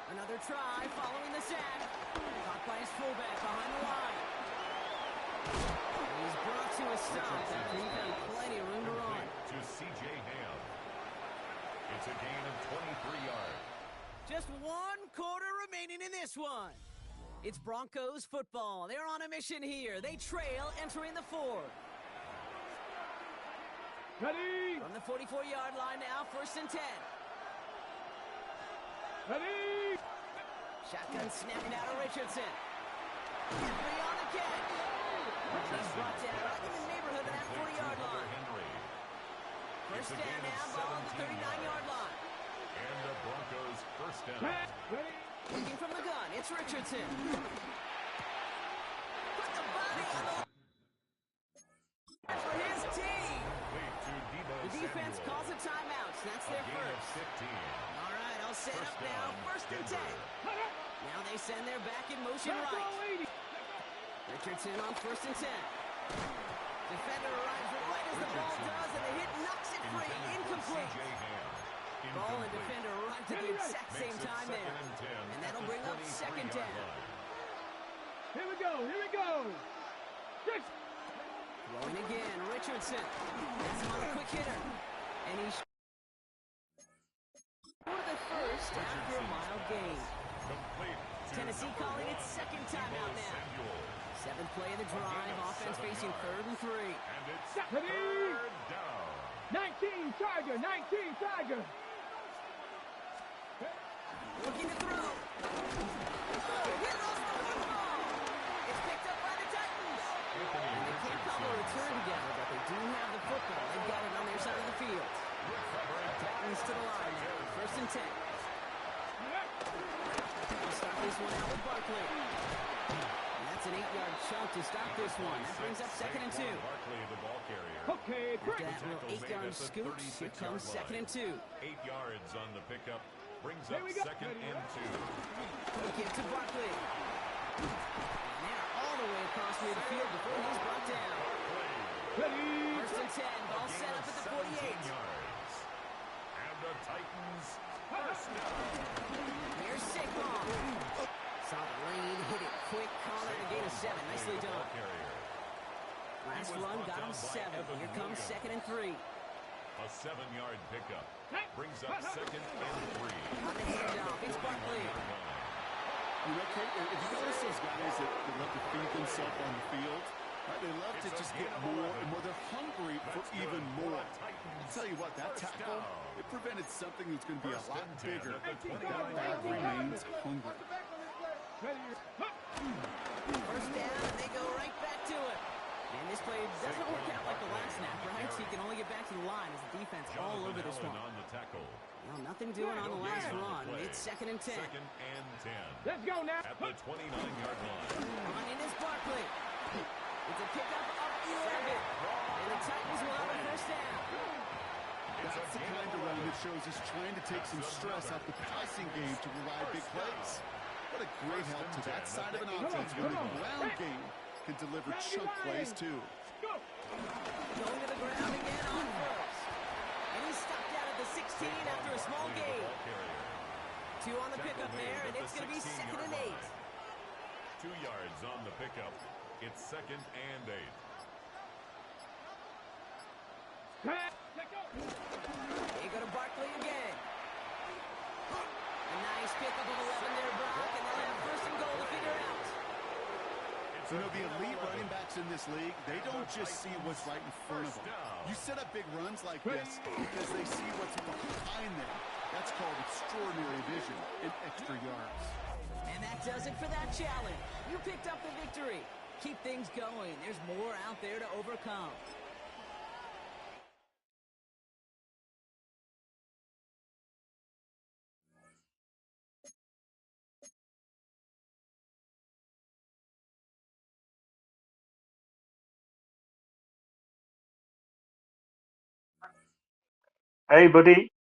[SPEAKER 8] Another try following the sack. Caught by his fullback behind the line. He's brought to a stop after he found plenty of room to run.
[SPEAKER 3] To C.J. Ham. It's a gain of 23 yards.
[SPEAKER 8] Just 1 quarter remaining in this one. It's Broncos football. They're on a mission here. They trail entering the 4th.
[SPEAKER 5] Ready.
[SPEAKER 8] From the 44-yard line now, 1st and 10.
[SPEAKER 5] Ready.
[SPEAKER 8] Shotgun snapping out of Richardson. Beyond the catch. He's brought down right in the neighborhood of that 40-yard line. First down now, ball on the 39-yard line.
[SPEAKER 3] And the Broncos first down.
[SPEAKER 8] Looking from the gun, it's Richardson. Put the body on the for his team. The defense calls a timeout. That's their first. All right, I'll set up now. 1st and 10. Now they send their back in motion right. Richardson on 1st and 10. Defender arrives right as the ball does, and the hit knocks it free. Incomplete. Ball and defender arrived at the exact same time there. And that'll bring up second down.
[SPEAKER 5] Here we go. Here we go.
[SPEAKER 8] Throwing again, Richardson. That's him on a quick hitter. And he's for the first after a mild gain. Tennessee calling it second timeout now. 7th play of the drive. Offense facing 3rd and 3.
[SPEAKER 3] And it's
[SPEAKER 5] Ready.
[SPEAKER 3] 3rd down.
[SPEAKER 5] 19 Tiger. 19 Tiger.
[SPEAKER 8] Looking to throw. He lost the football. It's picked up by the Titans. And they can't call a return together, but they do have the football. They've got it on their side of the field. Titans to the line now. 1st and 10. We'll start this one out with Barkley. And that's an 8-yard chunk to stop this one. That brings up 2nd and 2.
[SPEAKER 3] Barkley, the ball carrier.
[SPEAKER 5] Okay,
[SPEAKER 8] After that little 8-yard scoot, here comes 2nd and 2.
[SPEAKER 3] 8 yards on the pickup. Brings up 2nd and 2.
[SPEAKER 8] Give to Barkley. And they're all the way across midfield before he's brought down.
[SPEAKER 5] ready.
[SPEAKER 8] 1st and 10. Ball set up at the 48.
[SPEAKER 3] Yards. And the Titans first down.
[SPEAKER 8] Here's Saquon. Saw the lane, hit it quick, caught it, a gain of 7. Nicely done. Last run got him 7. Here comes 2nd and 3.
[SPEAKER 3] A 7-yard pickup. Brings up 2nd and 3.
[SPEAKER 8] On the handoff, it's Barkley.
[SPEAKER 9] You know, Kate, if you notice those guys that love to feed themselves on the field, right, they love to just get more and more. They're hungry for even more. I'll tell you what, that tackle, it prevented something that's going to be a lot bigger. That back remains hungry.
[SPEAKER 8] First down, and they go right back to it. And this play doesn't work out like the last snap, right? So you can only get back to the line as the defense all over this one. Well, nothing doing on the last run. It's 2nd and 10.
[SPEAKER 3] 2nd and 10.
[SPEAKER 5] Let's go now.
[SPEAKER 3] At the 29-yard line.
[SPEAKER 8] Running is Barkley. It's a pickup of 11. And the Titans will have a first down.
[SPEAKER 9] That's the kind of run that shows he's trying to take some stress out the passing game to provide big plays. What a great help to that side of an offense when the ground game can deliver chunk plays too.
[SPEAKER 8] Going to the ground again on first. And he's stopped out at the 16 after a small gain. 2 on the pickup there, and it's going to be 2nd and 8.
[SPEAKER 3] 2 yards on the pickup. It's 2nd and 8.
[SPEAKER 8] They go to Barkley again. A nice pickup of 11 there, Brock, and they'll have 1st and goal to figure out.
[SPEAKER 9] You know, the elite running backs in this league, they don't just see what's right in front of them. You set up big runs like this because they see what's behind them. That's called extraordinary vision and extra yards.
[SPEAKER 8] And that does it for that challenge. You picked up the victory. Keep things going. There's more out there to overcome.
[SPEAKER 1] Hey, buddy.